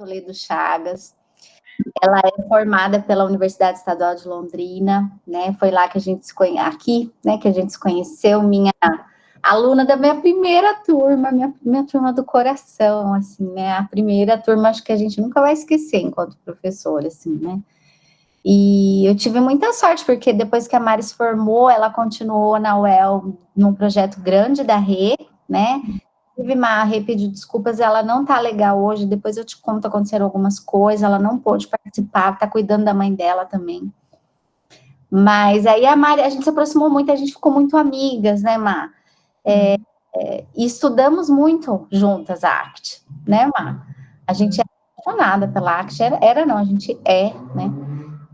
Toledo Chagas. Ela é formada pela Universidade Estadual de Londrina, né? Foi lá que a gente se conheceu, aqui, né? Que a gente se conheceu, minha aluna da minha primeira turma, minha turma do coração, assim, né? A primeira turma, acho que a gente nunca vai esquecer enquanto professora, assim, né? E eu tive muita sorte, porque depois que a Mari se formou, ela continuou na UEL num projeto grande da Rê, né? A Rê pediu desculpas, ela não tá legal hoje, depois eu te conto, aconteceram algumas coisas, ela não pôde participar, tá cuidando da mãe dela também. Mas aí a Mari, a gente se aproximou muito, a gente ficou muito amigas, né, Má? E estudamos muito juntas a arte, né, Má? A gente é apaixonada pela arte, não, a gente é, né?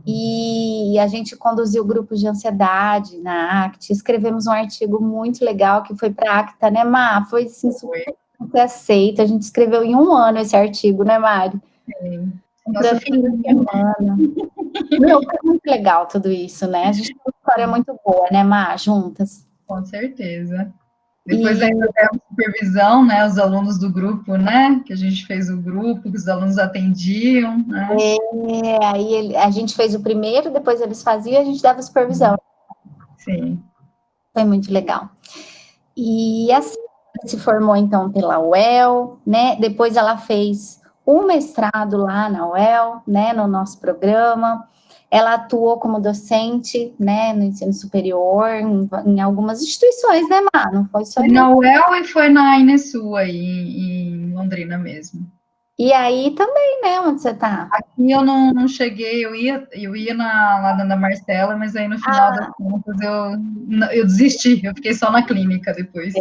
E a gente conduziu grupos de ansiedade na ACT, escrevemos um artigo muito legal que foi para a ACTA, né, Má? Foi assim, super aceito, a gente escreveu em 1 ano esse artigo, né, Mari? Nossa filhinha. Meu, foi muito legal tudo isso, né? A gente tem uma história muito boa, né, Má? Juntas. Com certeza. Depois ainda temos supervisão, né? Os alunos do grupo, né? Que a gente fez o grupo, que os alunos atendiam, né? Aí a gente fez o primeiro, depois eles faziam e a gente dava supervisão. Sim. Foi muito legal. E assim, se formou então pela UEL, né? Depois ela fez um mestrado lá na UEL, né? No nosso programa. Ela atuou como docente, né? No ensino superior, em algumas instituições, né, Má? Não foi só Foi na UEL e foi na Inesul aí, em Londrina mesmo. E aí também, né? Onde você tá? Aqui eu não cheguei, eu ia lá na Marcela, mas aí no final das contas eu desisti, eu fiquei só na clínica depois.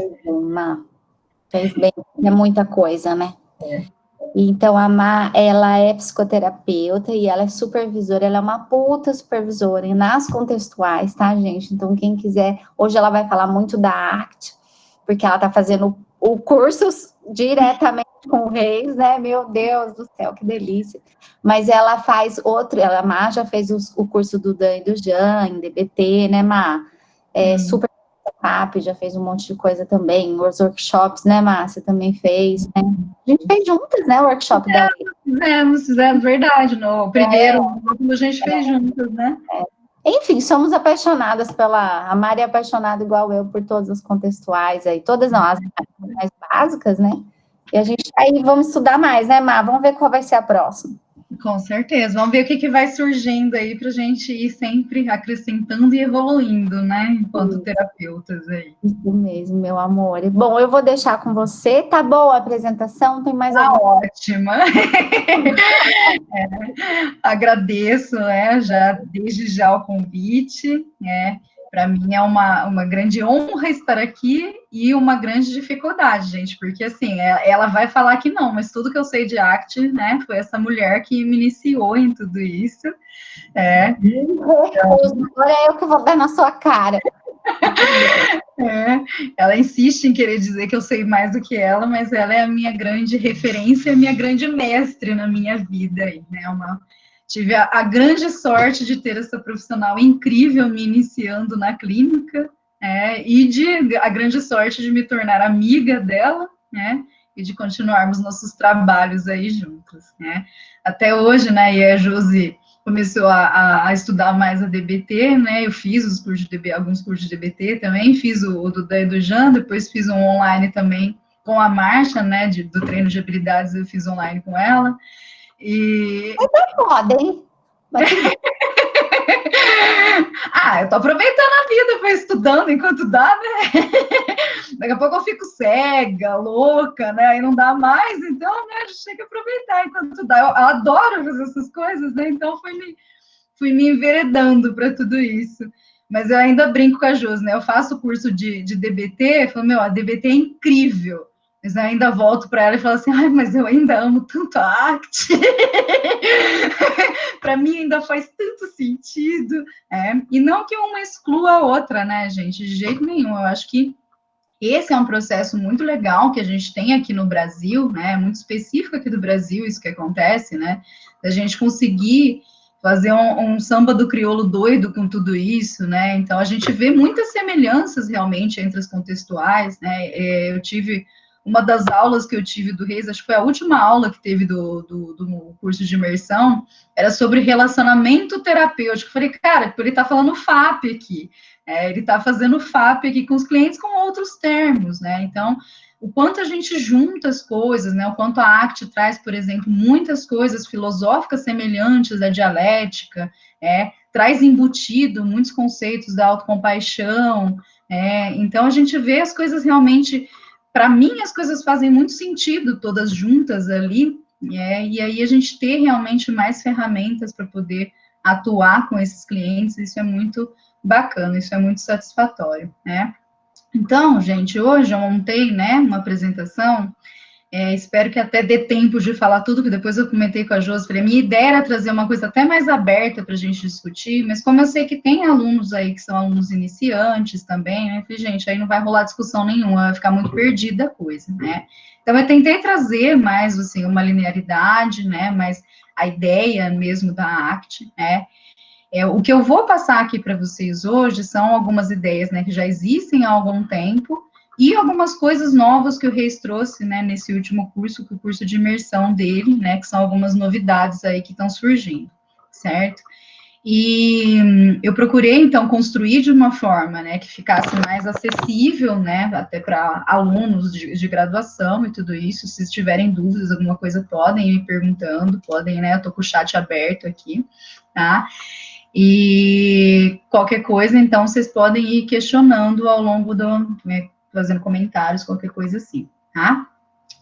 Fez bem, é muita coisa, né? É. Então, a Má, ela é psicoterapeuta e ela é supervisora, ela é uma puta supervisora, e nas contextuais, tá, gente? Então, quem quiser, hoje ela vai falar muito da arte, porque ela tá fazendo o curso diretamente com o Reis, né? Meu Deus do céu, que delícia. Mas ela faz outro, a Má já fez o curso do Dan e do Jan, em DBT, né, Má? É super rápido, já fez um monte de coisa também, os workshops, né, Márcia, também fez, né? A gente fez juntas, né, o workshop da Fizemos, verdade, no primeiro a gente fez juntas, né? Enfim, somos apaixonadas a Mari é apaixonada igual eu por todas as contextuais aí, todas não, as mais básicas, né? E a gente aí vamos estudar mais, né, Má? Vamos ver qual vai ser a próxima. Com certeza. Vamos ver o que vai surgindo aí para a gente ir sempre acrescentando e evoluindo, né? Enquanto terapeutas aí. Isso mesmo, meu amor. Bom, eu vou deixar com você. Tá boa a apresentação? Tem mais alguma? Ótima. Agradeço, já desde já o convite, Para mim é uma grande honra estar aqui e uma grande dificuldade, gente, porque assim, ela vai falar que não, mas tudo que eu sei de ACT, né, foi essa mulher que me iniciou em tudo isso. Agora é eu que vou dar na sua cara. Ela insiste em querer dizer que eu sei mais do que ela, mas ela é a minha grande referência, a minha grande mestre na minha vida, né? Tive a grande sorte de ter essa profissional incrível me iniciando na clínica, e a grande sorte de me tornar amiga dela, né? E de continuarmos nossos trabalhos aí juntos, né? Até hoje, né? E a Josi começou a estudar mais a DBT, né? Eu fiz alguns cursos de DBT também, fiz o do Dan e do Jan, depois fiz um online também com a Marcia, né? Do treino de habilidades, eu fiz online com ela. E... foda, hein? eu tô aproveitando a vida, foi estudando enquanto dá, né? Daqui a pouco eu fico cega, louca, né? Aí não dá mais, então, né? A gente tem que aproveitar enquanto dá. Eu adoro fazer essas coisas, né? Então fui me enveredando para tudo isso. Mas eu ainda brinco com a Jus, né? Eu faço curso de DBT, eu falo, a DBT é incrível. Mas eu ainda volto para ela e falo assim, mas eu ainda amo tanto a ACT. Para mim ainda faz tanto sentido. E não que uma exclua a outra, né, gente? De jeito nenhum. Eu acho que esse é um processo muito legal que a gente tem aqui no Brasil, né? Muito específico aqui do Brasil, isso que acontece, né? Da gente conseguir fazer um samba do crioulo doido com tudo isso, né? Então, a gente vê muitas semelhanças realmente entre as contextuais, né? Eu tive uma das aulas que eu tive do Reis, acho que foi a última aula que teve do curso de imersão, era sobre relacionamento terapêutico. Eu falei, cara, ele está falando FAP aqui, ele está fazendo FAP aqui com os clientes com outros termos, né? Então, o quanto a gente junta as coisas, né? O quanto a ACT traz, por exemplo, muitas coisas filosóficas semelhantes à dialética, traz embutido muitos conceitos da autocompaixão, então a gente vê as coisas realmente, para mim as coisas fazem muito sentido todas juntas ali, e aí a gente ter realmente mais ferramentas para poder atuar com esses clientes, isso é muito bacana, isso é muito satisfatório, né? Então, gente, hoje eu montei, né, uma apresentação, espero que até dê tempo de falar tudo, que depois eu comentei com a Josi, falei, a minha ideia era trazer uma coisa até mais aberta para a gente discutir, mas como eu sei que tem alunos aí que são alunos iniciantes também, né, falei, gente, aí não vai rolar discussão nenhuma, vai ficar muito perdida a coisa, né. Então, eu tentei trazer mais, assim, uma linearidade, né, mas a ideia mesmo da ACT, né. O que eu vou passar aqui para vocês hoje são algumas ideias, né, que já existem há algum tempo, e algumas coisas novas que o Reis trouxe, né, nesse último curso, que é o curso de imersão dele, né, que são algumas novidades aí que estão surgindo, certo? E eu procurei, então, construir de uma forma, né, que ficasse mais acessível, né, até para alunos de graduação e tudo isso. Se tiverem dúvidas, alguma coisa, podem ir me perguntando, podem, né, eu tô com o chat aberto aqui, tá? E qualquer coisa, então, vocês podem ir questionando ao longo do, né, fazendo comentários, qualquer coisa assim, tá?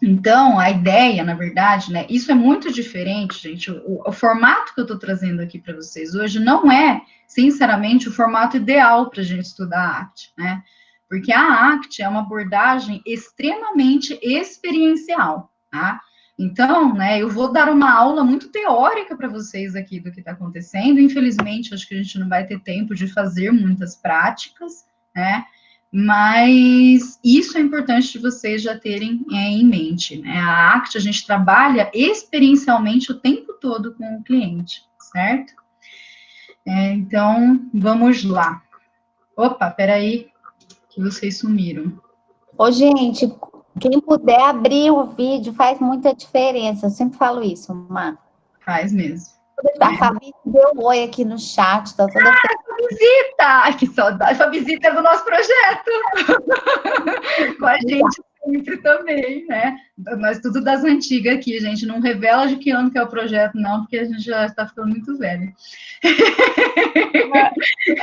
Então, a ideia, na verdade, né, isso é muito diferente, gente, o formato que eu estou trazendo aqui para vocês hoje não é, sinceramente, o formato ideal para a gente estudar a ACT, né, porque a ACT é uma abordagem extremamente experiencial, tá? Então, né, eu vou dar uma aula muito teórica para vocês aqui do que está acontecendo, infelizmente, acho que a gente não vai ter tempo de fazer muitas práticas, né, mas isso é importante de vocês já terem em mente, né? A ACT, a gente trabalha experiencialmente o tempo todo com o cliente, certo? Então, vamos lá. Opa, peraí, que vocês sumiram. Ô, gente, quem puder abrir o vídeo faz muita diferença, eu sempre falo isso, Má. Faz mesmo. A Fabi deu um oi aqui no chat, tá toda Fabizita! Ai, que saudade! Fabizita é do nosso projeto! Com a gente sempre também, né? Mas tudo das antigas aqui, gente. Não revela de que ano que é o projeto, não, porque a gente já está ficando muito velho.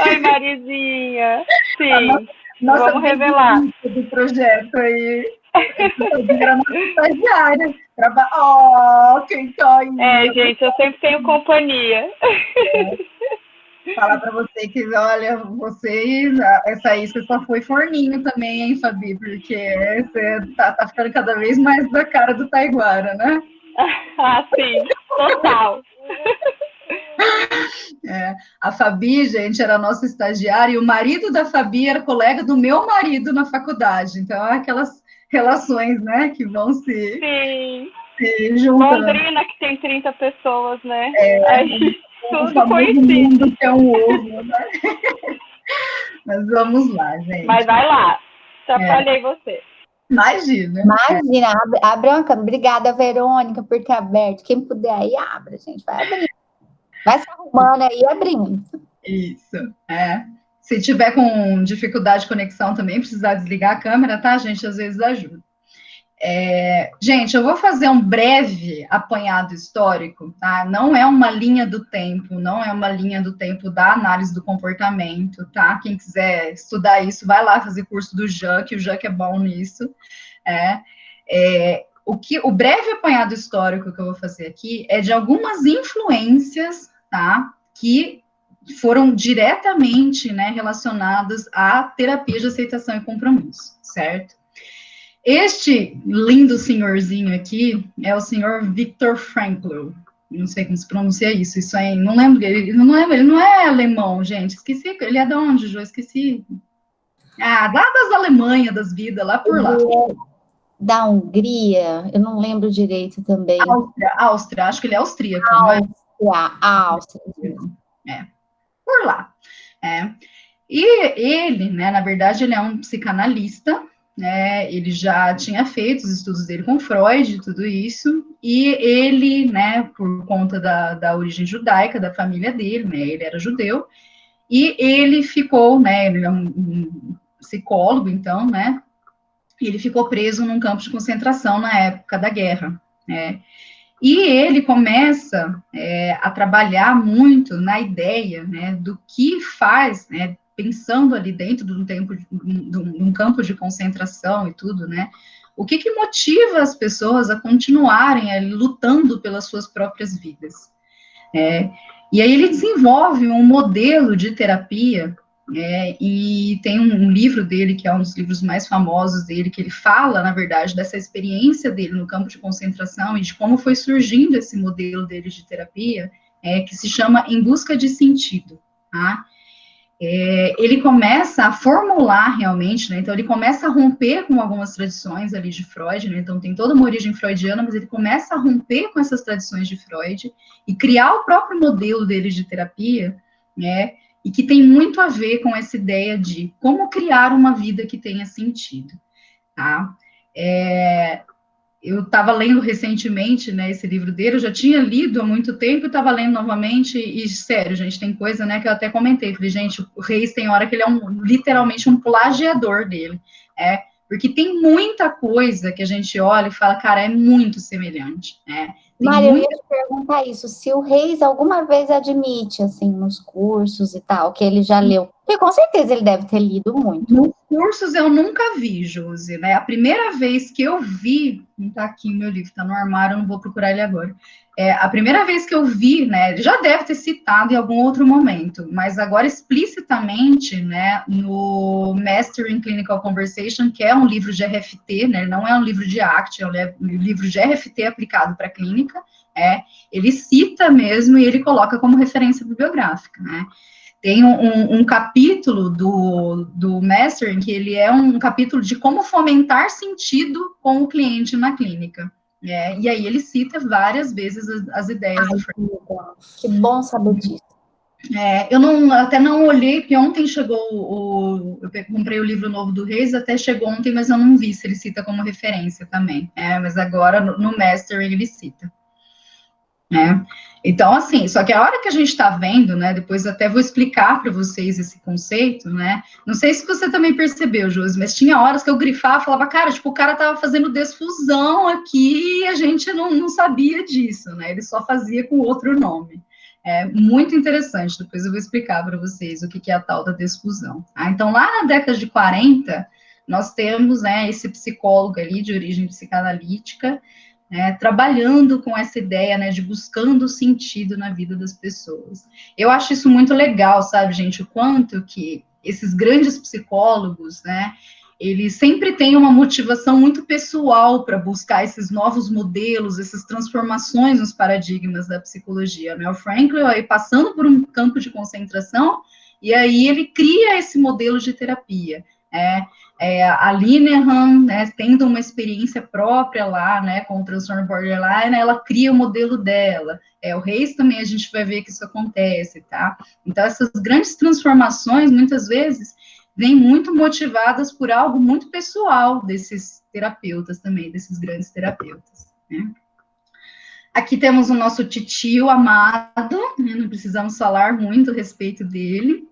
Oi, Marizinha! Sim, nossa vamos revelar. Do projeto aí. Era nossa estagiária. Oh, quem tá aí? Gente, eu sempre tenho companhia. Falar para você que, olha, vocês, essa aí você só foi forninho também, hein, Fabi? Porque você tá ficando cada vez mais da cara do Taiguara, né? Ah, sim, total. A Fabi, gente, era nossa estagiária e o marido da Fabi era colega do meu marido na faculdade. Então, aquelas relações, né, que vão se juntando. Londrina, que tem 30 pessoas, né? Aí, tudo conhecido. Que é um ovo, né? Mas vamos lá, gente. Mas vai lá. Atrapalhei você. Imagina. Imagina, abre uma câmera. Obrigada, Verônica, por ter aberto. Quem puder aí, abre, gente. Vai abrindo. Vai se arrumando aí, abrindo. Isso, Se tiver com dificuldade de conexão também, precisar desligar a câmera, tá, gente? Às vezes ajuda. Gente, eu vou fazer um breve apanhado histórico, tá? Não é uma linha do tempo, não é uma linha do tempo da análise do comportamento, tá? Quem quiser estudar isso, vai lá fazer curso do Jean, que o Jean é bom nisso. O breve apanhado histórico que eu vou fazer aqui é de algumas influências, tá? Que foram diretamente, né, relacionadas à terapia de aceitação e compromisso, certo? Este lindo senhorzinho aqui é o senhor Viktor Frankl. Não sei como se pronuncia isso. Isso aí, não lembro. Ele não é alemão, gente. Esqueci. Ele é de onde, Jô? Esqueci. Lá das Alemanha, das vidas, lá por lá. Da Hungria, eu não lembro direito também. Áustria, acho que ele é austríaco, Áustria. Por lá. E ele, né, na verdade, ele é um psicanalista, né, ele já tinha feito os estudos dele com Freud, tudo isso, e ele, né, por conta da origem judaica da família dele, né, ele era judeu, e ele ficou, né, ele é um psicólogo, então, né, e ele ficou preso num campo de concentração na época da guerra, né, e ele começa a trabalhar muito na ideia, né, do que faz, né, pensando ali dentro de um campo de concentração e tudo, né, o que motiva as pessoas a continuarem ali, lutando pelas suas próprias vidas. E aí ele desenvolve um modelo de terapia, e tem um livro dele, que é um dos livros mais famosos dele, que ele fala, na verdade, dessa experiência dele no campo de concentração e de como foi surgindo esse modelo dele de terapia, que se chama Em Busca de Sentido, tá? Ele começa a formular realmente, né, então ele começa a romper com algumas tradições ali de Freud, né, então tem toda uma origem freudiana, mas ele começa a romper com essas tradições de Freud e criar o próprio modelo dele de terapia, né, e que tem muito a ver com essa ideia de como criar uma vida que tenha sentido, tá? Eu estava lendo recentemente, né, esse livro dele, eu já tinha lido há muito tempo, estava lendo novamente, e sério, gente, tem coisa, né, que eu até comentei, falei, gente, o Reis tem hora que ele é literalmente um plagiador dele, porque tem muita coisa que a gente olha e fala, cara, é muito semelhante, né? Mário, eu ia te perguntar isso, se o Reis alguma vez admite, assim, nos cursos e tal, que ele já leu, porque com certeza ele deve ter lido muito. Nos cursos eu nunca vi, Josi, né? A primeira vez que eu vi, não tá aqui o meu livro, tá no armário, eu não vou procurar ele agora. A primeira vez que eu vi, né, ele já deve ter citado em algum outro momento, mas agora explicitamente, né, no Mastering Clinical Conversation, que é um livro de RFT, né, não é um livro de ACT, é um livro de RFT aplicado para clínica, ele cita mesmo e ele coloca como referência bibliográfica, né? Tem um capítulo do Mastering, que ele é um capítulo de como fomentar sentido com o cliente na clínica. E aí ele cita várias vezes as ideias do Freud. Que bom saber disso. Eu até não olhei, porque ontem chegou eu comprei o livro novo do Reis, até chegou ontem, mas eu não vi se ele cita como referência também. Mas agora no Mastering ele cita. Então, assim, só que a hora que a gente está vendo, né, depois até vou explicar para vocês esse conceito, né, não sei se você também percebeu, Josi, mas tinha horas que eu grifava, falava, cara, tipo, o cara tava fazendo desfusão aqui e a gente não sabia disso, né, ele só fazia com outro nome. Muito interessante, depois eu vou explicar para vocês o que é a tal da desfusão. Então, lá na década de 40, nós temos, né, esse psicólogo ali de origem psicanalítica, trabalhando com essa ideia, né, de buscando sentido na vida das pessoas. Eu acho isso muito legal, sabe, gente, o quanto que esses grandes psicólogos, né, eles sempre têm uma motivação muito pessoal para buscar esses novos modelos, essas transformações nos paradigmas da psicologia, né? O Frankl aí passando por um campo de concentração, e aí ele cria esse modelo de terapia, a Linehan, né, tendo uma experiência própria lá, né, com o transtorno borderline, ela cria o modelo dela. O Reis também a gente vai ver que isso acontece, tá? Então, essas grandes transformações, muitas vezes, vêm muito motivadas por algo muito pessoal desses terapeutas também, desses grandes terapeutas, né? Aqui temos o nosso titio amado, né, não precisamos falar muito a respeito dele.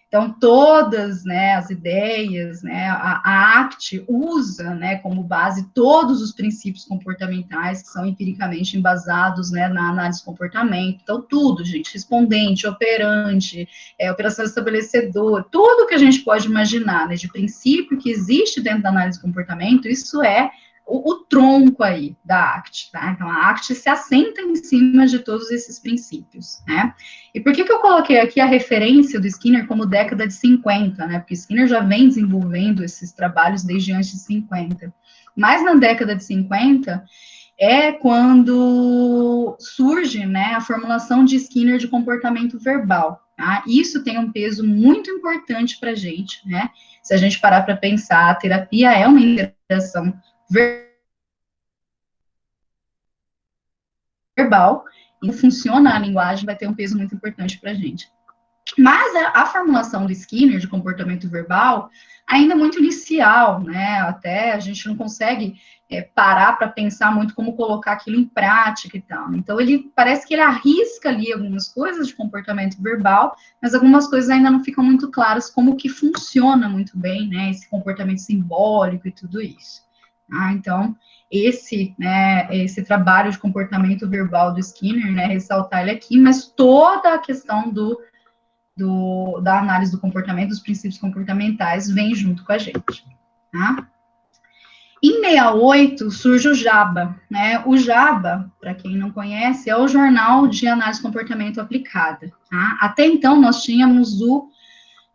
Então, todas, né, as ideias, né, a ACT usa, né, como base todos os princípios comportamentais que são empiricamente embasados, né, na análise de comportamento. Então, tudo, gente, respondente, operante, operação estabelecedora, tudo que a gente pode imaginar, né, de princípio que existe dentro da análise de comportamento, isso é o tronco aí da ACT, tá? Então, a ACT se assenta em cima de todos esses princípios, né? E por que eu coloquei aqui a referência do Skinner como década de 50, né? Porque Skinner já vem desenvolvendo esses trabalhos desde antes de 50. Mas na década de 50 é quando surge, né, a formulação de Skinner de comportamento verbal, tá? Isso tem um peso muito importante para a gente, né? Se a gente parar para pensar, a terapia é uma interação verbal, e funciona a linguagem, vai ter um peso muito importante para a gente. Mas a formulação do Skinner de comportamento verbal ainda muito inicial, né? Até a gente não consegue parar para pensar muito como colocar aquilo em prática e tal. Então, ele parece que ele arrisca ali algumas coisas de comportamento verbal, mas algumas coisas ainda não ficam muito claras como que funciona muito bem, né? Esse comportamento simbólico e tudo isso. Então, esse trabalho de comportamento verbal do Skinner, né? Ressaltar ele aqui, mas toda a questão da análise do comportamento, dos princípios comportamentais, vem junto com a gente, tá? Em 68 surge o JABA, né? O JABA, para quem não conhece, é o Jornal de Análise de Comportamento Aplicada, tá? Até então nós tínhamos o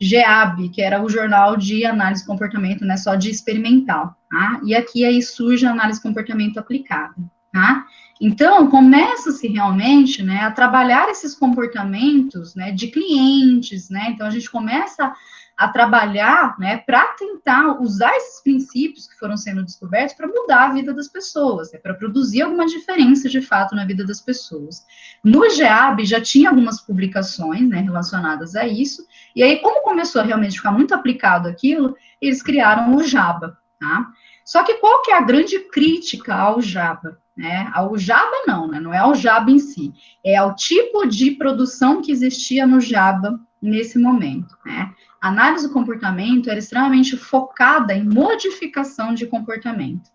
GEAB, que era o Jornal de Análise de Comportamento, né? Só de experimental, tá? E aqui aí surge a análise de comportamento aplicada, tá? Então, começa-se realmente, né, a trabalhar esses comportamentos, né, de clientes, né, então a gente começa a trabalhar, né, para tentar usar esses princípios que foram sendo descobertos para mudar a vida das pessoas, né, para produzir alguma diferença, de fato, na vida das pessoas. No GEAB já tinha algumas publicações, né, relacionadas a isso, e aí, como começou a realmente ficar muito aplicado aquilo, eles criaram o JABA, tá? Só que qual que é a grande crítica ao JABA? Né? Ao JABA não, né? Não é ao JABA em si, é ao tipo de produção que existia no JABA nesse momento, né? A análise do comportamento era extremamente focada em modificação de comportamento.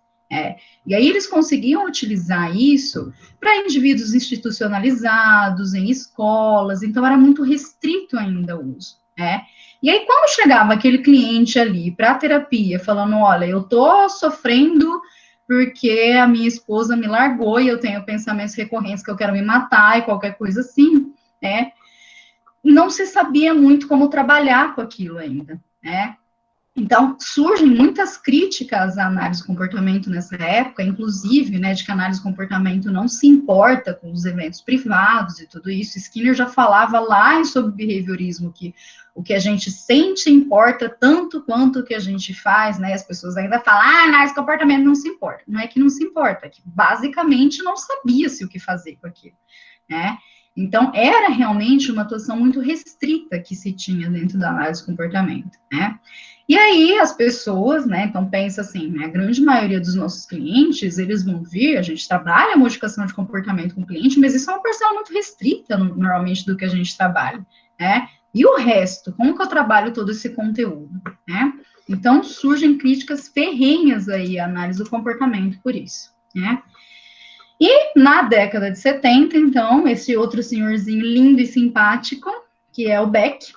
E aí eles conseguiam utilizar isso para indivíduos institucionalizados, em escolas, então era muito restrito ainda o uso, né? E aí, quando chegava aquele cliente ali para a terapia, falando, olha, eu tô sofrendo porque a minha esposa me largou e eu tenho pensamentos recorrentes que eu quero me matar e qualquer coisa assim, né? Não se sabia muito como trabalhar com aquilo ainda, né? Então, surgem muitas críticas à análise de comportamento nessa época, inclusive, né, de que a análise de comportamento não se importa com os eventos privados e tudo isso. Skinner já falava lá sobre behaviorismo, que o que a gente sente importa tanto quanto o que a gente faz, né? As pessoas ainda falam, análise de comportamento não se importa. Não é que não se importa, é que basicamente não sabia-se o que fazer com aquilo, né? Então, era realmente uma atuação muito restrita que se tinha dentro da análise de comportamento, né? E aí, as pessoas, né, então pensa assim, né, a grande maioria dos nossos clientes, eles vão vir, a gente trabalha a modificação de comportamento com o cliente, mas isso é uma parcela muito restrita, normalmente, do que a gente trabalha, né? E o resto, como que eu trabalho todo esse conteúdo, né? Então, surgem críticas ferrenhas aí à análise do comportamento por isso, né? E na década de 70, então, esse outro senhorzinho lindo e simpático, que é o Beck,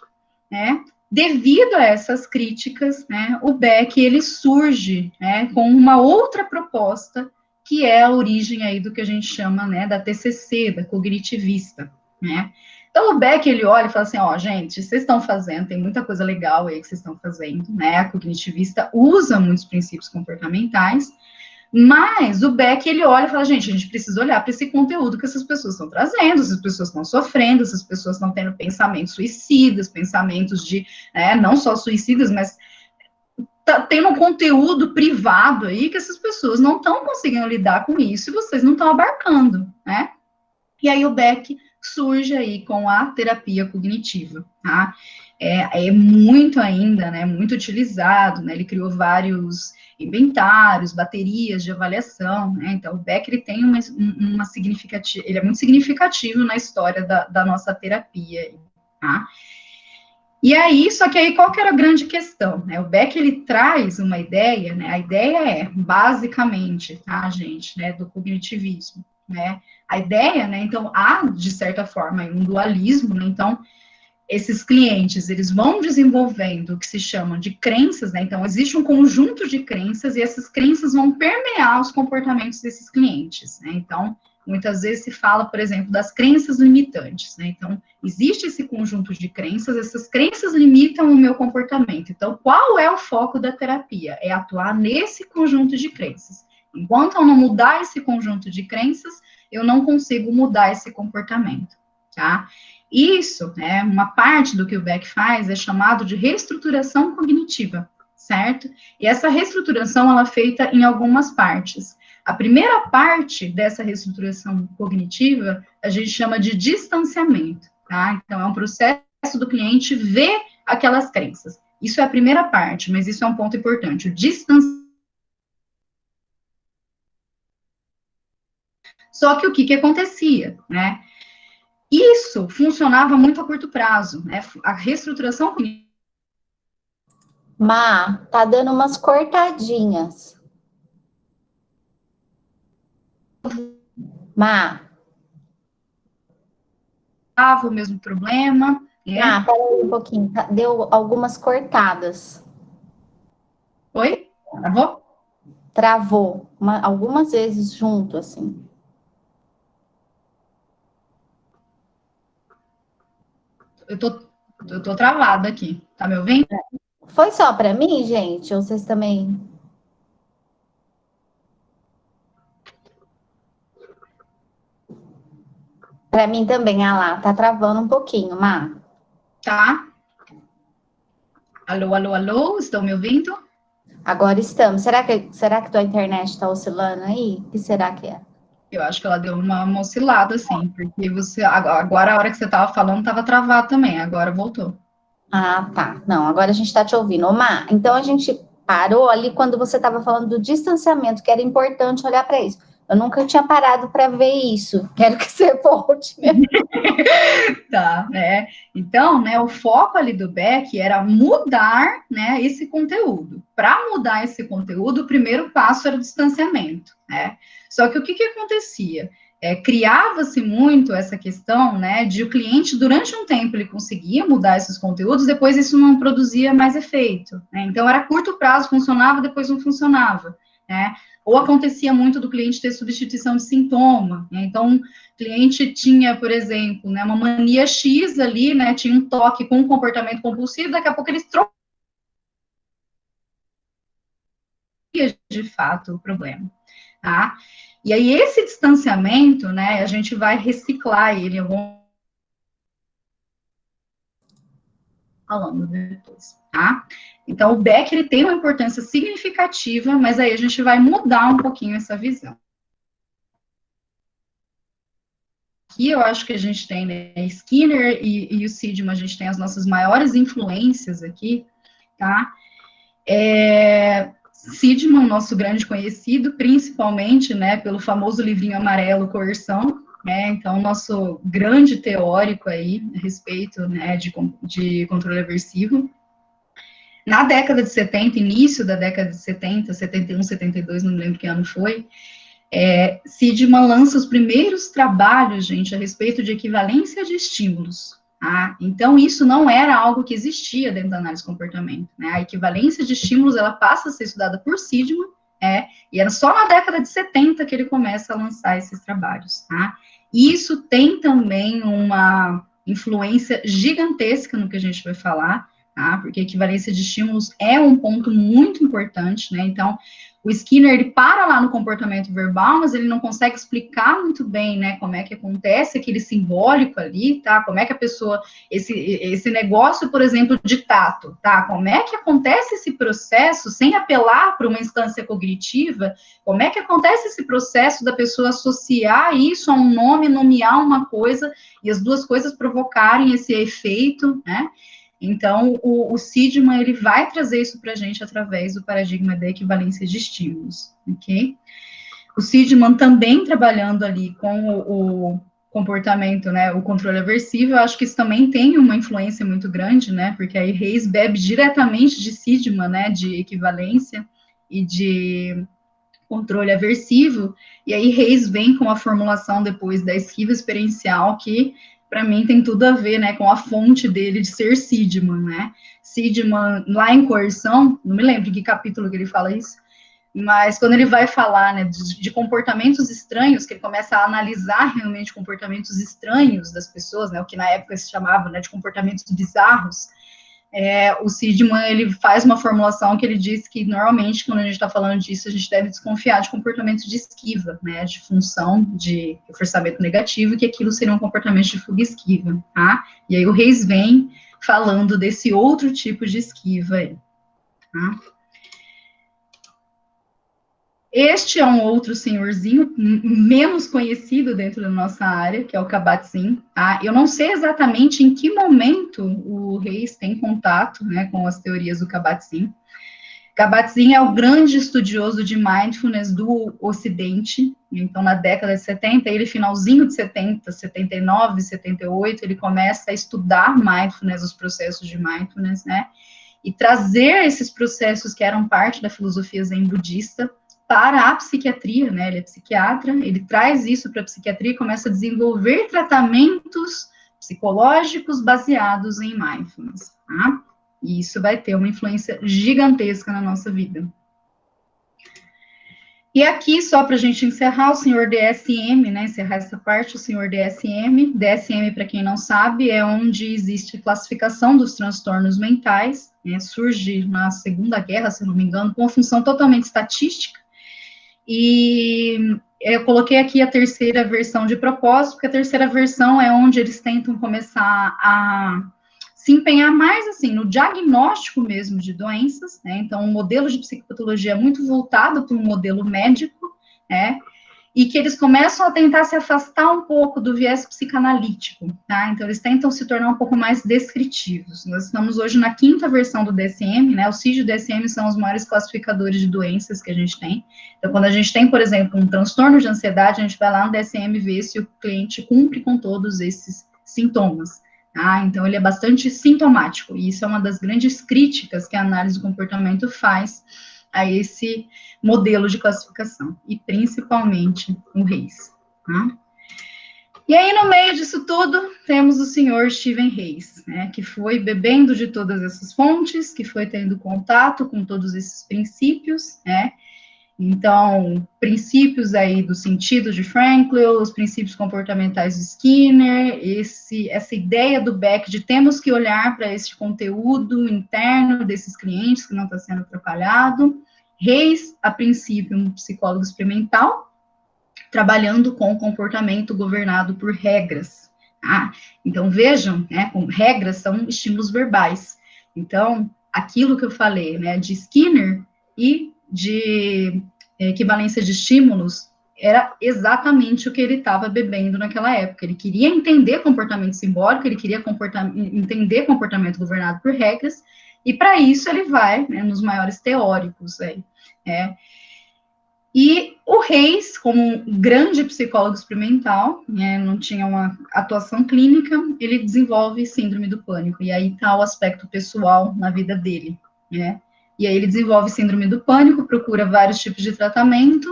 né? Devido a essas críticas, né, o Beck, ele surge, né, com uma outra proposta, que é a origem aí do que a gente chama, né, da TCC, da cognitivista, né. Então, o Beck, ele olha e fala assim, ó, gente, vocês estão fazendo, tem muita coisa legal aí que vocês estão fazendo, né, a cognitivista usa muitos princípios comportamentais, mas o Beck, ele olha e fala, gente, a gente precisa olhar para esse conteúdo que essas pessoas estão trazendo, essas pessoas estão sofrendo, essas pessoas estão tendo pensamentos suicidas, pensamentos de, não só suicidas, mas tá tendo um conteúdo privado aí que essas pessoas não estão conseguindo lidar com isso e vocês não estão abarcando, né? E aí o Beck surge aí com a terapia cognitiva, tá? É muito ainda, né, muito utilizado, né, ele criou vários inventários, baterias de avaliação, né, então o Beck, ele tem uma significativa, ele é muito significativo na história da nossa terapia, tá? E aí, só que aí, qual que era a grande questão, né, o Beck, ele traz uma ideia, né, a ideia é, basicamente, tá, gente, né, do cognitivismo, né, a ideia, né, então, há, de certa forma, um dualismo, né, então, esses clientes, eles vão desenvolvendo o que se chamam de crenças, né, então, existe um conjunto de crenças, e essas crenças vão permear os comportamentos desses clientes, né, então, muitas vezes se fala, por exemplo, das crenças limitantes, né, então, existe esse conjunto de crenças, essas crenças limitam o meu comportamento, então, qual é o foco da terapia? É atuar nesse conjunto de crenças. Enquanto eu não mudar esse conjunto de crenças, eu não consigo mudar esse comportamento, tá? Isso, né, uma parte do que o Beck faz é chamado de reestruturação cognitiva, certo? E essa reestruturação, ela é feita em algumas partes. A primeira parte dessa reestruturação cognitiva, a gente chama de distanciamento, tá? Então, é um processo do cliente ver aquelas crenças. Isso é a primeira parte, mas isso é um ponto importante. O distanciamento. Só que o que acontecia, né? Isso funcionava muito a curto prazo, né? A reestruturação. Tá dando umas cortadinhas. O mesmo problema. Peraí um pouquinho. Deu algumas cortadas. Oi? Travou? Travou. Algumas vezes junto, assim. Eu tô travada aqui. Tá me ouvindo? Foi só para mim, gente? Ou vocês também? Para mim também, lá, tá travando um pouquinho, Tá. Alô, alô, alô, estão me ouvindo? Agora estamos. Será que tua internet está oscilando aí? O que será que é? Eu acho que ela deu uma oscilada, assim, porque agora a hora que você estava falando estava travado também, agora voltou. Tá. Não, agora a gente está te ouvindo. Então a gente parou ali quando você estava falando do distanciamento, que era importante olhar para isso. Eu nunca tinha parado para ver isso. Quero que você volte. Tá, né? Então, né, o foco ali do Beck era mudar, né, esse conteúdo. Para mudar esse conteúdo, o primeiro passo era o distanciamento, né? Só que o que acontecia? Criava-se muito essa questão, né, de o cliente, durante um tempo, ele conseguia mudar esses conteúdos, depois isso não produzia mais efeito, né? Então, era curto prazo, funcionava, depois não funcionava, né? Ou acontecia muito do cliente ter substituição de sintoma, né? Então, o cliente tinha, por exemplo, né, uma mania X ali, né, tinha um toque com um comportamento compulsivo, daqui a pouco eles trocam de fato o problema, tá? E aí, esse distanciamento, né, a gente vai reciclar ele em algum falando depois, tá? Então, o Beck, ele tem uma importância significativa, mas aí a gente vai mudar um pouquinho essa visão. Aqui eu acho que a gente tem, né, Skinner e o Sidman, a gente tem as nossas maiores influências aqui, tá? Sidman, nosso grande conhecido, principalmente, né, pelo famoso livrinho amarelo Coerção, né, então, nosso grande teórico aí, a respeito, né, de controle aversivo. Na década de 70, início da década de 70, 71, 72, não lembro que ano foi, Sidman lança os primeiros trabalhos, gente, a respeito de equivalência de estímulos. Tá? Então, isso não era algo que existia dentro da análise de comportamento. Né? A equivalência de estímulos, ela passa a ser estudada por Sidman, e era só na década de 70 que ele começa a lançar esses trabalhos. Tá? E isso tem também uma influência gigantesca no que a gente vai falar, tá? Porque a equivalência de estímulos é um ponto muito importante, né? Então, o Skinner, ele para lá no comportamento verbal, mas ele não consegue explicar muito bem, né, como é que acontece aquele simbólico ali, tá? Como é que a pessoa, esse negócio, por exemplo, de tato, tá? Como é que acontece esse processo sem apelar para uma instância cognitiva? Como é que acontece esse processo da pessoa associar isso a um nome, nomear uma coisa e as duas coisas provocarem esse efeito, né? Então, o Sidman, ele vai trazer isso para a gente através do paradigma da equivalência de estímulos, ok? O Sidman também trabalhando ali com o comportamento, né, o controle aversivo, eu acho que isso também tem uma influência muito grande, né, porque aí Reis bebe diretamente de Sidman, né, de equivalência e de controle aversivo, e aí Reis vem com a formulação depois da esquiva experiencial, que para mim tem tudo a ver, né, com a fonte dele de ser Sidman, né? Sidman, lá em Coerção, não me lembro em que capítulo que ele fala isso, mas quando ele vai falar, né, de comportamentos estranhos, que ele começa a analisar realmente comportamentos estranhos das pessoas, né, o que na época se chamava, né, de comportamentos bizarros, o Sidman, ele faz uma formulação que ele diz que, normalmente, quando a gente está falando disso, a gente deve desconfiar de comportamento de esquiva, né, de função de reforçamento negativo, que aquilo seria um comportamento de fuga e esquiva, tá? E aí o Reis vem falando desse outro tipo de esquiva aí, tá? Este é um outro senhorzinho, menos conhecido dentro da nossa área, que é o Kabat-Zinn. Tá? Eu não sei exatamente em que momento o Reis tem contato, né, com as teorias do Kabat-Zinn. Kabat-Zinn é o grande estudioso de mindfulness do Ocidente. Então, na década de 70, ele finalzinho de 70, 79, 78, ele começa a estudar mindfulness, os processos de mindfulness, né? E trazer esses processos que eram parte da filosofia zen budista para a psiquiatria, né? Ele é psiquiatra, ele traz isso para a psiquiatria e começa a desenvolver tratamentos psicológicos baseados em mindfulness, tá? E isso vai ter uma influência gigantesca na nossa vida. E aqui, só para a gente encerrar, o senhor DSM, né, encerrar essa parte, o senhor DSM. DSM, para quem não sabe, é onde existe classificação dos transtornos mentais, né, surge na Segunda Guerra, se não me engano, com uma função totalmente estatística. E eu coloquei aqui a terceira versão de propósito, porque a terceira versão é onde eles tentam começar a se empenhar mais, assim, no diagnóstico mesmo de doenças, né, então o modelo de psicopatologia é muito voltado para um modelo médico, né, e que eles começam a tentar se afastar um pouco do viés psicanalítico, tá, então eles tentam se tornar um pouco mais descritivos. Nós estamos hoje na 5ª versão do DSM, né, o CID e o DSM são os maiores classificadores de doenças que a gente tem, então quando a gente tem, por exemplo, um transtorno de ansiedade, a gente vai lá no DSM ver se o cliente cumpre com todos esses sintomas. Então, ele é bastante sintomático, e isso é uma das grandes críticas que a análise do comportamento faz a esse modelo de classificação, e principalmente o Reis. Tá? E aí, no meio disso tudo, temos o senhor Steven Reis, né, que foi bebendo de todas essas fontes, que foi tendo contato com todos esses princípios, né. Então, princípios aí do sentido de Frankl, os princípios comportamentais de Skinner, essa ideia do Beck de temos que olhar para esse conteúdo interno desses clientes que não está sendo atrapalhado. Reis, a princípio, um psicólogo experimental, trabalhando com o comportamento governado por regras. Tá? Então, vejam, né, regras são estímulos verbais. Então, aquilo que eu falei, né, de Skinner e de equivalência de estímulos, era exatamente o que ele estava bebendo naquela época. Ele queria entender comportamento simbólico, ele queria entender comportamento governado por regras, e para isso ele vai, né, nos maiores teóricos aí, E o Reis, como um grande psicólogo experimental, né, não tinha uma atuação clínica, ele desenvolve síndrome do pânico, e aí está o aspecto pessoal na vida dele, né? E aí ele desenvolve síndrome do pânico, procura vários tipos de tratamento,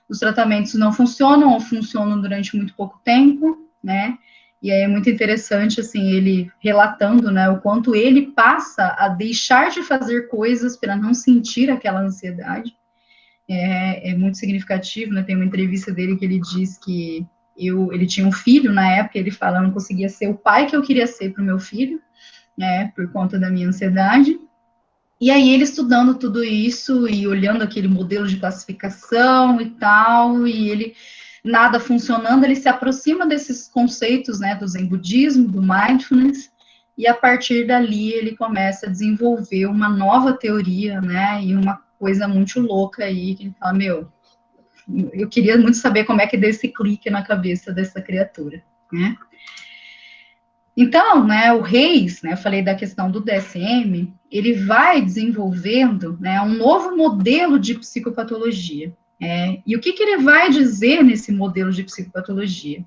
os tratamentos não funcionam, ou funcionam durante muito pouco tempo, né? E aí é muito interessante, assim, ele relatando, né, o quanto ele passa a deixar de fazer coisas para não sentir aquela ansiedade. É muito significativo, né? Tem uma entrevista dele que ele diz que ele tinha um filho na época, ele fala, eu não conseguia ser o pai que eu queria ser para o meu filho, né, por conta da minha ansiedade. E aí ele estudando tudo isso e olhando aquele modelo de classificação e tal, e ele nada funcionando, ele se aproxima desses conceitos, né, do Zen budismo, do mindfulness, e a partir dali ele começa a desenvolver uma nova teoria, né, e uma coisa muito louca aí, que ele fala, eu queria muito saber como é que deu esse clique na cabeça dessa criatura, né. Então, né, o Reis, né, eu falei da questão do DSM, ele vai desenvolvendo, né, um novo modelo de psicopatologia. E o que ele vai dizer nesse modelo de psicopatologia?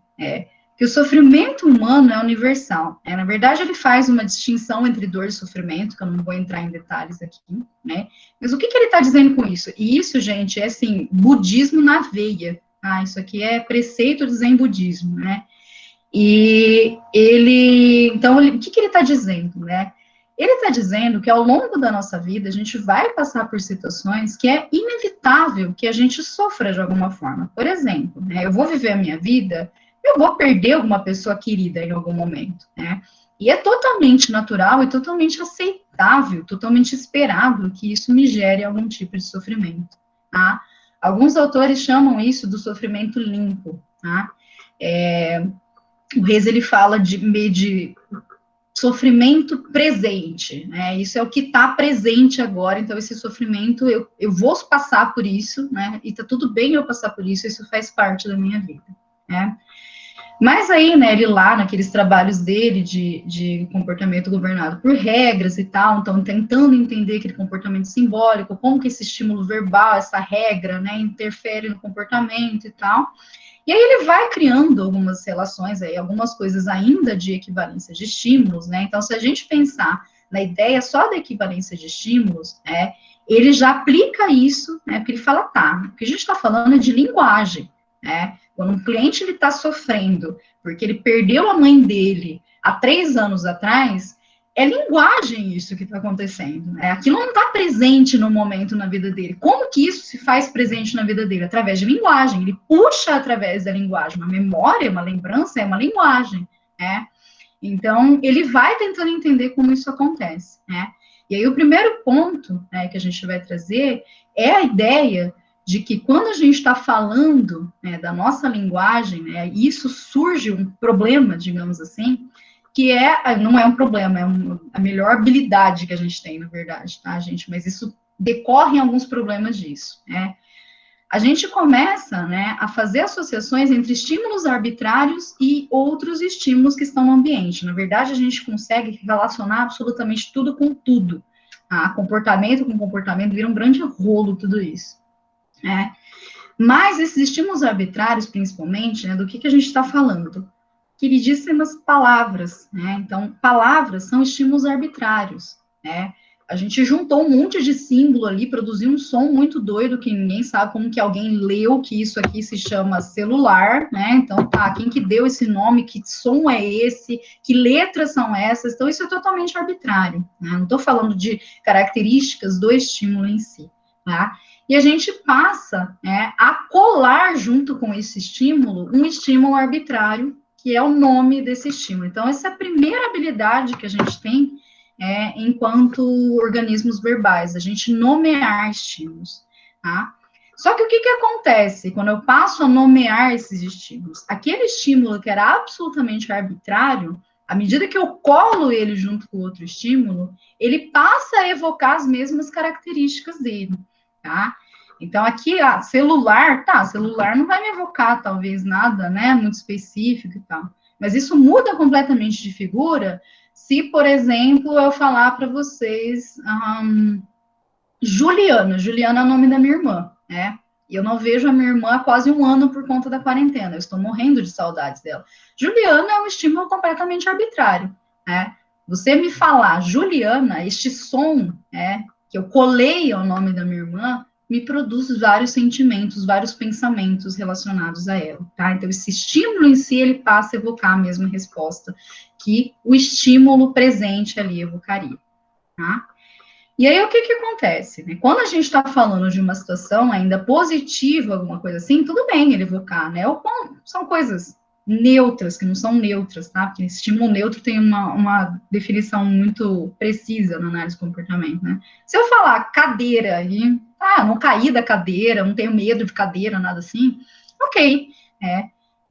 Que o sofrimento humano é universal. Na verdade, ele faz uma distinção entre dor e sofrimento, que eu não vou entrar em detalhes aqui, né? Mas o que ele está dizendo com isso? E isso, gente, é assim, budismo na veia. Isso aqui é preceito de Zen budismo, né? E então, o que ele está dizendo, né? Ele está dizendo que ao longo da nossa vida, a gente vai passar por situações que é inevitável que a gente sofra de alguma forma. Por exemplo, né, eu vou viver a minha vida, eu vou perder alguma pessoa querida em algum momento, né? E é totalmente natural e totalmente aceitável, totalmente esperável que isso me gere algum tipo de sofrimento, tá? Alguns autores chamam isso do sofrimento limpo, tá? O Reis, ele fala sofrimento presente, né? Isso é o que está presente agora, então esse sofrimento, eu vou passar por isso, né? E tá tudo bem eu passar por isso, isso faz parte da minha vida, né? Mas aí, né, ele lá, naqueles trabalhos dele de comportamento governado por regras e tal, então tentando entender aquele comportamento simbólico, como que esse estímulo verbal, essa regra, né, interfere no comportamento e tal. E aí ele vai criando algumas relações aí, algumas coisas ainda de equivalência de estímulos, né? Então, se a gente pensar na ideia só da equivalência de estímulos, ele já aplica isso, né? Porque ele fala, tá, o que a gente está falando é de linguagem, né? Quando um cliente ele está sofrendo porque ele perdeu a mãe dele há 3 anos atrás, é linguagem isso que está acontecendo, né? Aquilo não está presente no momento na vida dele. Como que isso se faz presente na vida dele? Através de linguagem. Ele puxa através da linguagem. Uma memória, uma lembrança é uma linguagem, né? Então, ele vai tentando entender como isso acontece, né? E aí, o primeiro ponto, né, que a gente vai trazer é a ideia de que quando a gente está falando, né, da nossa linguagem, né, isso surge um problema, digamos assim, que não é um problema, é a melhor habilidade que a gente tem, na verdade, tá, gente? Mas isso decorre em alguns problemas disso, né? A gente começa, né, a fazer associações entre estímulos arbitrários e outros estímulos que estão no ambiente. Na verdade, a gente consegue relacionar absolutamente tudo com tudo. Tá? Comportamento com comportamento vira um grande rolo tudo isso, né? Mas esses estímulos arbitrários, principalmente, né, do que a gente está falando? Queridíssimas palavras, né? Então, palavras são estímulos arbitrários, né? A gente juntou um monte de símbolo ali, produziu um som muito doido, que ninguém sabe como que alguém leu que isso aqui se chama celular, né? Então, tá, quem que deu esse nome, que som é esse, que letras são essas? Então, isso é totalmente arbitrário, né? Não estou falando de características do estímulo em si, tá? E a gente passa, né, a colar junto com esse estímulo um estímulo arbitrário, que é o nome desse estímulo. Então, essa é a primeira habilidade que a gente tem enquanto organismos verbais, a gente nomear estímulos, tá? Só que o que acontece quando eu passo a nomear esses estímulos? Aquele estímulo que era absolutamente arbitrário, à medida que eu colo ele junto com outro estímulo, ele passa a evocar as mesmas características dele, tá? Então, aqui, celular, tá, celular não vai me evocar, talvez, nada, né, muito específico e tal. Mas isso muda completamente de figura se, por exemplo, eu falar para vocês Juliana é o nome da minha irmã, né? E eu não vejo a minha irmã há quase 1 ano por conta da quarentena, eu estou morrendo de saudades dela. Juliana é um estímulo completamente arbitrário, né? Você me falar Juliana, este som, né, que eu colei ao nome da minha irmã, me produz vários sentimentos, vários pensamentos relacionados a ela, tá? Então, esse estímulo em si, ele passa a evocar a mesma resposta que o estímulo presente ali evocaria, tá? E aí, o que acontece, né? Quando a gente está falando de uma situação ainda positiva, alguma coisa assim, tudo bem ele evocar, né? Ou são coisas neutras, que não são neutras, tá? Porque estímulo neutro tem uma definição muito precisa na análise do comportamento, né? Se eu falar cadeira e, não caí da cadeira, não tenho medo de cadeira, nada assim, ok,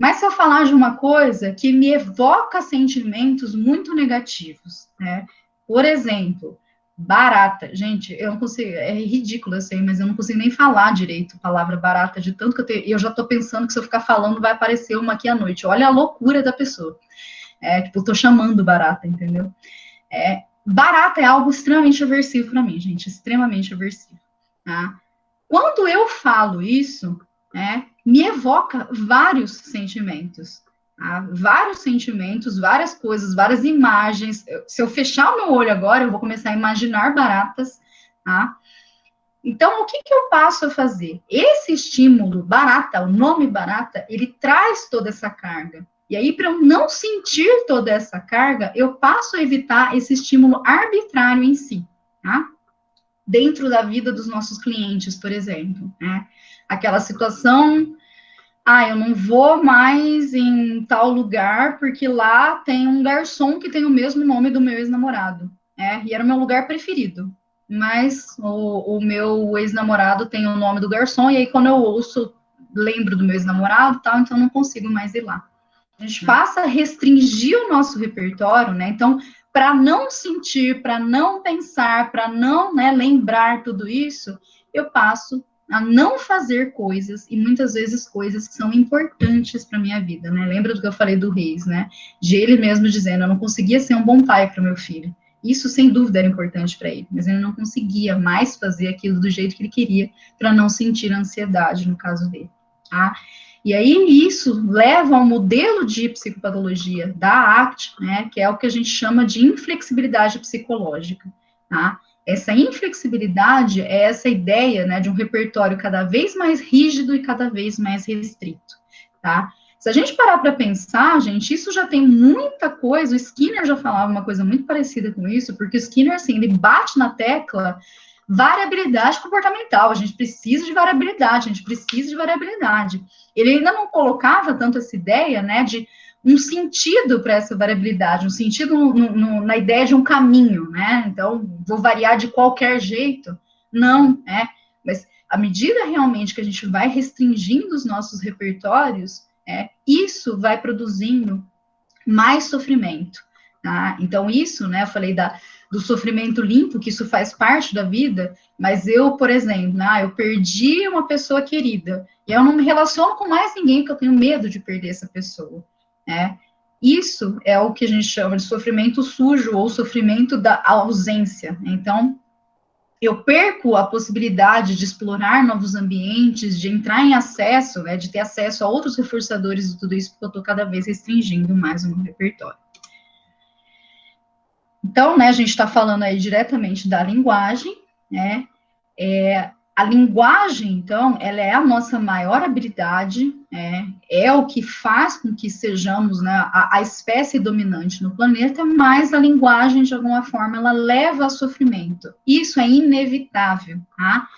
Mas se eu falar de uma coisa que me evoca sentimentos muito negativos, né? Por exemplo, barata. Gente, eu não consigo, é ridículo, eu sei, mas eu não consigo nem falar direito a palavra barata, de tanto que eu já tô pensando que se eu ficar falando vai aparecer uma aqui à noite. Olha a loucura da pessoa. Eu tô chamando barata, entendeu? Barata é algo extremamente aversivo para mim, gente, extremamente aversivo, tá? Quando eu falo isso, me evoca vários sentimentos, tá? Vários sentimentos, várias coisas, várias imagens. Se eu fechar o meu olho agora, eu vou começar a imaginar baratas, tá? Então, o que eu passo a fazer? Esse estímulo, barata, o nome barata, ele traz toda essa carga. E aí, para eu não sentir toda essa carga, eu passo a evitar esse estímulo arbitrário em si, tá? Dentro da vida dos nossos clientes, por exemplo, né? Aquela situação, eu não vou mais em tal lugar, porque lá tem um garçom que tem o mesmo nome do meu ex-namorado, e era o meu lugar preferido. Mas o meu ex-namorado tem o nome do garçom, e aí quando eu ouço, lembro do meu ex-namorado, tal, então não consigo mais ir lá. A gente passa a restringir o nosso repertório, né? Então, para não sentir, para não pensar, para não, né, lembrar tudo isso, eu passo a não fazer coisas, e muitas vezes coisas que são importantes para minha vida, né? Lembra do que eu falei do Reis, né? De ele mesmo dizendo, eu não conseguia ser um bom pai para o meu filho. Isso, sem dúvida, era importante para ele, mas ele não conseguia mais fazer aquilo do jeito que ele queria, para não sentir ansiedade, no caso dele, tá? E aí, isso leva ao modelo de psicopatologia da ACT, né, que é o que a gente chama de inflexibilidade psicológica, tá? Essa inflexibilidade é essa ideia, né, de um repertório cada vez mais rígido e cada vez mais restrito, tá? Se a gente parar para pensar, gente, isso já tem muita coisa, o Skinner já falava uma coisa muito parecida com isso, porque o Skinner, assim, ele bate na tecla variabilidade comportamental, a gente precisa de variabilidade, a gente precisa de variabilidade. Ele ainda não colocava tanto essa ideia, né, de um sentido para essa variabilidade, um sentido na ideia de um caminho, né? Então, vou variar de qualquer jeito. Não, né? Mas à medida realmente que a gente vai restringindo os nossos repertórios, isso vai produzindo mais sofrimento, tá? Então, isso, né, eu falei do sofrimento limpo, que isso faz parte da vida, mas eu, por exemplo, eu perdi uma pessoa querida, e eu não me relaciono com mais ninguém, porque eu tenho medo de perder essa pessoa, né? Isso é o que a gente chama de sofrimento sujo, ou sofrimento da ausência. Então, eu perco a possibilidade de explorar novos ambientes, de entrar em acesso, né, de ter acesso a outros reforçadores e tudo isso, porque eu estou cada vez restringindo mais o meu repertório. Então, né, a gente está falando aí diretamente da linguagem, né, a linguagem, então, ela é a nossa maior habilidade, é o que faz com que sejamos, né, a espécie dominante no planeta, mas a linguagem, de alguma forma, ela leva a sofrimento. Isso é inevitável, tá?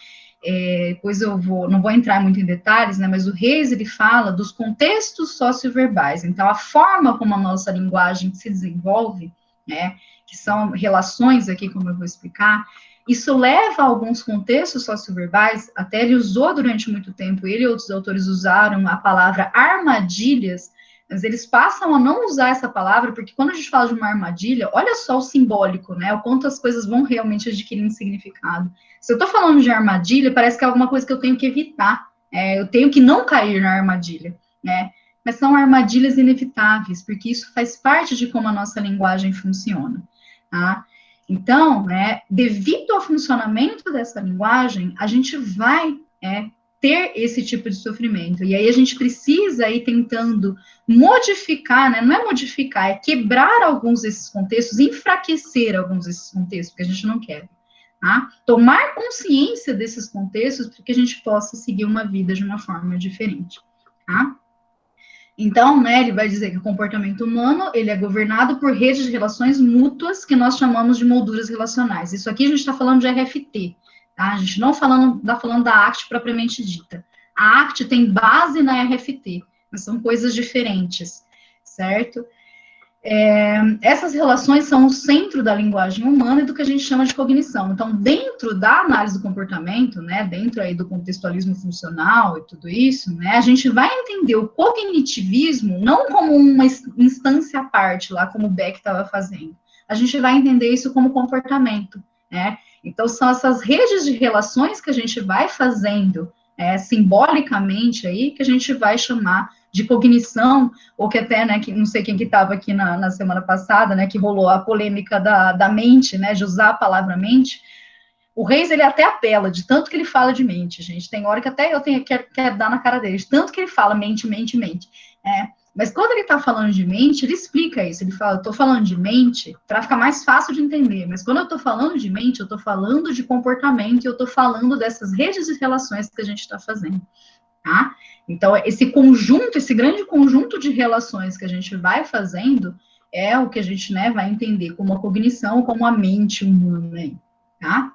Depois não vou entrar muito em detalhes, né, mas o Reis, ele fala dos contextos socioverbais. Então, a forma como a nossa linguagem se desenvolve, né, que são relações aqui, como eu vou explicar, isso leva a alguns contextos socioverbais, até ele usou durante muito tempo, ele e outros autores usaram a palavra armadilhas, mas eles passam a não usar essa palavra, porque quando a gente fala de uma armadilha, olha só o simbólico, né, o quanto as coisas vão realmente adquirindo significado. Se eu estou falando de armadilha, parece que é alguma coisa que eu tenho que evitar, eu tenho que não cair na armadilha, né, mas são armadilhas inevitáveis, porque isso faz parte de como a nossa linguagem funciona, tá? Então, né, devido ao funcionamento dessa linguagem, a gente vai ter esse tipo de sofrimento. E aí a gente precisa ir tentando modificar, né, não é modificar, é quebrar alguns desses contextos, enfraquecer alguns desses contextos, porque a gente não quer. Tá? Tomar consciência desses contextos para que a gente possa seguir uma vida de uma forma diferente. Tá? Então, né, ele vai dizer que o comportamento humano, ele é governado por redes de relações mútuas, que nós chamamos de molduras relacionais. Isso aqui a gente está falando de RFT, tá? A gente não está falando da ACT propriamente dita. A ACT tem base na RFT, mas são coisas diferentes, certo? Essas relações são o centro da linguagem humana e do que a gente chama de cognição. Então, dentro da análise do comportamento, né, dentro aí do contextualismo funcional e tudo isso, né, a gente vai entender o cognitivismo não como uma instância à parte, lá como o Beck estava fazendo. A gente vai entender isso como comportamento, né? Então, são essas redes de relações que a gente vai fazendo simbolicamente aí, que a gente vai chamar de cognição, ou que até, né, que não sei quem que estava aqui na semana passada, né, que rolou a polêmica da mente, né, de usar a palavra mente. O Reis, ele até apela, de tanto que ele fala de mente, gente. Tem hora que até eu quero dar na cara dele, de tanto que ele fala mente, mente, mente. Mas quando ele está falando de mente, ele explica isso. Ele fala, eu estou falando de mente para ficar mais fácil de entender. Mas quando eu estou falando de mente, eu estou falando de comportamento, e eu estou falando dessas redes de relações que a gente está fazendo. Tá? Então, esse conjunto, esse grande conjunto de relações que a gente vai fazendo é o que a gente, né, vai entender como a cognição, como a mente humana, tá?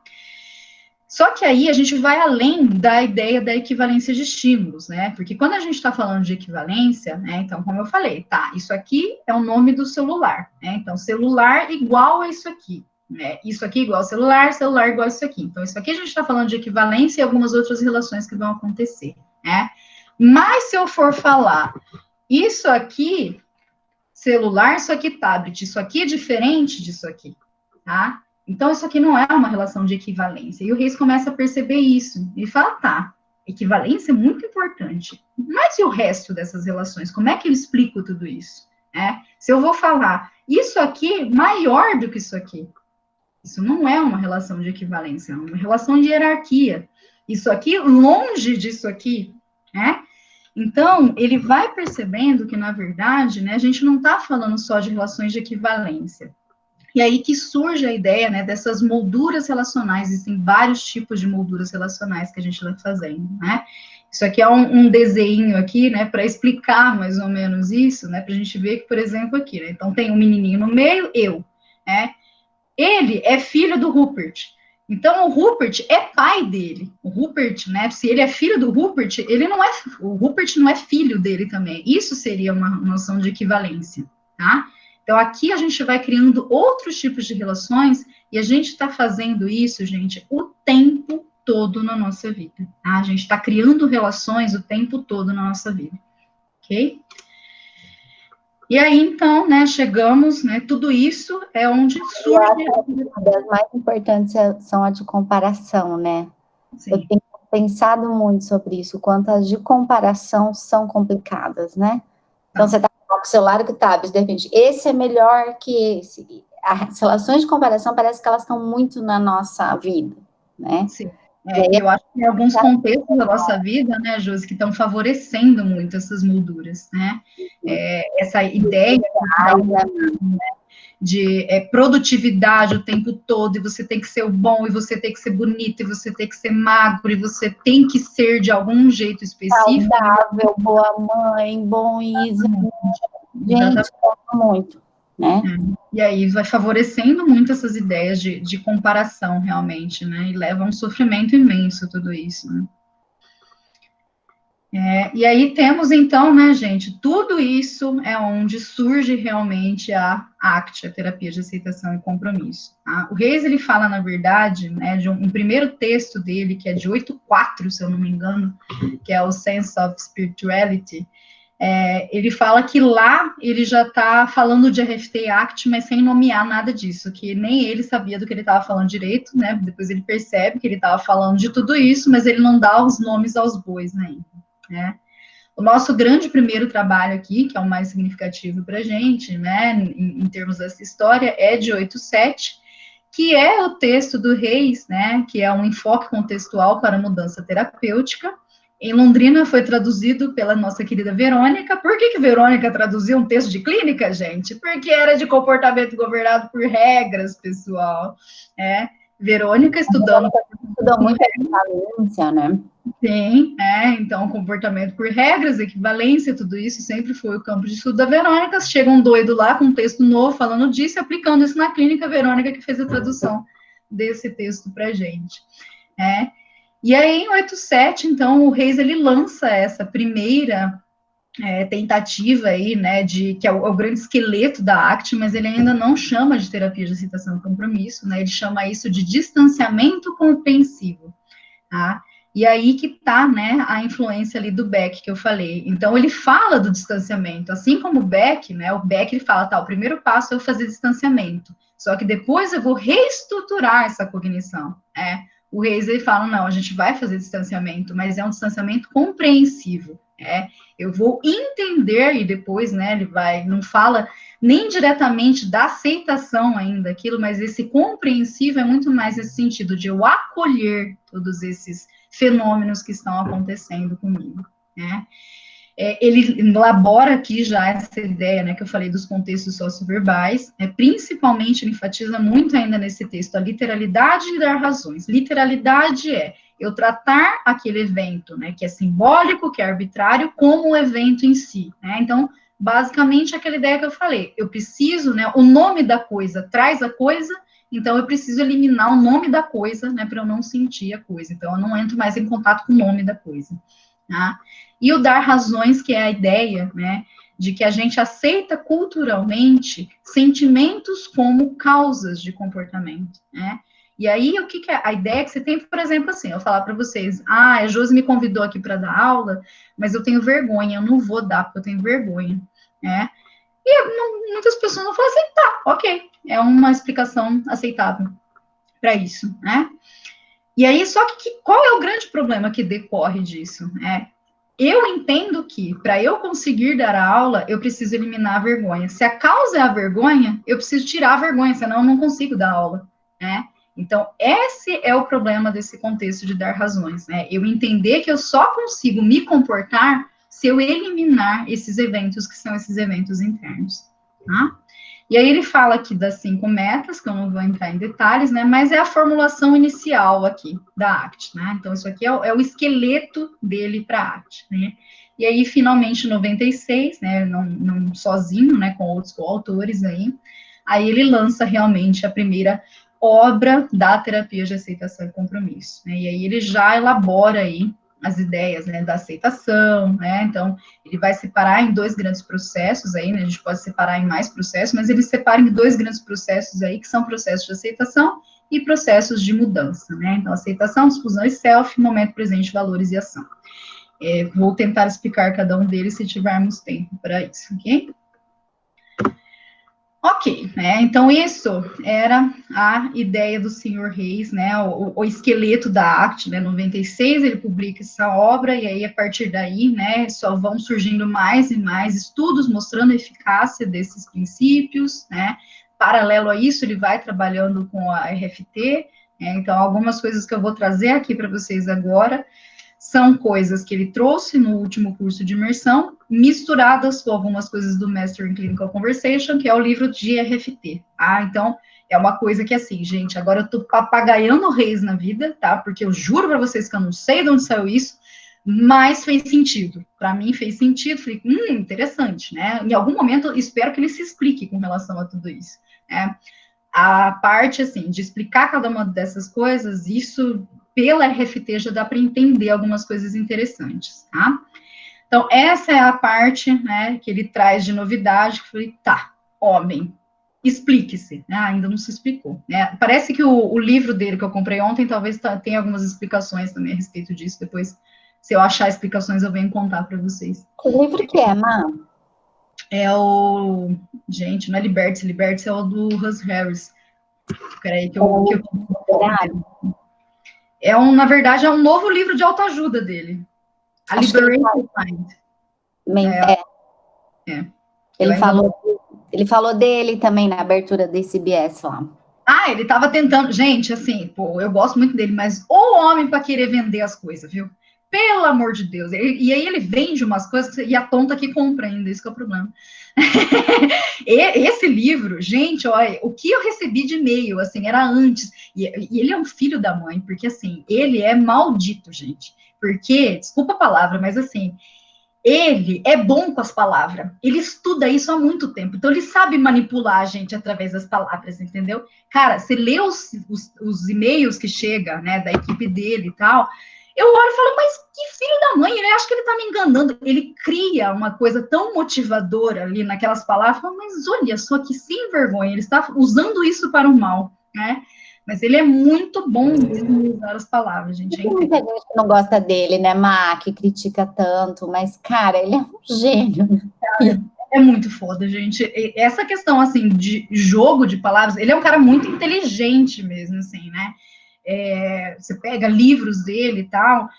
Só que aí a gente vai além da ideia da equivalência de estímulos, né? Porque quando a gente está falando de equivalência, né, então, como eu falei, tá, isso aqui é o nome do celular, né? Então, celular igual a isso aqui, né? Isso aqui igual ao celular, celular igual a isso aqui. Então, isso aqui a gente está falando de equivalência e algumas outras relações que vão acontecer, né? Mas se eu for falar, isso aqui celular, isso aqui tablet, isso aqui é diferente disso aqui, tá? Então, isso aqui não é uma relação de equivalência. E o Reis começa a perceber isso. Ele fala, tá, equivalência é muito importante. Mas e o resto dessas relações? Como é que eu explico tudo isso? Se eu vou falar isso aqui maior do que isso aqui, isso não é uma relação de equivalência, é uma relação de hierarquia. Isso aqui longe disso aqui, né? Então, ele vai percebendo que, na verdade, né, a gente não está falando só de relações de equivalência. E aí que surge a ideia, né, dessas molduras relacionais. Existem vários tipos de molduras relacionais que a gente vai fazendo, né? Isso aqui é um desenho aqui, né, para explicar mais ou menos isso, né, para a gente ver que, por exemplo, aqui, né, então tem um menininho no meio, eu, né? Ele é filho do Rupert. Então, o Rupert é pai dele. O Rupert, né? Se ele é filho do Rupert, o Rupert não é filho dele também. Isso seria uma noção de equivalência, tá? Então, aqui a gente vai criando outros tipos de relações e a gente está fazendo isso, gente, o tempo todo na nossa vida, tá? A gente está criando relações o tempo todo na nossa vida, ok? E aí, então, né, chegamos, né, tudo isso é onde surge... As mais importantes são as de comparação, né? Sim. Eu tenho pensado muito sobre isso, quanto as de comparação são complicadas, né? Então, você está com o celular e com o tablet, de repente, esse é melhor que esse. As relações de comparação parece que elas estão muito na nossa vida, né? Sim. Eu acho que tem alguns contextos da nossa vida, né, Josi, que estão favorecendo muito essas molduras, né? Essa ideia de produtividade o tempo todo, e você tem que ser o bom, e você tem que ser bonito, e você tem que ser magro, e você tem que ser de algum jeito específico. Saudável, boa mãe, bom isso. Gente, muito, né? E aí vai favorecendo muito essas ideias de comparação, realmente, né? E leva a um sofrimento imenso tudo isso, né? E aí temos, então, né, gente, tudo isso é onde surge realmente a ACT, a terapia de aceitação e compromisso. Tá? O Reis, ele fala, na verdade, né, de um primeiro texto dele, que é de 8.4, se eu não me engano, que é o Sense of Spirituality. Ele fala que lá ele já está falando de RFT e ACT, mas sem nomear nada disso, que nem ele sabia do que ele estava falando direito, né? Depois ele percebe que ele estava falando de tudo isso, mas ele não dá os nomes aos bois, né? O nosso grande primeiro trabalho aqui, que é o mais significativo para a gente, né, em termos dessa história, é de 8.7, que é o texto do Reis, né, que é um enfoque contextual para mudança terapêutica. Em Londrina foi traduzido pela nossa querida Verônica. Por que Verônica traduziu um texto de clínica, gente? Porque era de comportamento governado por regras, pessoal. Verônica estudou muito equivalência, né? Sim, então comportamento por regras, equivalência, tudo isso sempre foi o campo de estudo da Verônica. Chega um doido lá com um texto novo falando disso, aplicando isso na clínica, Verônica que fez a tradução desse texto para a gente. E aí, em 8.7, então, o Reis, ele lança essa primeira tentativa aí, né, que é o grande esqueleto da ACT, mas ele ainda não chama de terapia de aceitação e compromisso, né, ele chama isso de distanciamento compreensivo, tá? E aí que tá, né, a influência ali do Beck, que eu falei. Então, ele fala do distanciamento, assim como o Beck, né, o Beck, ele fala, tá, o primeiro passo é eu fazer distanciamento, só que depois eu vou reestruturar essa cognição, O Reis, ele fala, não, a gente vai fazer distanciamento, mas é um distanciamento compreensivo, eu vou entender, e depois, né, ele não fala nem diretamente da aceitação ainda aquilo, mas esse compreensivo é muito mais nesse sentido de eu acolher todos esses fenômenos que estão acontecendo comigo, né? Ele elabora aqui já essa ideia, né, que eu falei dos contextos socioverbais, principalmente ele enfatiza muito ainda nesse texto a literalidade e dar razões. Literalidade é eu tratar aquele evento, né, que é simbólico, que é arbitrário, como o evento em si, né? Então, basicamente, aquela ideia que eu falei, eu preciso, né, o nome da coisa traz a coisa, então eu preciso eliminar o nome da coisa, né, para eu não sentir a coisa, então eu não entro mais em contato com o nome da coisa, tá? E o dar razões, que é a ideia, né, de que a gente aceita culturalmente sentimentos como causas de comportamento, né? E aí, o que é a ideia que você tem, por exemplo, assim, eu falar para vocês, a Josi me convidou aqui para dar aula, mas eu tenho vergonha, eu não vou dar, porque eu tenho vergonha, né? Muitas pessoas vão falar assim, tá, ok, é uma explicação aceitável para isso, né? E aí, só que qual é o grande problema que decorre disso? Eu entendo que, para eu conseguir dar a aula, eu preciso eliminar a vergonha. Se a causa é a vergonha, eu preciso tirar a vergonha, senão eu não consigo dar aula, né? Então, esse é o problema desse contexto de dar razões, né? Eu entender que eu só consigo me comportar se eu eliminar esses eventos, que são esses eventos internos, tá? E aí ele fala aqui das 5 metas, que eu não vou entrar em detalhes, né? Mas é a formulação inicial aqui da ACT, né? Então, isso aqui é o esqueleto dele para a ACT, né? E aí, finalmente, em 96, né? Não sozinho, né? Com outros coautores aí ele lança realmente a primeira obra da terapia de aceitação e compromisso, né? E aí ele já elabora aí as ideias, né, da aceitação, né, então ele vai separar em 2 grandes processos aí, né, a gente pode separar em mais processos, mas ele separa em 2 grandes processos aí, que são processos de aceitação e processos de mudança, né, então aceitação, discussão e self, momento presente, valores e ação. Vou tentar explicar cada um deles se tivermos tempo para isso, ok? Ok, né, então isso era a ideia do Sr. Reis, né, o esqueleto da ACT, né, 96, ele publica essa obra, e aí a partir daí, né, só vão surgindo mais e mais estudos mostrando a eficácia desses princípios, né, paralelo a isso, ele vai trabalhando com a RFT, né, então algumas coisas que eu vou trazer aqui para vocês agora, são coisas que ele trouxe no último curso de imersão, misturadas com algumas coisas do Master in Clinical Conversation, que é o livro de RFT, tá? Então, é uma coisa que, assim, gente, agora eu tô papagaiando Reis na vida, tá? Porque eu juro para vocês que eu não sei de onde saiu isso, mas fez sentido. Para mim, fez sentido. Falei, interessante, né? Em algum momento, eu espero que ele se explique com relação a tudo isso, né? A parte, assim, de explicar cada uma dessas coisas, isso, pela RFT, já dá para entender algumas coisas interessantes, tá? Então, essa é a parte, né, que ele traz de novidade, que eu falei, tá, homem, explique-se, né? Ainda não se explicou, né? Parece que o livro dele que eu comprei ontem, talvez tenha algumas explicações também a respeito disso, depois, se eu achar explicações, eu venho contar para vocês. Que livro que é, Má? É o... Gente, não é Liberty é o do Russ Harris. Peraí, na verdade, é um novo livro de autoajuda dele. A Liberated Mind. Ele falou dele também na abertura desse CBS lá. Ele estava tentando... Gente, assim, pô, eu gosto muito dele, mas o homem para querer vender as coisas, viu? Pelo amor de Deus. E aí ele vende umas coisas e a tonta que compra ainda, isso que é o problema. Esse livro, gente, olha, o que eu recebi de e-mail, assim, era antes. E ele é um filho da mãe, porque, assim, ele é maldito, gente. Porque, desculpa a palavra, mas, assim, ele é bom com as palavras. Ele estuda isso há muito tempo. Então, ele sabe manipular a gente através das palavras, entendeu? Cara, você lê os e-mails que chega, né, da equipe dele e tal... Eu olho e falo, mas que filho da mãe, ele acha que ele tá me enganando. Ele cria uma coisa tão motivadora ali naquelas palavras, mas olha só que sem vergonha, ele está usando isso para o mal, né? Mas ele é muito bom mesmo em usar as palavras, gente. Muita gente não gosta dele, né, Má, que critica tanto, mas, cara, ele é um gênio. Cara, é muito foda, gente. Essa questão, assim, de jogo de palavras, ele é um cara muito inteligente mesmo, assim, né? Você pega livros dele e tal,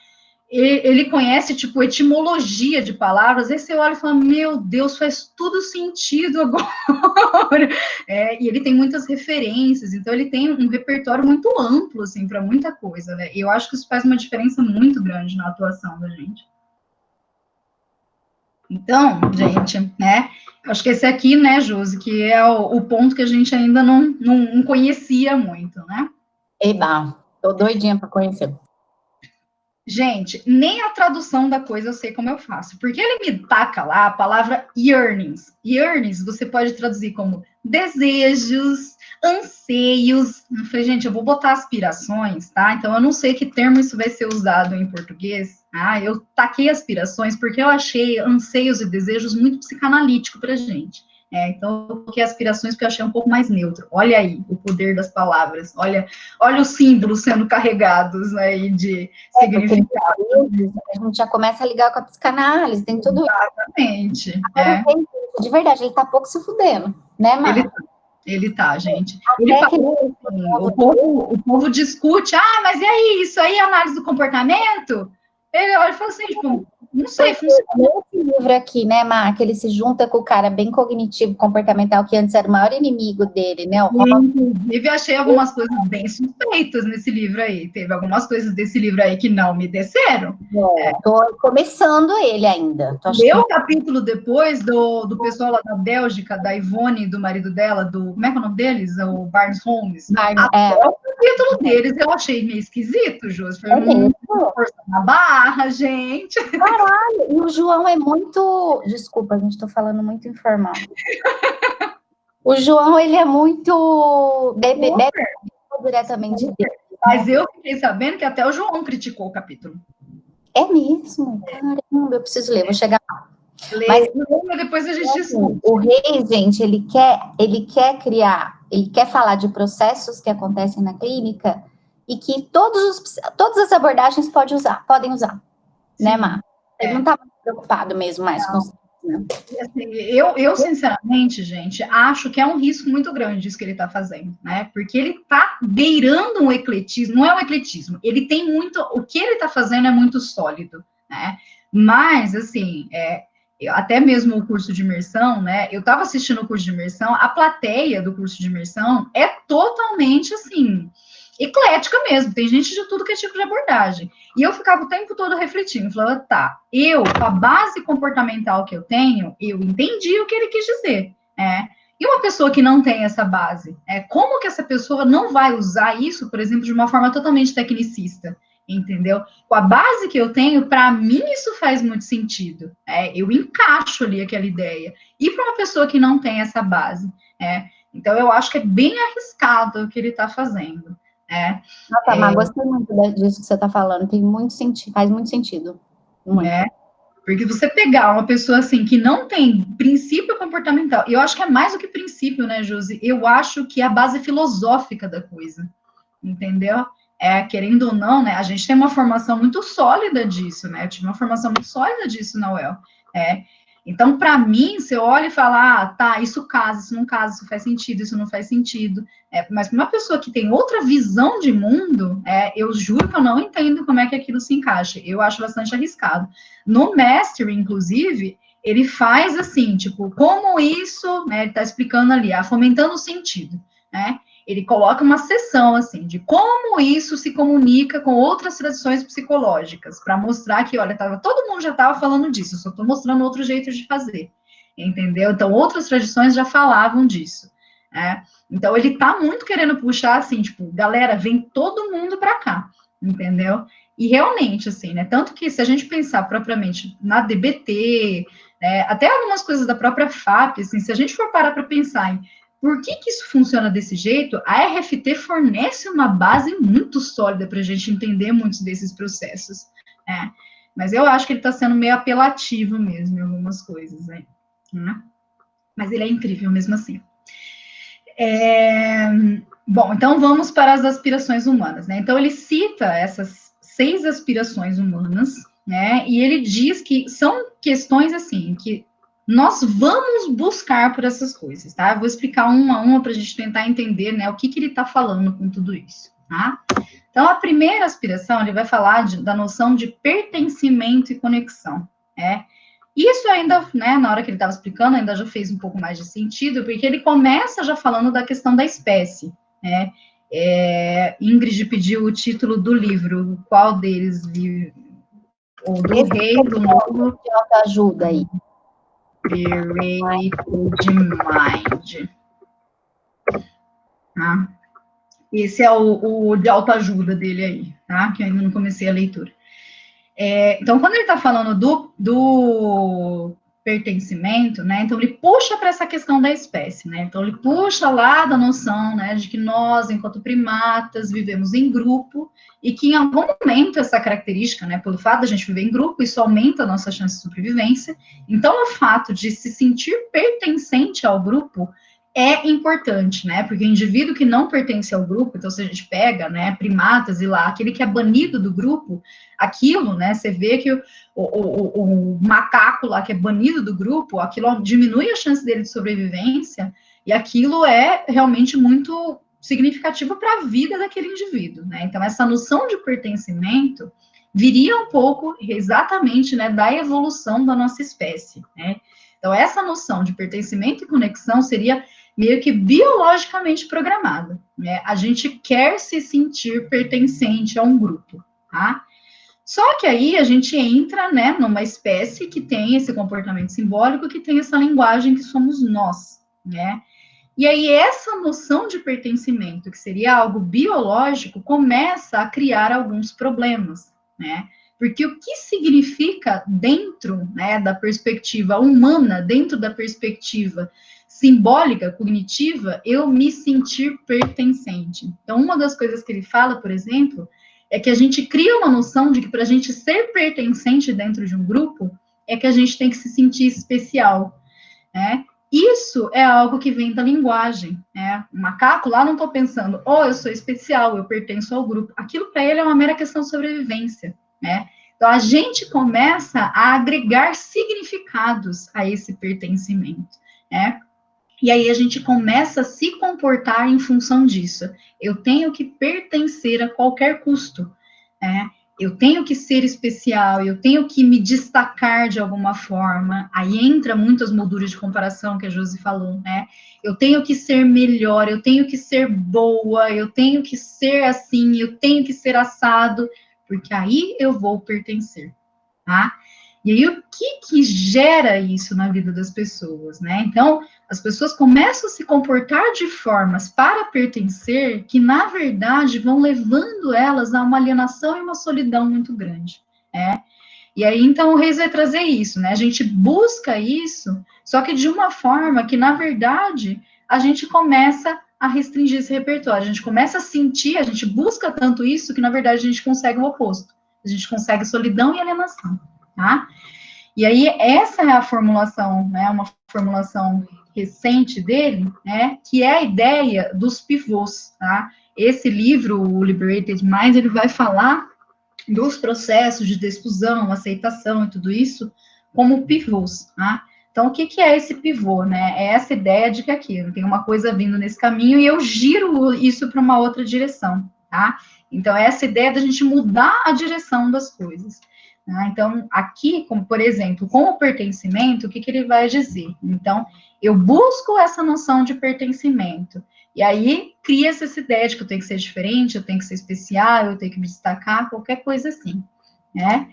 ele conhece, tipo, etimologia de palavras, aí você olha e fala, meu Deus, faz tudo sentido agora. E ele tem muitas referências, então ele tem um repertório muito amplo, assim, para muita coisa, né? E eu acho que isso faz uma diferença muito grande na atuação da gente. Então, gente, né, acho que esse aqui, né, Josi, que é o ponto que a gente ainda não conhecia muito, né? Eba, tô doidinha para conhecer. Gente, nem a tradução da coisa eu sei como eu faço, porque ele me taca lá a palavra yearnings. Yearnings você pode traduzir como desejos, anseios. Eu falei, gente, eu vou botar aspirações, tá? Então eu não sei que termo isso vai ser usado em português. Eu taquei aspirações porque eu achei anseios e desejos muito psicanalítico pra gente. Então, eu coloquei aspirações porque eu achei um pouco mais neutro. Olha aí o poder das palavras. Olha os símbolos sendo carregados aí de significado. A gente já começa a ligar com a psicanálise, tem tudo isso. Exatamente. Tem gente de verdade, ele tá pouco se fudendo, né, Mar? Ele tá, gente. Ele falou assim, o povo discute, mas e aí, isso aí é análise do comportamento? Ele olha e fala assim, tipo, não sei, funciona. Esse livro aqui, né, Mar, que ele se junta com o cara bem cognitivo, comportamental, que antes era o maior inimigo dele, né? Inclusive, achei algumas coisas bem suspeitas nesse livro aí. Teve algumas coisas desse livro aí que não me desceram. Tô começando ele ainda. Leu o capítulo depois do pessoal lá da Bélgica, da Ivone, do marido dela, como é que é o nome deles? O Barnes Holmes. Até o capítulo deles eu achei meio esquisito, Júlio. Foi forçando a barra, gente. Caralho, e o João é muito... Desculpa, gente, tô falando muito informal. O João, ele é muito... Bebe diretamente dele. Mas eu fiquei sabendo que até o João criticou o capítulo. É mesmo? Caramba, eu preciso ler, vou chegar lá. Mas depois a gente discute. O Rei, gente, ele quer criar, ele quer falar de processos que acontecem na clínica e que todas as abordagens podem usar, né, Mar? Ele não está preocupado mesmo mais com isso. Né? Assim, eu, sinceramente, gente, acho que é um risco muito grande isso que ele está fazendo, né? Porque ele está beirando um ecletismo, não é um ecletismo, ele tem muito, o que ele está fazendo é muito sólido, né? Mas, assim, até mesmo o curso de imersão, né? Eu estava assistindo o curso de imersão, a plateia do curso de imersão é totalmente, assim, eclética mesmo, tem gente de tudo que é tipo de abordagem. E eu ficava o tempo todo refletindo, falando, tá, com a base comportamental que eu tenho, eu entendi o que ele quis dizer, né? E uma pessoa que não tem essa base, como que essa pessoa não vai usar isso, por exemplo, de uma forma totalmente tecnicista, entendeu? Com a base que eu tenho, para mim isso faz muito sentido, eu encaixo ali aquela ideia. E para uma pessoa que não tem essa base, então eu acho que é bem arriscado o que ele está fazendo. Nossa, mas gostei muito disso que você está falando, tem muito sentido, faz muito sentido. Muito. Porque você pegar uma pessoa assim que não tem princípio comportamental, e eu acho que é mais do que princípio, né, Josi? Eu acho que é a base filosófica da coisa, entendeu? Querendo ou não, né, a gente tem uma formação muito sólida disso, né? Eu tive uma formação muito sólida disso na UEL. Então, para mim, você olha e fala, tá, isso casa, isso não casa, isso faz sentido, isso não faz sentido. Mas para uma pessoa que tem outra visão de mundo, eu juro que eu não entendo como é que aquilo se encaixa. Eu acho bastante arriscado. No Mastery, inclusive, ele faz assim, tipo, como isso, né, ele está explicando ali, fomentando o sentido, né? Ele coloca uma seção, assim, de como isso se comunica com outras tradições psicológicas, para mostrar que, olha, todo mundo já estava falando disso, eu só estou mostrando outro jeito de fazer, entendeu? Então, outras tradições já falavam disso, né? Então, ele está muito querendo puxar, assim, tipo, galera, vem todo mundo para cá, entendeu? E realmente, assim, né? Tanto que, se a gente pensar propriamente na DBT, né, até algumas coisas da própria FAP, assim, se a gente for parar para pensar em por que isso funciona desse jeito, a RFT fornece uma base muito sólida para a gente entender muitos desses processos. Mas eu acho que ele está sendo meio apelativo mesmo em algumas coisas, né? Mas ele é incrível mesmo assim. Bom, então vamos para as aspirações humanas, né? Então ele cita essas 6 aspirações humanas, né? E ele diz que são questões assim, que nós vamos buscar por essas coisas, tá? Eu vou explicar uma a uma para a gente tentar entender, né, o que ele está falando com tudo isso, tá? Então, a primeira aspiração, ele vai falar da noção de pertencimento e conexão, Isso ainda, né, na hora que ele estava explicando, ainda já fez um pouco mais de sentido, porque ele começa já falando da questão da espécie, né? Ingrid pediu o título do livro, qual deles? O do Rei, do Lobo. De autoajuda aí. Miracle Mind. Tá? Esse é o de autoajuda dele aí, tá? Que eu ainda não comecei a leitura. Então, quando ele está falando do pertencimento, né? Então, ele puxa para essa questão da espécie, né? Então, ele puxa lá da noção, né? De que nós, enquanto primatas, vivemos em grupo e que em algum momento essa característica, né? Pelo fato de a gente viver em grupo, isso aumenta a nossa chance de sobrevivência. Então, o fato de se sentir pertencente ao grupo é importante, né? Porque o indivíduo que não pertence ao grupo, então se a gente pega, né, primatas e lá, aquele que é banido do grupo, aquilo, né, você vê que o macaco lá que é banido do grupo, aquilo diminui a chance dele de sobrevivência, e aquilo é realmente muito significativo para a vida daquele indivíduo, né? Então, essa noção de pertencimento viria um pouco exatamente, né, da evolução da nossa espécie, né? Então, essa noção de pertencimento e conexão seria meio que biologicamente programada, né? A gente quer se sentir pertencente a um grupo, tá? Só que aí a gente entra, né, numa espécie que tem esse comportamento simbólico, que tem essa linguagem que somos nós, né? E aí essa noção de pertencimento, que seria algo biológico, começa a criar alguns problemas, né? Porque o que significa dentro, né, da perspectiva humana, dentro da perspectiva simbólica, cognitiva, eu me sentir pertencente. Então, uma das coisas que ele fala, por exemplo, é que a gente cria uma noção de que para a gente ser pertencente dentro de um grupo, é que a gente tem que se sentir especial, né? Isso é algo que vem da linguagem, né? O macaco lá não estou pensando, oh, eu sou especial, eu pertenço ao grupo. Aquilo para ele é uma mera questão de sobrevivência, né? Então a gente começa a agregar significados a esse pertencimento, né? E aí a gente começa a se comportar em função disso. Eu tenho que pertencer a qualquer custo, né? Eu tenho que ser especial, eu tenho que me destacar de alguma forma. Aí entra muitas molduras de comparação que a Josi falou, né? Eu tenho que ser melhor, eu tenho que ser boa, eu tenho que ser assim, eu tenho que ser assado, porque aí eu vou pertencer, tá? E aí, o que gera isso na vida das pessoas, né? Então, as pessoas começam a se comportar de formas para pertencer que, na verdade, vão levando elas a uma alienação e uma solidão muito grande, né? E aí, então, o Reis vai trazer isso, né? A gente busca isso, só que de uma forma que, na verdade, a gente começa a restringir esse repertório, a gente começa a sentir, a gente busca tanto isso que, na verdade, a gente consegue o oposto. A gente consegue solidão e alienação, tá? E aí, essa é a formulação, né, uma formulação recente dele, né, que é a ideia dos pivôs, tá? Esse livro, o Liberated Mind, ele vai falar dos processos de exclusão, aceitação e tudo isso como pivôs, tá? Então, o que é esse pivô, né? É essa ideia de que aqui tem uma coisa vindo nesse caminho e eu giro isso para uma outra direção, tá? Então, é essa ideia da gente mudar a direção das coisas. Então, aqui, como por exemplo, com o pertencimento, o que ele vai dizer? Então, eu busco essa noção de pertencimento, e aí cria-se essa ideia de que eu tenho que ser diferente, eu tenho que ser especial, eu tenho que me destacar, qualquer coisa assim, né?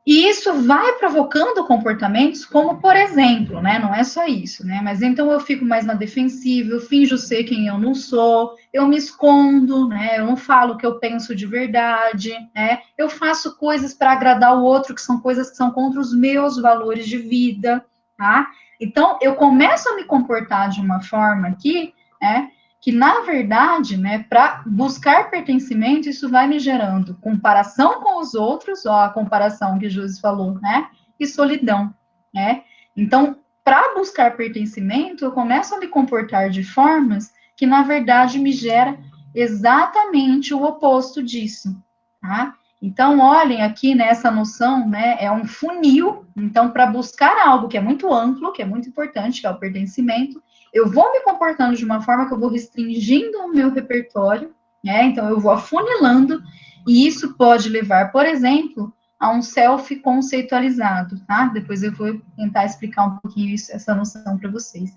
E isso vai provocando comportamentos como, por exemplo, né, não é só isso, né, mas então eu fico mais na defensiva, eu finjo ser quem eu não sou, eu me escondo, né, eu não falo o que eu penso de verdade, né, eu faço coisas para agradar o outro, que são coisas que são contra os meus valores de vida, tá? Então, eu começo a me comportar de uma forma aqui, né, que, na verdade, né, para buscar pertencimento, isso vai me gerando comparação com os outros, ó, a comparação que o Júlio falou, né, e solidão, né? Então, para buscar pertencimento, eu começo a me comportar de formas que, na verdade, me gera exatamente o oposto disso, tá? Então, olhem aqui nessa noção, né, é um funil, então, para buscar algo que é muito amplo, que é muito importante, que é o pertencimento, eu vou me comportando de uma forma que eu vou restringindo o meu repertório, né? Então, eu vou afunilando, e isso pode levar, por exemplo, a um self conceitualizado, tá? Depois eu vou tentar explicar um pouquinho isso, essa noção para vocês.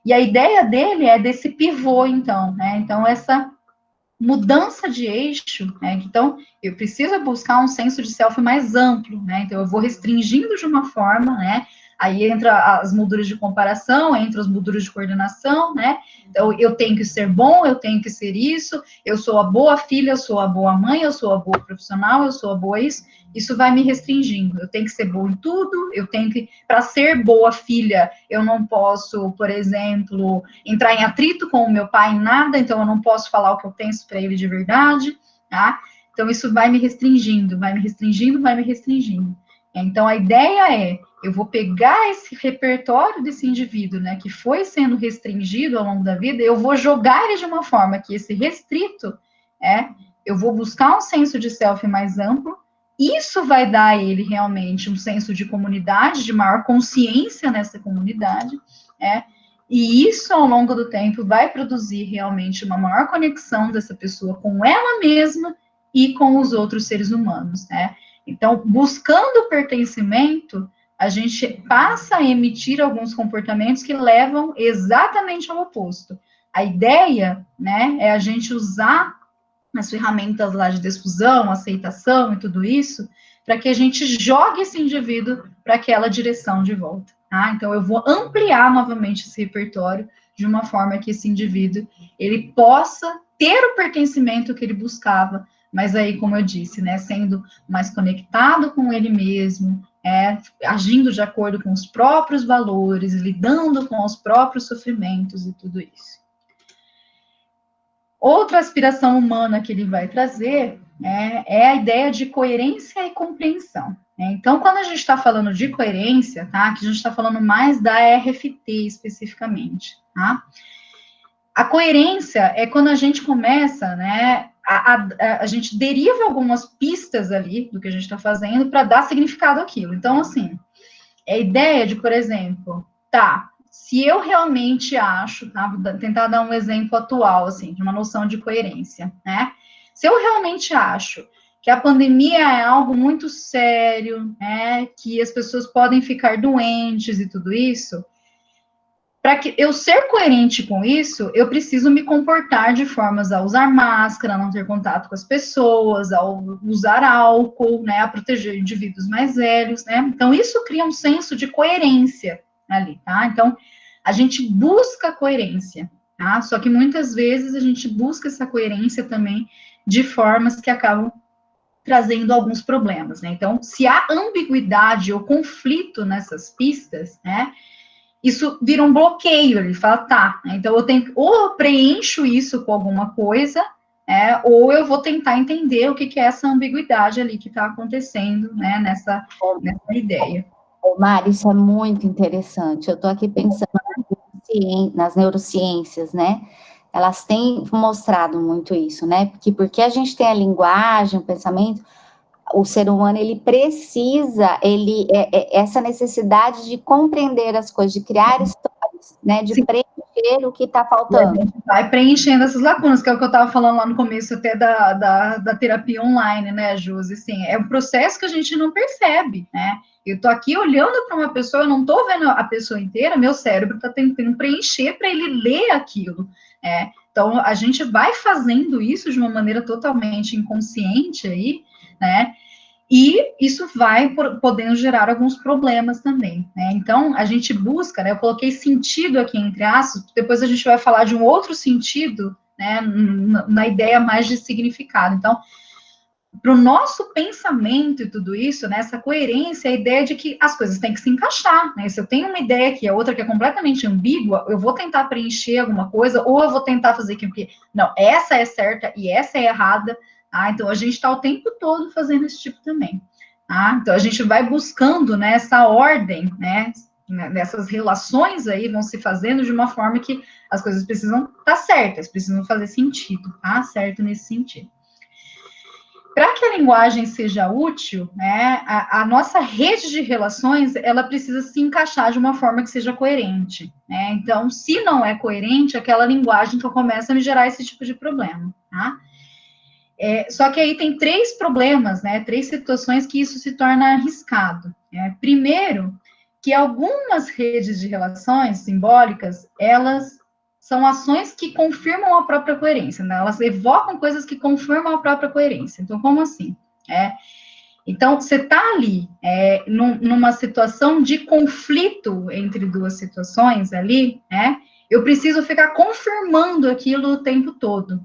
E a ideia dele é desse pivô, então, né? Então, essa mudança de eixo, né? Então, eu preciso buscar um senso de self mais amplo, né? Então, eu vou restringindo de uma forma, né? Aí entra as molduras de comparação, entra as molduras de coordenação, né? Então, eu tenho que ser bom, eu tenho que ser isso, eu sou a boa filha, eu sou a boa mãe, eu sou a boa profissional, eu sou a boa isso. Isso vai me restringindo. Eu tenho que ser boa em tudo, eu tenho que, para ser boa filha, eu não posso, por exemplo, entrar em atrito com o meu pai em nada, então eu não posso falar o que eu penso para ele de verdade, tá? Então, isso vai me restringindo, vai me restringindo, vai me restringindo. Então, a ideia é eu vou pegar esse repertório desse indivíduo, né, que foi sendo restringido ao longo da vida, eu vou jogar ele de uma forma que esse restrito, eu vou buscar um senso de self mais amplo, isso vai dar a ele realmente um senso de comunidade, de maior consciência nessa comunidade, e isso, ao longo do tempo, vai produzir realmente uma maior conexão dessa pessoa com ela mesma e com os outros seres humanos, né? Então, buscando pertencimento, a gente passa a emitir alguns comportamentos que levam exatamente ao oposto. A ideia, né, é a gente usar as ferramentas lá de difusão, aceitação e tudo isso, para que a gente jogue esse indivíduo para aquela direção de volta. Tá? Então, eu vou ampliar novamente esse repertório de uma forma que esse indivíduo ele possa ter o pertencimento que ele buscava, mas aí, como eu disse, né, sendo mais conectado com ele mesmo, agindo de acordo com os próprios valores, lidando com os próprios sofrimentos e tudo isso. Outra aspiração humana que ele vai trazer é a ideia de coerência e compreensão. Então, quando a gente está falando de coerência, tá? Que a gente está falando mais da RFT especificamente, tá? A coerência é quando a gente começa, né? A gente deriva algumas pistas ali do que a gente está fazendo para dar significado àquilo. Então, assim, é a ideia de, por exemplo, se eu realmente acho, tá? Vou tentar dar um exemplo atual, assim, de uma noção de coerência, né? Se eu realmente acho que a pandemia é algo muito sério, né? Que as pessoas podem ficar doentes e tudo isso, para que eu ser coerente com isso, eu preciso me comportar de formas a usar máscara, a não ter contato com as pessoas, a usar álcool, né? A proteger indivíduos mais velhos, né? Então, isso cria um senso de coerência ali, tá? Então, a gente busca coerência, tá? Só que muitas vezes a gente busca essa coerência também de formas que acabam trazendo alguns problemas, né? Então, se há ambiguidade ou conflito nessas pistas, né? Isso vira um bloqueio, ele fala, então eu tenho, ou eu preencho isso com alguma coisa, ou eu vou tentar entender o que é essa ambiguidade ali que está acontecendo, né, nessa ideia. Mari, isso é muito interessante. Eu estou aqui pensando nas neurociências, né? Elas têm mostrado muito isso, né? Porque a gente tem a linguagem, o pensamento, o ser humano, ele precisa, essa necessidade de compreender as coisas, de criar histórias, né? De preencher o que está faltando. Vai preenchendo essas lacunas, que é o que eu estava falando lá no começo até da terapia online, né, Josi? Assim, é um processo que a gente não percebe, né? Eu estou aqui olhando para uma pessoa, eu não estou vendo a pessoa inteira, meu cérebro está tentando preencher para ele ler aquilo, né? Então, a gente vai fazendo isso de uma maneira totalmente inconsciente aí, né? E isso vai podendo gerar alguns problemas também, né? Então, a gente busca, né? Eu coloquei sentido aqui entre aspas, depois a gente vai falar de um outro sentido, né? Na ideia mais de significado. Então, para o nosso pensamento e tudo isso, né? Essa coerência, a ideia de que as coisas têm que se encaixar, né? Se eu tenho uma ideia aqui, a outra que é completamente ambígua, eu vou tentar preencher alguma coisa, ou eu vou tentar fazer que não, essa é certa e essa é errada. Então, a gente está o tempo todo fazendo esse tipo também. Então, a gente vai buscando, né, essa ordem, né, nessas relações aí vão se fazendo de uma forma que as coisas precisam estar certas, precisam fazer sentido, certo nesse sentido. Para que a linguagem seja útil, né, a nossa rede de relações, ela precisa se encaixar de uma forma que seja coerente, né? Então, se não é coerente, aquela linguagem então começa a me gerar esse tipo de problema, tá? Só que aí tem 3 problemas, né? 3 situações que isso se torna arriscado. Primeiro, que algumas redes de relações simbólicas, elas são ações que confirmam a própria coerência, né? Elas evocam coisas que confirmam a própria coerência. Então, como assim? Então, você está ali numa situação de conflito entre 2 situações ali, eu preciso ficar confirmando aquilo o tempo todo.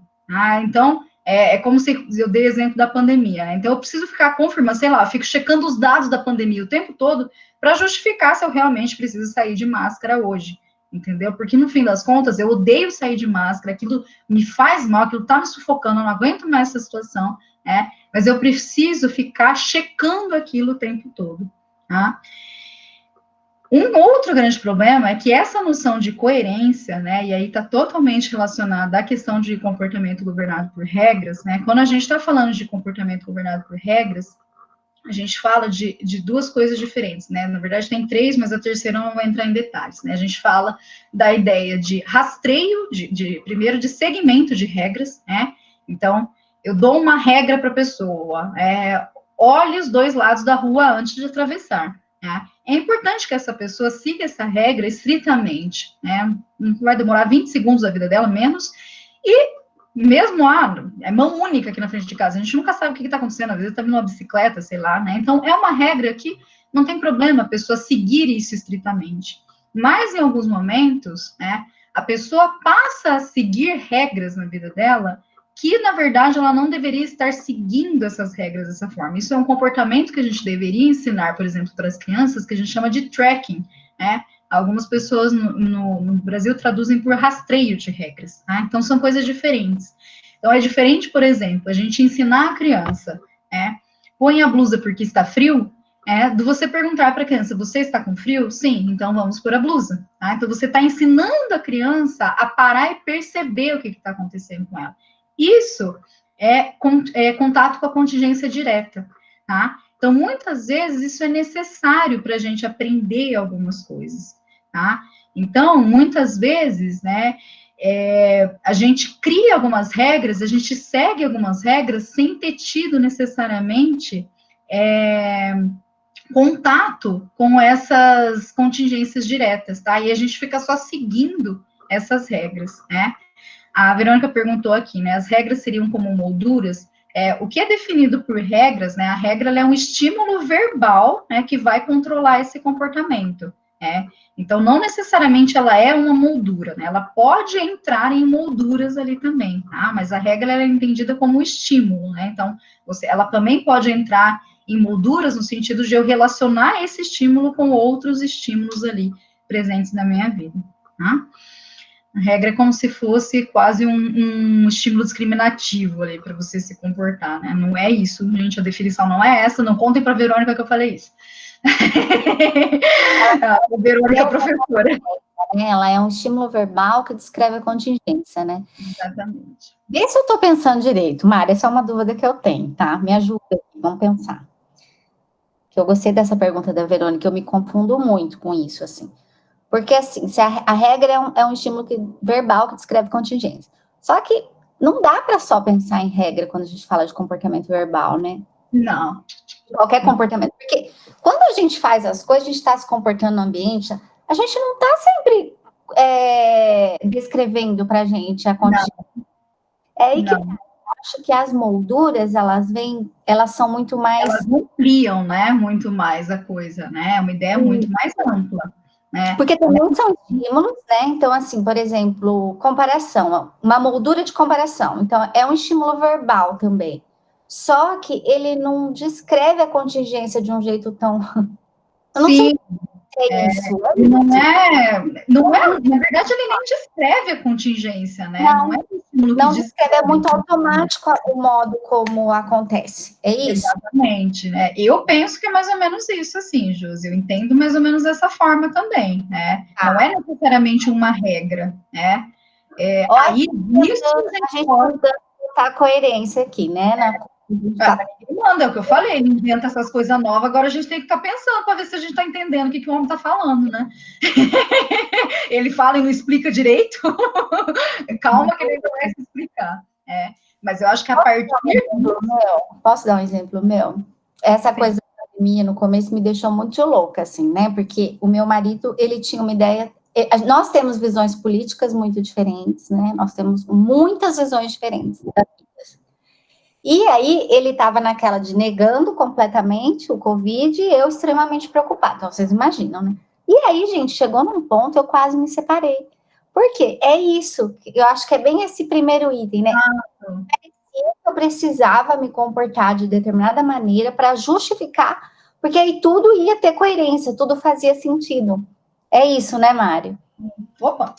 Então, é como se eu dei exemplo da pandemia, né? Então, eu preciso ficar confirmando, sei lá, eu fico checando os dados da pandemia o tempo todo para justificar se eu realmente preciso sair de máscara hoje, entendeu? Porque, no fim das contas, eu odeio sair de máscara, aquilo me faz mal, aquilo tá me sufocando, eu não aguento mais essa situação, mas eu preciso ficar checando aquilo o tempo todo, tá? Um outro grande problema é que essa noção de coerência, né, e aí está totalmente relacionada à questão de comportamento governado por regras, né, quando a gente está falando de comportamento governado por regras, a gente fala de duas coisas diferentes, né, na verdade tem três, mas a terceira não vai entrar em detalhes, né, a gente fala da ideia de rastreio, primeiro de segmento de regras, né, então eu dou uma regra para a pessoa, olhe os dois lados da rua antes de atravessar, né? É importante que essa pessoa siga essa regra estritamente, né? Não vai demorar 20 segundos da vida dela, menos. E mesmo, é mão única aqui na frente de casa, a gente nunca sabe o que está acontecendo, às vezes está vindo uma bicicleta, sei lá, né? Então, é uma regra que não tem problema a pessoa seguir isso estritamente. Mas, em alguns momentos, né, a pessoa passa a seguir regras na vida dela que, na verdade, ela não deveria estar seguindo essas regras dessa forma. Isso é um comportamento que a gente deveria ensinar, por exemplo, para as crianças, que a gente chama de tracking, né? Algumas pessoas no Brasil traduzem por rastreio de regras, tá? Então, são coisas diferentes. Então, é diferente, por exemplo, a gente ensinar a criança, põe a blusa porque está frio, de você perguntar para a criança, você está com frio? Sim, então vamos pôr a blusa, tá? Então, você está ensinando a criança a parar e perceber o que está acontecendo com ela. Isso é contato com a contingência direta, tá? Então, muitas vezes, isso é necessário para a gente aprender algumas coisas, tá? Então, muitas vezes, né, a gente cria algumas regras, a gente segue algumas regras sem ter tido necessariamente contato com essas contingências diretas, tá? E a gente fica só seguindo essas regras, né? A Verônica perguntou aqui, né? As regras seriam como molduras. O que é definido por regras, né? A regra é um estímulo verbal, né, que vai controlar esse comportamento, né? Então, não necessariamente ela é uma moldura, né? Ela pode entrar em molduras ali também, tá? Mas a regra é entendida como estímulo, né? Então, ela também pode entrar em molduras no sentido de eu relacionar esse estímulo com outros estímulos ali presentes na minha vida, tá? A regra é como se fosse quase um estímulo discriminativo ali para você se comportar, né? Não é isso, gente, a definição não é essa, não contem para a Verônica que eu falei isso. A Verônica é professora. Ela é um estímulo verbal que descreve a contingência, né? Exatamente. Vê se eu estou pensando direito, Mari, essa é uma dúvida que eu tenho, tá? Me ajuda aqui, vamos pensar. Que eu gostei dessa pergunta da Verônica, eu me confundo muito com isso, assim. Porque, assim, se a regra é um estímulo verbal que descreve contingência. Só que não dá para só pensar em regra quando a gente fala de comportamento verbal, né? Não. Qualquer comportamento. Porque quando a gente faz as coisas, a gente está se comportando no ambiente, a gente não está sempre descrevendo para a gente a contingência. Não. É aí que eu acho que as molduras, elas são muito mais... Elas ampliam, né, muito mais a coisa, né? É uma ideia muito mais ampla. Né? Porque também são estímulos, né? Então, assim, por exemplo, comparação, uma moldura de comparação. Então, é um estímulo verbal também. Só que ele não descreve a contingência de um jeito tão... Eu não sei isso. Não é, na verdade, ele nem descreve a contingência, né? Não é um estímulo não que descreve, é muito automático o modo como acontece. É isso? Exatamente, né? Eu penso que é mais ou menos isso, assim, Josi. Eu entendo mais ou menos dessa forma também, né? Não é necessariamente uma regra, né? Aí, isso a gente pode botar coerência aqui, né? Manda, é o que eu falei, ele inventa essas coisas novas, agora a gente tem que ficar pensando para ver se a gente está entendendo o que o homem está falando, né? Ele fala e não explica direito. Calma que ele vai se explicar. Mas eu acho que a partir... Posso dar um exemplo meu? Essa coisa da pandemia no começo me deixou muito louca, assim, né? Porque o meu marido, ele tinha uma ideia... Nós temos visões políticas muito diferentes, né? Nós temos muitas visões diferentes da vida. E aí, ele estava naquela de negando completamente o Covid e eu extremamente preocupada. Então, vocês imaginam, né? E aí, gente, chegou num ponto, eu quase me separei. Por quê? É isso. Eu acho que é bem esse primeiro item, né? Eu precisava me comportar de determinada maneira para justificar, porque aí tudo ia ter coerência, tudo fazia sentido. É isso, né, Mário? Opa!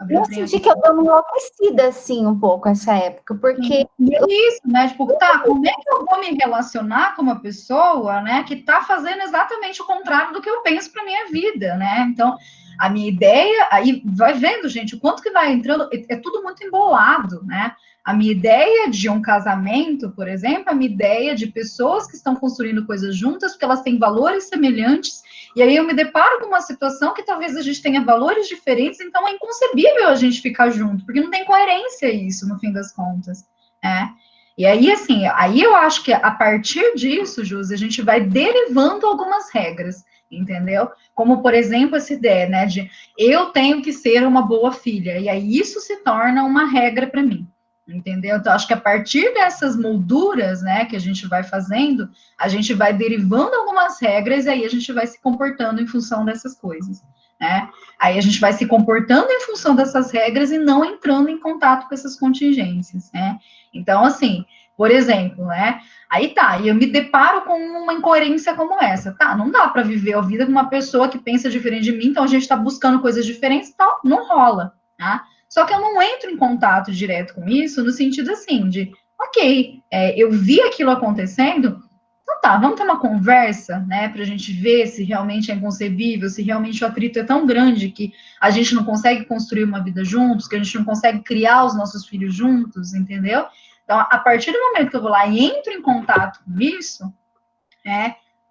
Eu senti que eu dei uma enlouquecida, assim, um pouco essa época, porque... E é isso, né? Tipo, tá, como é que eu vou me relacionar com uma pessoa, né, que tá fazendo exatamente o contrário do que eu penso para minha vida, né? Então, a minha ideia, aí vai vendo, gente, o quanto que vai entrando, é tudo muito embolado, né? A minha ideia de um casamento, por exemplo, a minha ideia de pessoas que estão construindo coisas juntas, porque elas têm valores semelhantes, e aí eu me deparo com uma situação que talvez a gente tenha valores diferentes, então é inconcebível a gente ficar junto, porque não tem coerência isso, no fim das contas, né? E aí, assim, aí eu acho que a partir disso, Júlia, a gente vai derivando algumas regras, entendeu? Como, por exemplo, essa ideia, né, de eu tenho que ser uma boa filha, e aí isso se torna uma regra para mim, entendeu? Então, acho que a partir dessas molduras, né, que a gente vai fazendo, a gente vai derivando algumas regras, e aí a gente vai se comportando em função dessas coisas, né? Aí a gente vai se comportando em função dessas regras e não entrando em contato com essas contingências, né? Então, assim, por exemplo, né? Aí tá, e eu me deparo com uma incoerência como essa. Tá, não dá para viver a vida com uma pessoa que pensa diferente de mim, então a gente tá buscando coisas diferentes e tal, não rola, tá? Só que eu não entro em contato direto com isso, no sentido assim, de, ok, eu vi aquilo acontecendo, então tá, vamos ter uma conversa, né, pra gente ver se realmente é inconcebível, se realmente o atrito é tão grande que a gente não consegue construir uma vida juntos, que a gente não consegue criar os nossos filhos juntos, entendeu? Então, a partir do momento que eu vou lá e entro em contato com isso,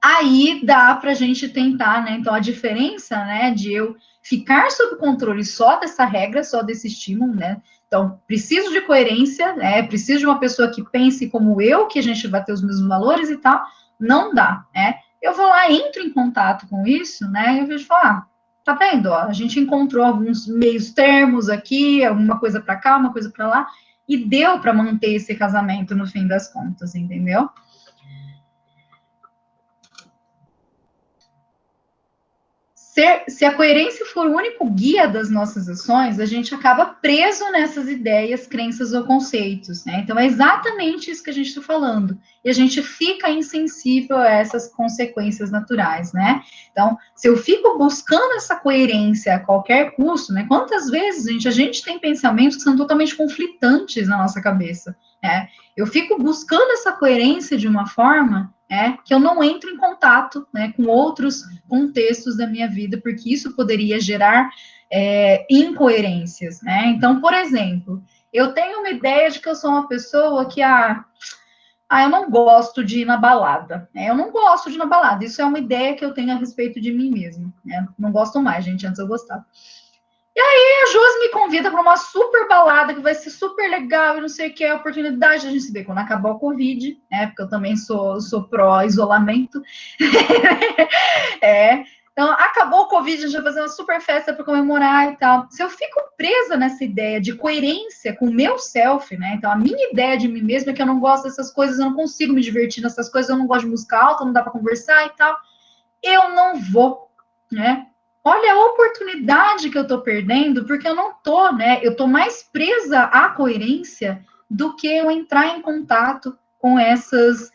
aí dá para a gente tentar, né? Então, a diferença, né, de eu ficar sob controle só dessa regra, só desse estímulo, né? Então, preciso de coerência, né? Preciso de uma pessoa que pense como eu, que a gente vai ter os mesmos valores e tal. Não dá, né? Eu vou lá, entro em contato com isso, né? E eu vejo falar, tá vendo? Ó, a gente encontrou alguns meios termos aqui, uma coisa para cá, uma coisa para lá, e deu para manter esse casamento no fim das contas, entendeu? Se a coerência for o único guia das nossas ações, a gente acaba preso nessas ideias, crenças ou conceitos, né? Então, é exatamente isso que a gente está falando. E a gente fica insensível a essas consequências naturais, né? Então, se eu fico buscando essa coerência a qualquer custo, né? Quantas vezes, gente, a gente tem pensamentos que são totalmente conflitantes na nossa cabeça, né? Eu fico buscando essa coerência de uma forma que eu não entro em contato, né, com outros contextos da minha vida, porque isso poderia gerar incoerências, né? Então, por exemplo, eu tenho uma ideia de que eu sou uma pessoa que eu não gosto de ir na balada, né? Eu não gosto de ir na balada. Isso é uma ideia que eu tenho a respeito de mim mesma, né? Não gosto mais, gente. Antes eu gostava. E aí a Josi me convida para uma super balada que vai ser super legal e não sei o que, a oportunidade de a gente se ver quando acabar o Covid, né? Porque eu também sou pró-isolamento. Então, acabou o Covid, a gente vai fazer uma super festa para comemorar e tal. Se eu fico presa nessa ideia de coerência com o meu self, né? Então, a minha ideia de mim mesma é que eu não gosto dessas coisas, eu não consigo me divertir nessas coisas, eu não gosto de música alta, não dá para conversar e tal. Eu não vou, né? Olha a oportunidade que eu estou perdendo, porque eu não estou, né? Eu estou mais presa à coerência do que eu entrar em contato com essas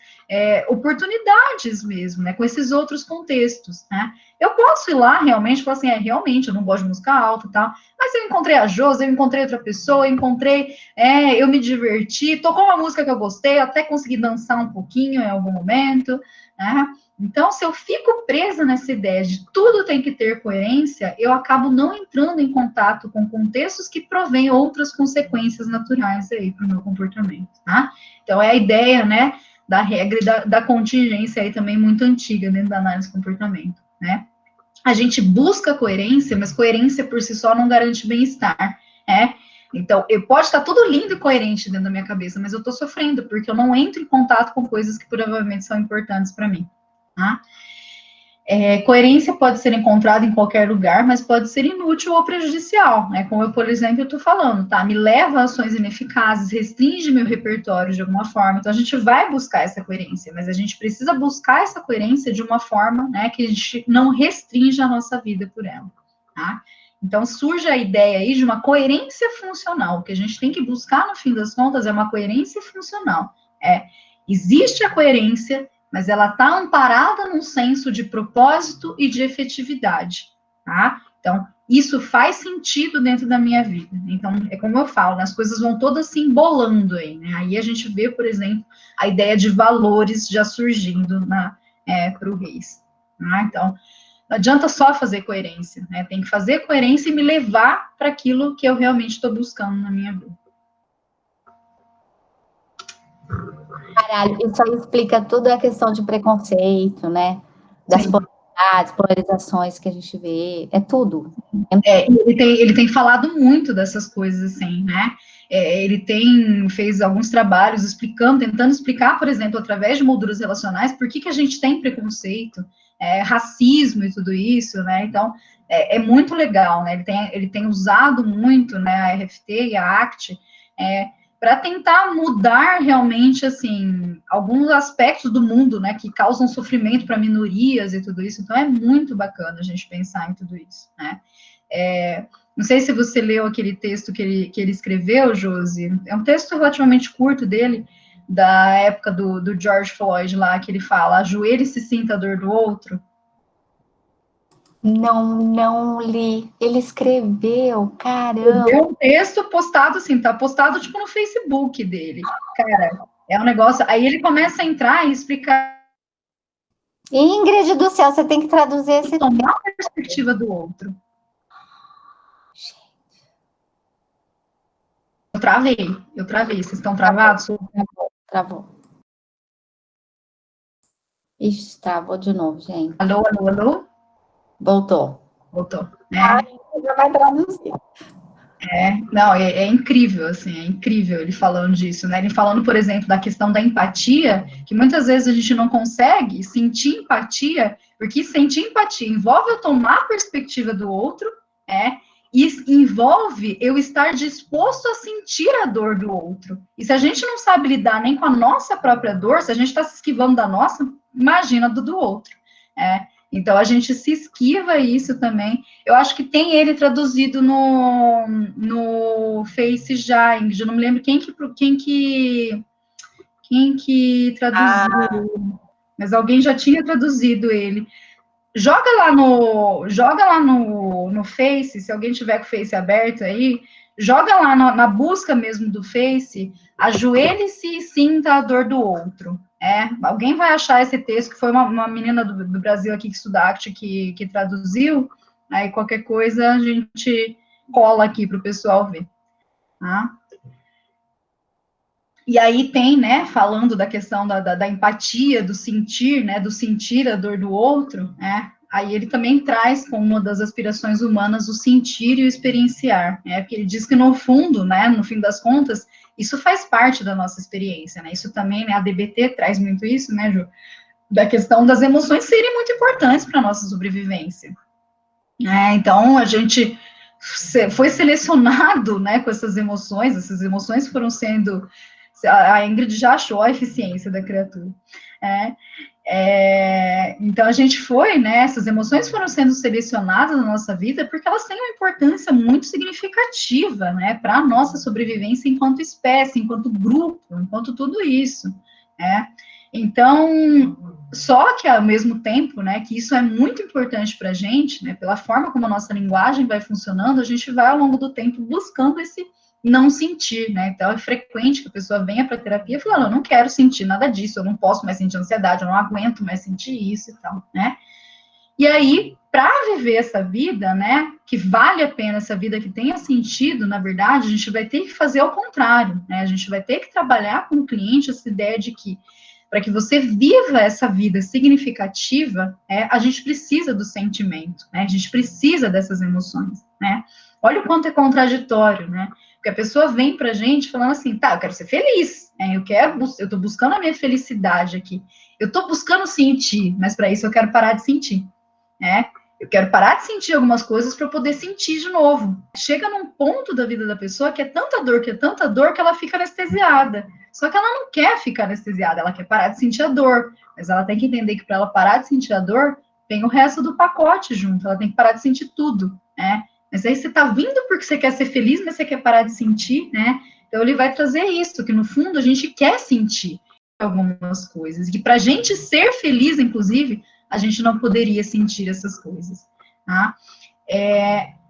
oportunidades mesmo, né? Com esses outros contextos, né? Eu posso ir lá realmente e falar assim, realmente, eu não gosto de música alta e tal, mas eu encontrei a Josi, eu encontrei outra pessoa, eu me diverti, tocou uma música que eu gostei, até consegui dançar um pouquinho em algum momento, né? Então, se eu fico presa nessa ideia de tudo tem que ter coerência, eu acabo não entrando em contato com contextos que provêm outras consequências naturais aí para o meu comportamento, tá? Então, é a ideia, né, da regra e da contingência aí também muito antiga dentro da análise de comportamento, né? A gente busca coerência, mas coerência por si só não garante bem-estar, né? Então, pode estar tudo lindo e coerente dentro da minha cabeça, mas eu estou sofrendo, porque eu não entro em contato com coisas que provavelmente são importantes para mim. Tá? Coerência pode ser encontrada em qualquer lugar, mas pode ser inútil ou prejudicial, né? Como eu, por exemplo, estou falando, tá? Me leva a ações ineficazes, restringe meu repertório de alguma forma. Então, a gente vai buscar essa coerência, mas a gente precisa buscar essa coerência de uma forma, né, que a gente não restrinja a nossa vida por ela, tá? Então, surge a ideia aí de uma coerência funcional. O que a gente tem que buscar, no fim das contas, é uma coerência funcional. Existe a coerência, mas ela está amparada num senso de propósito e de efetividade, tá? Então, isso faz sentido dentro da minha vida. Então, é como eu falo, né, as coisas vão todas se embolando aí, né? Aí a gente vê, por exemplo, a ideia de valores já surgindo para o Reis. Tá? Então, não adianta só fazer coerência, né? Tem que fazer coerência e me levar para aquilo que eu realmente estou buscando na minha vida. Caralho, isso aí explica tudo a questão de preconceito, né? Das Sim. polarizações que a gente vê, é tudo. Ele tem falado muito dessas coisas, assim, né? Ele fez alguns trabalhos explicando, tentando explicar, por exemplo, através de molduras relacionais, por que a gente tem preconceito, racismo e tudo isso, né? Então, é muito legal, né? Ele tem usado muito, né, a RFT e a ACT, para tentar mudar realmente, assim, alguns aspectos do mundo, né, que causam sofrimento para minorias e tudo isso. Então, é muito bacana a gente pensar em tudo isso, né? Não sei se você leu aquele texto que ele escreveu, Josi, é um texto relativamente curto dele, da época do George Floyd lá, que ele fala, ajoelhe e se sinta a dor do outro. Não li. Ele escreveu, caramba. É um texto postado assim, tá postado tipo no Facebook dele. Cara, é um negócio. Aí ele começa a entrar e explicar. Ingrid do céu, você tem que traduzir esse Tomar a perspectiva do outro. Eu travei. Vocês estão travados? Travou. Ixi, travou de novo, gente. Alô? Voltou. Voltou. Já vai traduzir. Não, é incrível, assim, é incrível ele falando disso, né? Ele falando, por exemplo, da questão da empatia, que muitas vezes a gente não consegue sentir empatia, porque sentir empatia envolve eu tomar a perspectiva do outro, e envolve eu estar disposto a sentir a dor do outro. E se a gente não sabe lidar nem com a nossa própria dor, se a gente está se esquivando da nossa, imagina do outro. Então a gente se esquiva isso também. Eu acho que tem ele traduzido no Face já, Ingrid. Eu não me lembro quem que traduziu, mas alguém já tinha traduzido ele. Joga lá no Face, se alguém tiver com o Face aberto aí, joga lá na busca mesmo do Face, ajoelhe-se e sinta a dor do outro. Alguém vai achar esse texto, que foi uma menina do Brasil aqui que estuda ACT que traduziu, aí qualquer coisa a gente cola aqui para o pessoal ver. Tá? E aí tem, né, falando da questão da empatia, do sentir, né, do sentir a dor do outro, aí ele também traz como uma das aspirações humanas o sentir e o experienciar, porque ele diz que no fundo, né, no fim das contas, isso faz parte da nossa experiência, né, isso também, né, a DBT traz muito isso, né, Ju, da questão das emoções serem muito importantes para a nossa sobrevivência. Então, a gente foi selecionado, né, com essas emoções foram sendo... A Ingrid já achou a eficiência da criatura. Então, a gente foi, né, essas emoções foram sendo selecionadas na nossa vida porque elas têm uma importância muito significativa, né, para a nossa sobrevivência enquanto espécie, enquanto grupo, enquanto tudo isso, Então, só que ao mesmo tempo, né, que isso é muito importante para a gente, né, pela forma como a nossa linguagem vai funcionando, a gente vai ao longo do tempo buscando esse não sentir, né? Então é frequente que a pessoa venha para a terapia falando, eu não quero sentir nada disso, eu não posso mais sentir ansiedade, eu não aguento mais sentir isso e tal, né? E aí, para viver essa vida, né, que vale a pena, essa vida que tenha sentido, na verdade, a gente vai ter que fazer ao contrário, né? A gente vai ter que trabalhar com o cliente essa ideia de que para que você viva essa vida significativa, a gente precisa do sentimento, né? A gente precisa dessas emoções, né? Olha o quanto é contraditório, né? Porque a pessoa vem para a gente falando assim, tá, eu quero ser feliz, eu estou buscando a minha felicidade aqui, eu estou buscando sentir, mas para isso eu quero parar de sentir, Eu quero parar de sentir algumas coisas para poder sentir de novo. Chega num ponto da vida da pessoa que é tanta dor, que ela fica anestesiada. Só que ela não quer ficar anestesiada, ela quer parar de sentir a dor. Mas ela tem que entender que para ela parar de sentir a dor, tem o resto do pacote junto. Ela tem que parar de sentir tudo, Mas aí você está vindo porque você quer ser feliz, mas você quer parar de sentir, Então ele vai trazer isso, que no fundo a gente quer sentir algumas coisas. E para a gente ser feliz, inclusive, a gente não poderia sentir essas coisas, tá?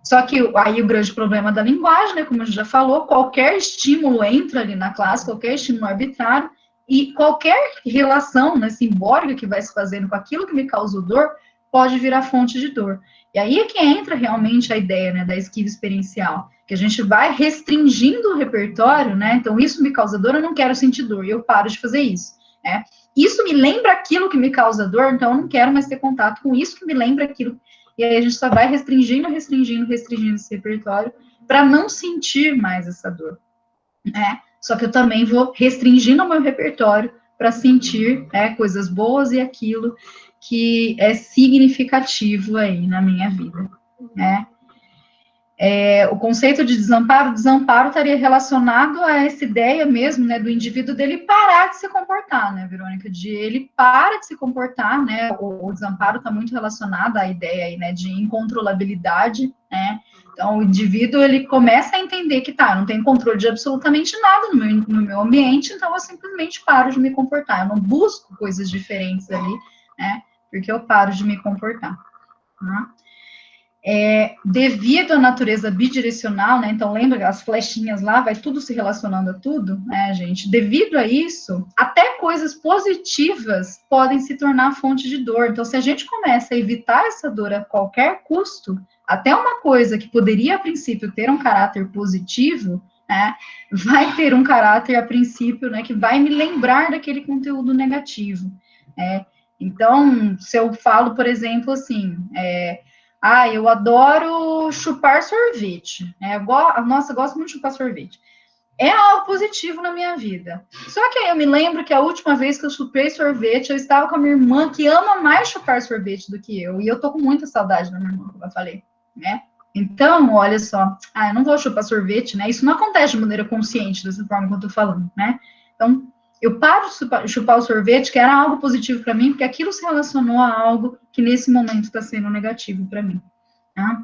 Só que aí o grande problema da linguagem, né, como a gente já falou, qualquer estímulo entra ali na classe, qualquer estímulo arbitrário, e qualquer relação, né, simbólica que vai se fazendo com aquilo que me causou dor, pode virar fonte de dor. E aí é que entra realmente a ideia, né, da esquiva experiencial, que a gente vai restringindo o repertório, né, então isso me causa dor, eu não quero sentir dor, e eu paro de fazer isso, né. Isso me lembra aquilo que me causa dor, então eu não quero mais ter contato com isso que me lembra aquilo. E aí a gente só vai restringindo esse repertório para não sentir mais essa dor, né? Só que eu também vou restringindo o meu repertório para sentir, né, coisas boas e aquilo que é significativo aí na minha vida, né? O conceito de desamparo estaria relacionado a essa ideia mesmo, né, do indivíduo dele parar de se comportar, né, Verônica, de ele para de se comportar, né, o desamparo está muito relacionado à ideia aí, né, de incontrolabilidade, né, então o indivíduo, ele começa a entender que tá, eu não tenho controle de absolutamente nada no meu ambiente, então eu simplesmente paro de me comportar, eu não busco coisas diferentes ali, né, porque eu paro de me comportar, né. Devido à natureza bidirecional, né, então lembra as flechinhas lá, vai tudo se relacionando a tudo, né, gente, devido a isso, até coisas positivas podem se tornar fonte de dor, então se a gente começa a evitar essa dor a qualquer custo, até uma coisa que poderia a princípio ter um caráter positivo, né, vai ter um caráter a princípio, né, que vai me lembrar daquele conteúdo negativo, né, então, se eu falo, por exemplo, assim, eu adoro chupar sorvete. Nossa, eu gosto muito de chupar sorvete. É algo positivo na minha vida. Só que aí eu me lembro que a última vez que eu chupei sorvete, eu estava com a minha irmã, que ama mais chupar sorvete do que eu. E eu tô com muita saudade da minha irmã, como eu falei, né? Então, olha só. Eu não vou chupar sorvete, né? Isso não acontece de maneira consciente, dessa forma que eu tô falando, né? Então, eu paro de chupar o sorvete, que era algo positivo para mim, porque aquilo se relacionou a algo que nesse momento está sendo negativo para mim. Tá?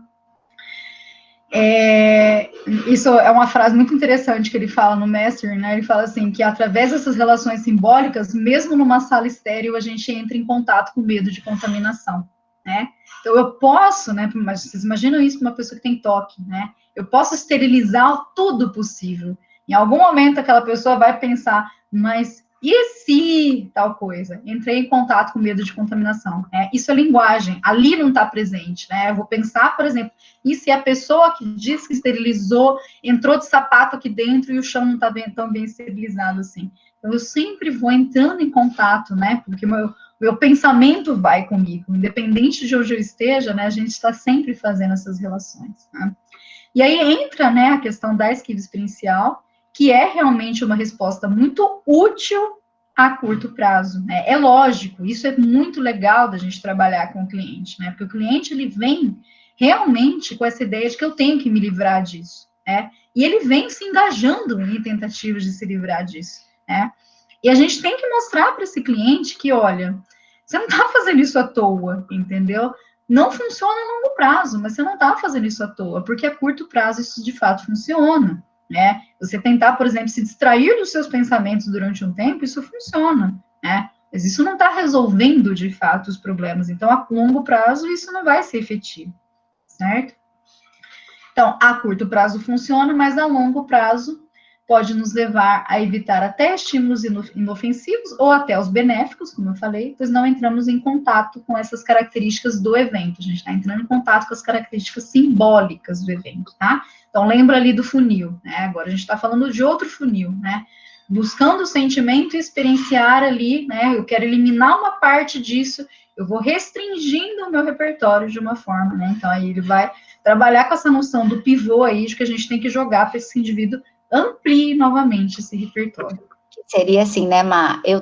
Isso é uma frase muito interessante que ele fala no Mestre, né? Ele fala assim, que através dessas relações simbólicas, mesmo numa sala estéril, a gente entra em contato com medo de contaminação, né? Então, eu posso, né? Vocês imaginam isso para uma pessoa que tem toque, né? Eu posso esterilizar tudo possível. Em algum momento, aquela pessoa vai pensar, mas e se tal coisa? Entrei em contato com medo de contaminação. Isso é linguagem, ali não está presente, né? Eu vou pensar, por exemplo, e se a pessoa que diz que esterilizou entrou de sapato aqui dentro e o chão não está tão bem esterilizado assim? Então, eu sempre vou entrando em contato, né? Porque meu pensamento vai comigo, independente de onde eu esteja, né? A gente está sempre fazendo essas relações, né? E aí entra, né, a questão da esquiva experiencial, que é realmente uma resposta muito útil a curto prazo, né? É lógico, isso é muito legal da gente trabalhar com o cliente, né? Porque o cliente, ele vem realmente com essa ideia de que eu tenho que me livrar disso, né? E ele vem se engajando em tentativas de se livrar disso, né? E a gente tem que mostrar para esse cliente que, olha, você não está fazendo isso à toa, entendeu? Não funciona a longo prazo, mas você não está fazendo isso à toa, porque a curto prazo isso de fato funciona, né? Você tentar, por exemplo, se distrair dos seus pensamentos durante um tempo, isso funciona, né? Mas isso não está resolvendo de fato os problemas. Então, a longo prazo, isso não vai ser efetivo, certo? Então, a curto prazo funciona, mas a longo prazo pode nos levar a evitar até estímulos inofensivos ou até os benéficos, como eu falei, pois não entramos em contato com essas características do evento. A gente está entrando em contato com as características simbólicas do evento, tá? Então, lembra ali do funil, né? Agora a gente está falando de outro funil, né? Buscando o sentimento e experienciar ali, né? Eu quero eliminar uma parte disso, eu vou restringindo o meu repertório de uma forma, né? Então, aí ele vai trabalhar com essa noção do pivô aí, de que a gente tem que jogar para esse indivíduo amplie novamente esse repertório. Seria assim, né, Má? Eu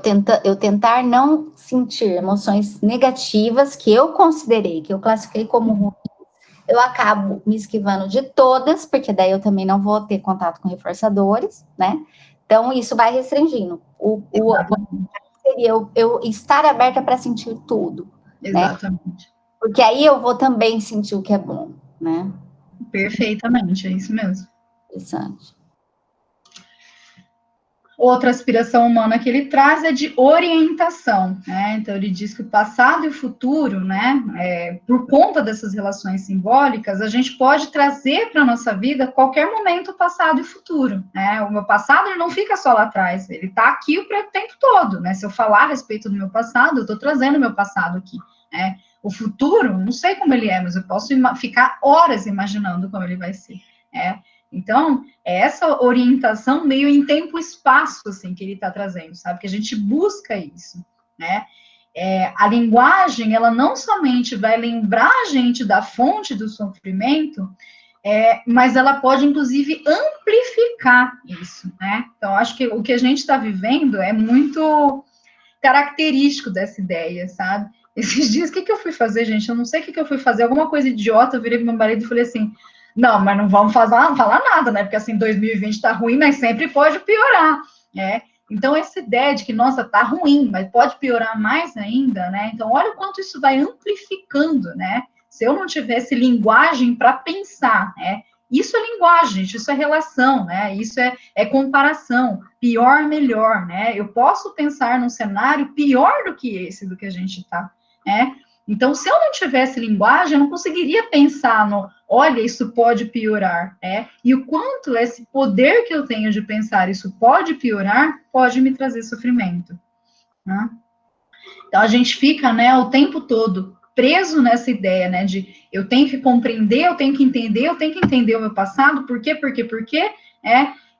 tentar não sentir emoções negativas que eu considerei, que eu classifiquei como ruins, eu acabo me esquivando de todas, porque daí eu também não vou ter contato com reforçadores, né? Então, isso vai restringindo. Seria eu estar aberta para sentir tudo. Exatamente. Né? Porque aí eu vou também sentir o que é bom, né? Perfeitamente, é isso mesmo. Interessante. Outra aspiração humana que ele traz é de orientação, né? Então, ele diz que o passado e o futuro, né, por conta dessas relações simbólicas, a gente pode trazer para a nossa vida a qualquer momento o passado e o futuro, né? O meu passado, ele não fica só lá atrás, ele está aqui o tempo todo, né? Se eu falar a respeito do meu passado, eu estou trazendo o meu passado aqui, né? O futuro, não sei como ele é, mas eu posso ficar horas imaginando como ele vai ser, né? Então, é essa orientação meio em tempo e espaço, assim, que ele está trazendo, sabe? Que a gente busca isso, né? A linguagem, ela não somente vai lembrar a gente da fonte do sofrimento, mas ela pode, inclusive, amplificar isso, né? Então, acho que o que a gente está vivendo é muito característico dessa ideia, sabe? Esses dias, o que eu fui fazer, gente? Eu não sei o que eu fui fazer, alguma coisa idiota, eu virei pro meu marido e falei assim, não, mas não vamos falar nada, né? Porque assim, 2020 tá ruim, mas sempre pode piorar, né? Então, essa ideia de que, nossa, tá ruim, mas pode piorar mais ainda, né? Então, olha o quanto isso vai amplificando, né? Se eu não tivesse linguagem para pensar, né? Isso é linguagem, gente, isso é relação, né? Isso é comparação, pior, melhor, né? Eu posso pensar num cenário pior do que esse, do que a gente tá, né? Então, se eu não tivesse linguagem, eu não conseguiria pensar no, olha, isso pode piorar, né? E o quanto esse poder que eu tenho de pensar isso pode piorar, pode me trazer sofrimento, né? Então, a gente fica, né, o tempo todo preso nessa ideia, né, de eu tenho que compreender, eu tenho que entender o meu passado, por quê,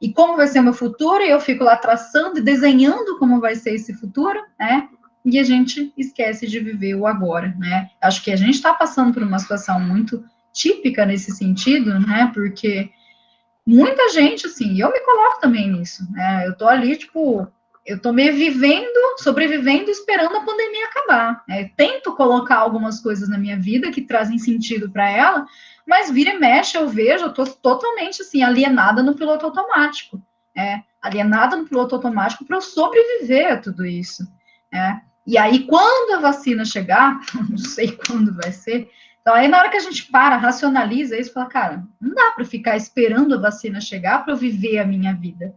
e como vai ser o meu futuro, e eu fico lá traçando e desenhando como vai ser esse futuro, né, e a gente esquece de viver o agora, né. Acho que a gente está passando por uma situação muito típica nesse sentido, né, porque muita gente, assim, eu me coloco também nisso, né, eu tô ali, tipo, eu tô meio sobrevivendo, esperando a pandemia acabar. Tento colocar algumas coisas na minha vida que trazem sentido para ela, mas vira e mexe, eu vejo, eu tô totalmente, assim, alienada no piloto automático, alienada no piloto automático para eu sobreviver a tudo isso, E aí, quando a vacina chegar, não sei quando vai ser, então aí na hora que a gente racionaliza isso, fala, cara, não dá para ficar esperando a vacina chegar para eu viver a minha vida,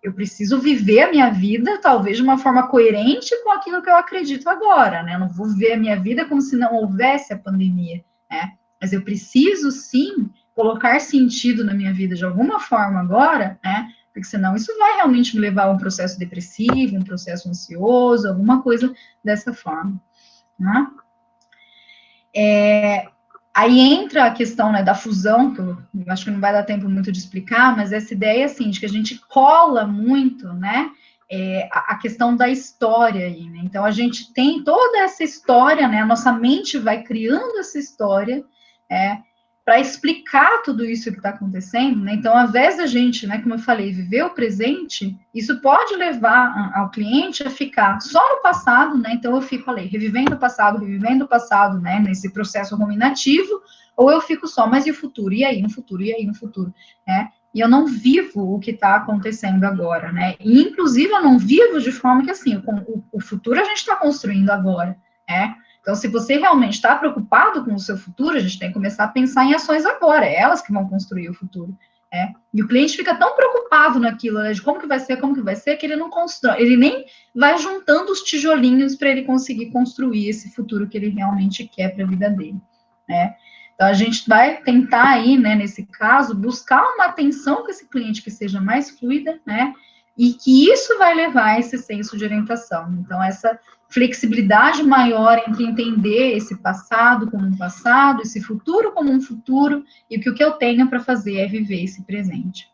eu preciso viver a minha vida, talvez de uma forma coerente com aquilo que eu acredito agora, né? Eu não vou viver a minha vida como se não houvesse a pandemia, né? Mas eu preciso, sim, colocar sentido na minha vida de alguma forma agora, né? Porque senão isso vai realmente me levar a um processo depressivo, um processo ansioso, alguma coisa dessa forma, né? Aí entra a questão, né, da fusão, que eu acho que não vai dar tempo muito de explicar, mas essa ideia, assim, de que a gente cola muito, né, a questão da história aí, né? Então, a gente tem toda essa história, né, a nossa mente vai criando essa história, para explicar tudo isso que está acontecendo, né? Então, ao invés da gente, né, como eu falei, viver o presente, isso pode levar ao cliente a ficar só no passado, né? Então, eu fico ali, revivendo o passado, né, nesse processo ruminativo, ou eu fico só, mas e o futuro? E aí, no futuro? E aí, no futuro? Né? E eu não vivo o que está acontecendo agora, né? E, inclusive, eu não vivo de forma que, assim, o futuro a gente está construindo agora, né? Então, se você realmente está preocupado com o seu futuro, a gente tem que começar a pensar em ações agora, é elas que vão construir o futuro. E o cliente fica tão preocupado naquilo, né, de como que vai ser, que ele não constrói, ele nem vai juntando os tijolinhos para ele conseguir construir esse futuro que ele realmente quer para a vida dele, né? Então, a gente vai tentar aí, né, nesse caso, buscar uma atenção com esse cliente que seja mais fluida, né, e que isso vai levar a esse senso de orientação. Então, essa flexibilidade maior entre entender esse passado como um passado, esse futuro como um futuro, e que o que eu tenho para fazer é viver esse presente.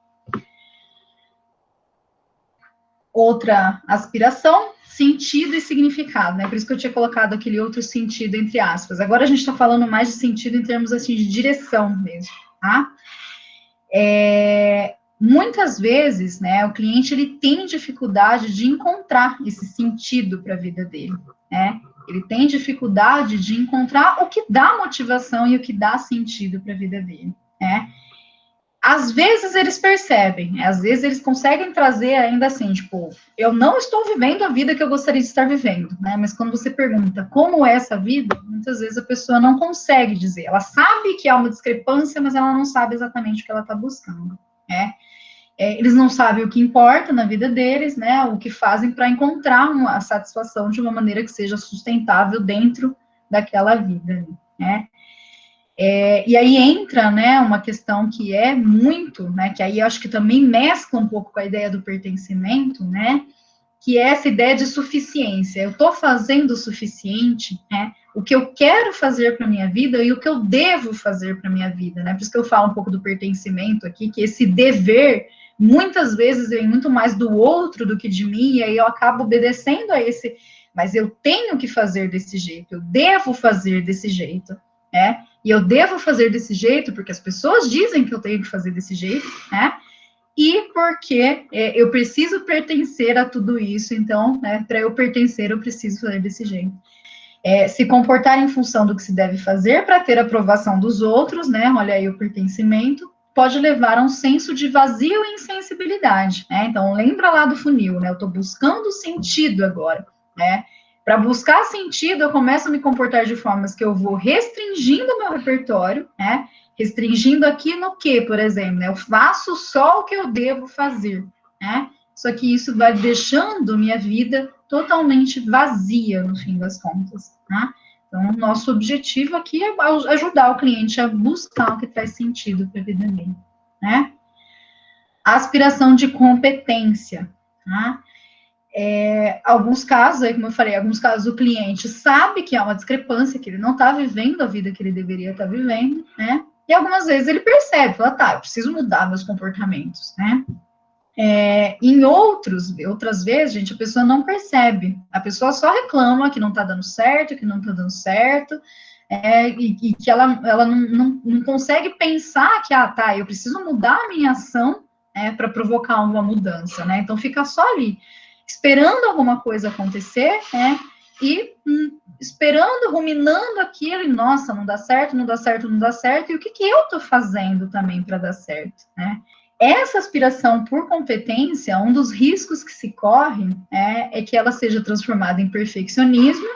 Outra aspiração, sentido e significado, né? Por isso que eu tinha colocado aquele outro sentido entre aspas. Agora a gente está falando mais de sentido em termos assim de direção mesmo, tá? Muitas vezes, né, o cliente ele tem dificuldade de encontrar esse sentido para a vida dele, né? Ele tem dificuldade de encontrar o que dá motivação e o que dá sentido para a vida dele, né? Às vezes eles percebem, né? Às vezes eles conseguem trazer ainda assim, tipo, eu não estou vivendo a vida que eu gostaria de estar vivendo, né? Mas quando você pergunta como é essa vida, muitas vezes a pessoa não consegue dizer. Ela sabe que há uma discrepância, mas ela não sabe exatamente o que ela está buscando, né? Eles não sabem o que importa na vida deles, né, o que fazem para encontrar a satisfação de uma maneira que seja sustentável dentro daquela vida, né. E aí entra, né, uma questão que é muito, né, que aí eu acho que também mescla um pouco com a ideia do pertencimento, né, que é essa ideia de suficiência. Eu estou fazendo o suficiente, né, o que eu quero fazer para minha vida e o que eu devo fazer para minha vida, né, por isso que eu falo um pouco do pertencimento aqui, que esse dever, muitas vezes, vem muito mais do outro do que de mim, e aí eu acabo obedecendo a esse, mas eu tenho que fazer desse jeito, eu devo fazer desse jeito, né, e eu devo fazer desse jeito porque as pessoas dizem que eu tenho que fazer desse jeito, né? E porque eu preciso pertencer a tudo isso, então, né, para eu pertencer, eu preciso fazer desse jeito. Se comportar em função do que se deve fazer para ter aprovação dos outros, né? Olha aí o pertencimento, pode levar a um senso de vazio e insensibilidade, né? Então, lembra lá do funil, né? Eu estou buscando sentido agora, né? Para buscar sentido, eu começo a me comportar de formas que eu vou restringindo o meu repertório, né? Restringindo aqui no que, por exemplo, né? Eu faço só o que eu devo fazer, né? Só que isso vai deixando minha vida totalmente vazia, no fim das contas, né? Então, o nosso objetivo aqui é ajudar o cliente a buscar o que traz sentido para a vida dele, né? A aspiração de competência, tá? Alguns casos, aí, como eu falei, alguns casos o cliente sabe que há uma discrepância, que ele não está vivendo a vida que ele deveria estar vivendo, né? E algumas vezes ele percebe, fala, tá, eu preciso mudar meus comportamentos, né? Em outras vezes, gente, a pessoa não percebe, a pessoa só reclama que não está dando certo, e que ela não consegue pensar que, tá, eu preciso mudar a minha ação para provocar uma mudança, né? Então fica só ali, esperando alguma coisa acontecer, né? E esperando, ruminando aquilo, e nossa, não dá certo, e o que eu estou fazendo também para dar certo, né? Essa aspiração por competência, um dos riscos que se corre é que ela seja transformada em perfeccionismo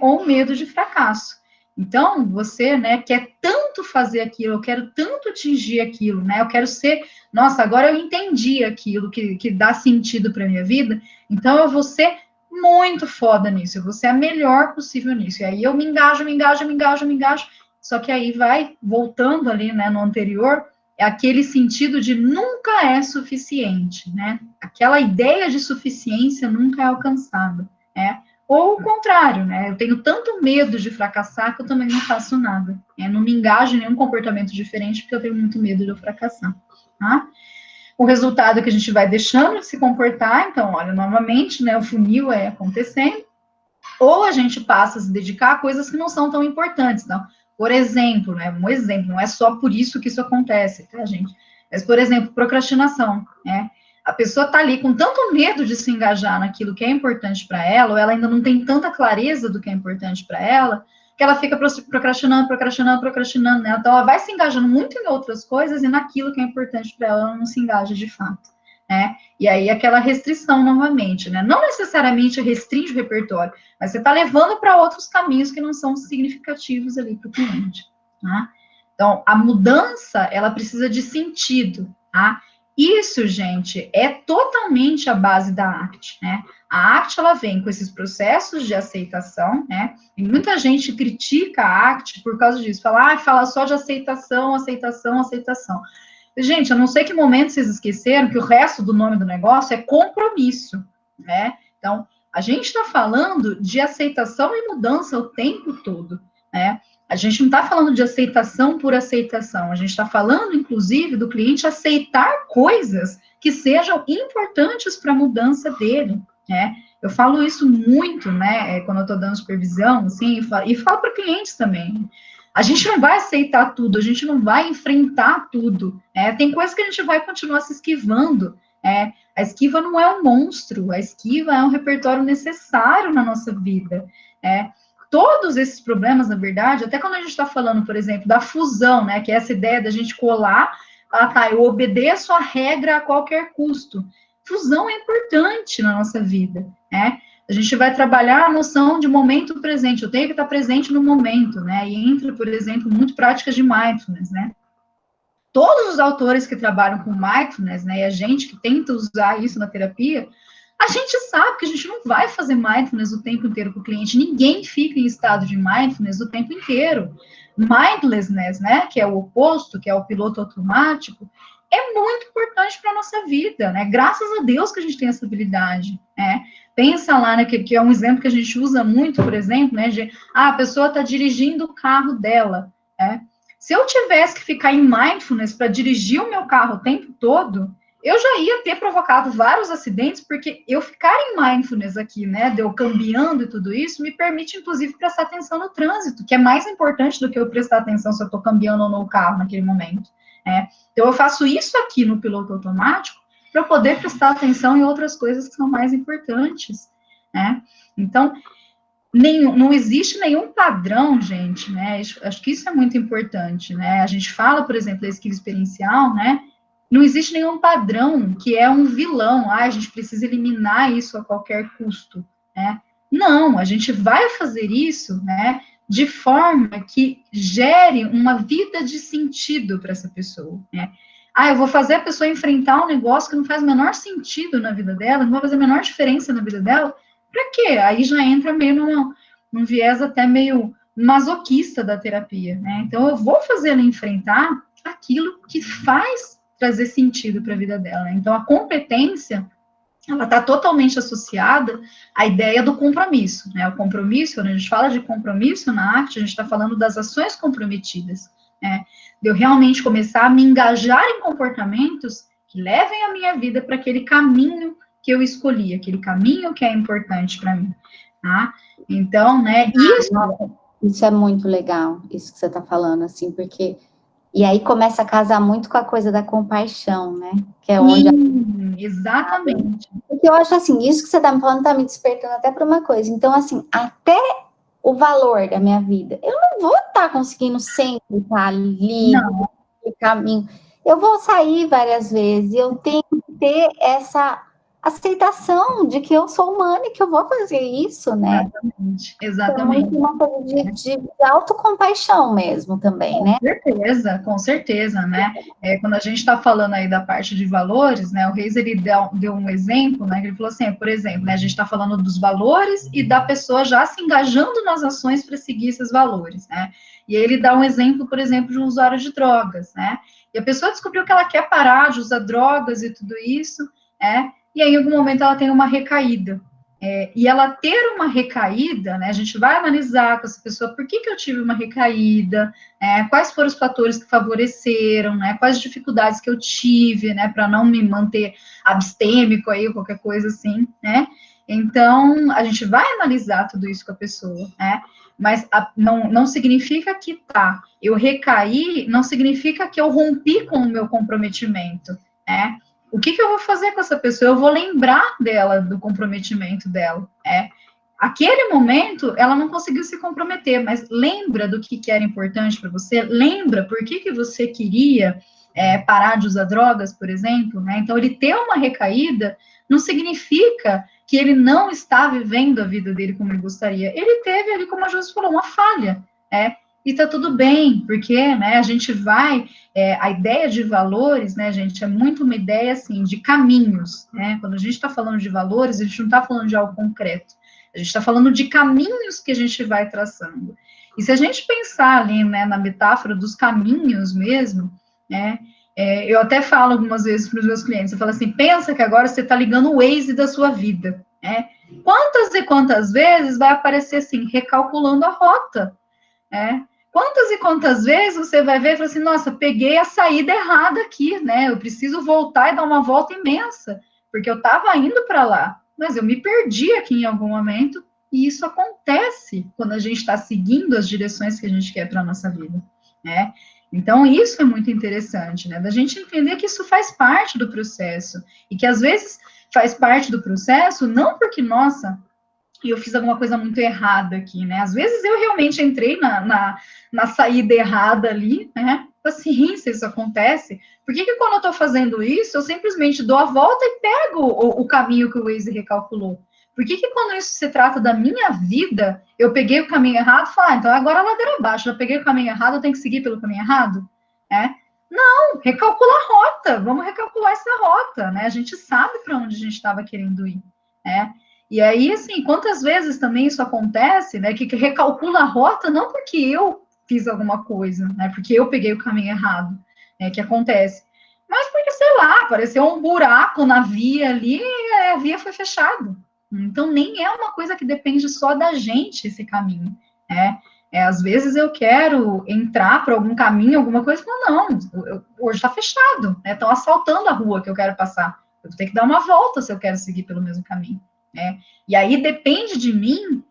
ou medo de fracasso. Então, você, né, quer tanto fazer aquilo, eu quero tanto atingir aquilo, né, eu quero ser, nossa, agora eu entendi aquilo que dá sentido para a minha vida, então eu vou ser muito foda nisso, eu vou ser a melhor possível nisso. E aí eu me engajo, só que aí vai voltando ali, né, no anterior, é aquele sentido de nunca é suficiente, né? Aquela ideia de suficiência nunca é alcançada, né? Ou o contrário, né? Eu tenho tanto medo de fracassar que eu também não faço nada. Não me engajo em nenhum comportamento diferente porque eu tenho muito medo de eu fracassar, tá? O resultado é que a gente vai deixando de se comportar, então, olha, novamente, né, o funil acontecendo, ou a gente passa a se dedicar a coisas que não são tão importantes, não. Por exemplo, né, um exemplo, não é só por isso que isso acontece, tá, gente? Mas, por exemplo, procrastinação, né? A pessoa tá ali com tanto medo de se engajar naquilo que é importante para ela, ou ela ainda não tem tanta clareza do que é importante para ela, que ela fica procrastinando, né? Então, ela vai se engajando muito em outras coisas e naquilo que é importante para ela não se engaja de fato, né? E aí, aquela restrição novamente, né? Não necessariamente restringe o repertório, mas você está levando para outros caminhos que não são significativos ali para o cliente, tá? Então, a mudança, ela precisa de sentido, tá? Isso, gente, é totalmente a base da arte, né? A arte, ela vem com esses processos de aceitação, né? E muita gente critica a arte por causa disso. Fala só de aceitação. Gente, eu não sei que momento vocês esqueceram que o resto do nome do negócio é compromisso, né? Então, a gente está falando de aceitação e mudança o tempo todo, né? A gente não está falando de aceitação por aceitação, a gente está falando, inclusive, do cliente aceitar coisas que sejam importantes para a mudança dele, né? Eu falo isso muito, né, quando eu estou dando supervisão, assim, e falo para clientes também. A gente não vai aceitar tudo, a gente não vai enfrentar tudo, né? Tem coisas que a gente vai continuar se esquivando, né? A esquiva não é um monstro, a esquiva é um repertório necessário na nossa vida, né? Todos esses problemas, na verdade, até quando a gente está falando, por exemplo, da fusão, né, que é essa ideia da gente colar, eu obedeço a regra a qualquer custo. Fusão é importante na nossa vida, né? A gente vai trabalhar a noção de momento presente, eu tenho que estar presente no momento, né? E entra, por exemplo, muito práticas de mindfulness, né? todos os autores que trabalham com mindfulness, né, e a gente que tenta usar isso na terapia, a gente sabe que a gente não vai fazer mindfulness o tempo inteiro com o cliente. Ninguém fica em estado de mindfulness o tempo inteiro. Mindlessness, né, que é o oposto, que é o piloto automático, é muito importante para a nossa vida, né? Graças a Deus que a gente tem essa habilidade, né? Pensa lá, né, que é um exemplo que a gente usa muito, por exemplo, né, a pessoa está dirigindo o carro dela, né? Se eu tivesse que ficar em mindfulness para dirigir o meu carro o tempo todo, eu já ia ter provocado vários acidentes, porque eu ficar em mindfulness aqui, né, de eu cambiando e tudo isso, me permite, inclusive, prestar atenção no trânsito, que é mais importante do que eu prestar atenção se eu estou cambiando ou não o carro naquele momento, né? Então, eu faço isso aqui no piloto automático para poder prestar atenção em outras coisas que são mais importantes, né? Então, não existe nenhum padrão, gente, né? Acho que isso é muito importante, né? A gente fala, por exemplo, da esquiva experiencial, né? Não existe nenhum padrão que é um vilão. A gente precisa eliminar isso a qualquer custo, né? Não, a gente vai fazer isso, né? De forma que gere uma vida de sentido para essa pessoa, né? Eu vou fazer a pessoa enfrentar um negócio que não faz o menor sentido na vida dela, não vai fazer a menor diferença na vida dela. Para quê? Aí já entra meio num viés até meio masoquista da terapia, né? Então, eu vou fazer ela enfrentar aquilo que faz trazer sentido para a vida dela, né? Então, a competência, ela está totalmente associada à ideia do compromisso, né? O compromisso, quando a gente fala de compromisso na arte, a gente está falando das ações comprometidas, né? De eu realmente começar a me engajar em comportamentos que levem a minha vida para aquele caminho que eu escolhi, aquele caminho que é importante para mim, tá? Então, né, isso é muito legal, isso que você está falando, assim, porque... E aí começa a casar muito com a coisa da compaixão, né? Que é onde... Exatamente. Porque eu acho assim, isso que você está me falando está me despertando até para uma coisa. Então, assim, até o valor da minha vida, eu não vou estar conseguindo sempre estar ali, no caminho. Eu vou sair várias vezes, eu tenho que ter essa aceitação de que eu sou humana e que eu vou fazer isso, né? Exatamente. Então, uma coisa de autocompaixão mesmo também, né? Com certeza, né? Quando a gente está falando aí da parte de valores, né? O Reis, ele deu um exemplo, né? Ele falou assim, por exemplo, né, a gente está falando dos valores e da pessoa já se engajando nas ações para seguir esses valores, né? E aí ele dá um exemplo, por exemplo, de um usuário de drogas, né? E a pessoa descobriu que ela quer parar de usar drogas e tudo isso, né? E aí, em algum momento, ela tem uma recaída. E ela ter uma recaída, né? A gente vai analisar com essa pessoa por que eu tive uma recaída, quais foram os fatores que favoreceram, né? Quais dificuldades que eu tive, né? Para não me manter abstêmico aí, qualquer coisa assim, né? Então, a gente vai analisar tudo isso com a pessoa, né? Mas não significa que eu recaí, não significa que eu rompi com o meu comprometimento, né? O que eu vou fazer com essa pessoa? Eu vou lembrar dela, do comprometimento dela. Aquele momento, ela não conseguiu se comprometer, mas lembra do que era importante para você? Lembra por que você queria parar de usar drogas, por exemplo? Né? Então, ele ter uma recaída não significa que ele não está vivendo a vida dele como ele gostaria. Ele teve ali, como a Josi falou, uma falha. E tá tudo bem, porque, né, a gente vai, a ideia de valores, né, gente, é muito uma ideia, assim, de caminhos, né, quando a gente está falando de valores, a gente não está falando de algo concreto, a gente está falando de caminhos que a gente vai traçando, e se a gente pensar ali, né, na metáfora dos caminhos mesmo, né, eu até falo algumas vezes para os meus clientes, eu falo assim, pensa que agora você está ligando o Waze da sua vida, né, quantas e quantas vezes vai aparecer assim, recalculando a rota, quantas e quantas vezes você vai ver e fala assim, nossa, peguei a saída errada aqui, né? Eu preciso voltar e dar uma volta imensa, porque eu estava indo para lá, mas eu me perdi aqui em algum momento, e isso acontece quando a gente está seguindo as direções que a gente quer para a nossa vida, né? Então, isso é muito interessante, né? Da gente entender que isso faz parte do processo, e que às vezes faz parte do processo, não porque, nossa, eu fiz alguma coisa muito errada aqui, né? Às vezes eu realmente entrei na saída errada ali, né? Paciência, isso acontece. Por que quando eu tô fazendo isso, eu simplesmente dou a volta e pego o caminho que o Waze recalculou? Por que quando isso se trata da minha vida, eu peguei o caminho errado e falo, então agora a ladeira abaixo, eu peguei o caminho errado, eu tenho que seguir pelo caminho errado? Não, recalcula a rota, vamos recalcular essa rota, né? A gente sabe para onde a gente estava querendo ir, né? E aí, assim, quantas vezes também isso acontece, né? Que recalcula a rota, não porque eu fiz alguma coisa, né? Porque eu peguei o caminho errado, né? Que acontece. Mas porque, sei lá, apareceu um buraco na via ali e a via foi fechada. Então, nem é uma coisa que depende só da gente, esse caminho, né? Às vezes eu quero entrar por algum caminho, alguma coisa, não, hoje está fechado, né? Estão assaltando a rua que eu quero passar. Eu vou ter que dar uma volta se eu quero seguir pelo mesmo caminho, né? E aí depende de mim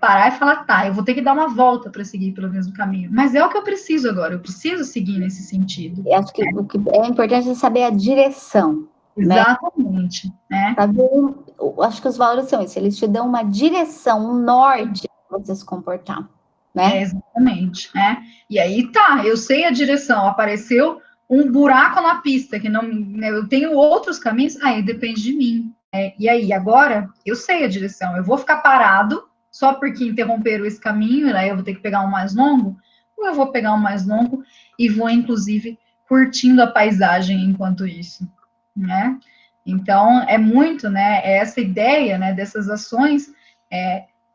parar e falar, tá, eu vou ter que dar uma volta para seguir pelo mesmo caminho. Mas é o que eu preciso agora, eu preciso seguir nesse sentido. Eu acho que o que é importante é saber a direção. Exatamente, né? Saber, eu acho que os valores são isso, eles te dão uma direção, um norte para você se comportar, né? Exatamente, né? E aí tá, eu sei a direção, apareceu um buraco na pista, que não, né, eu tenho outros caminhos, aí depende de mim. E aí, agora, eu sei a direção, eu vou ficar parado só porque interromperam esse caminho, e aí eu vou ter que pegar um mais longo, ou eu vou pegar um mais longo e vou, inclusive, curtindo a paisagem enquanto isso, né? Então, é muito, né, essa ideia, né, dessas ações,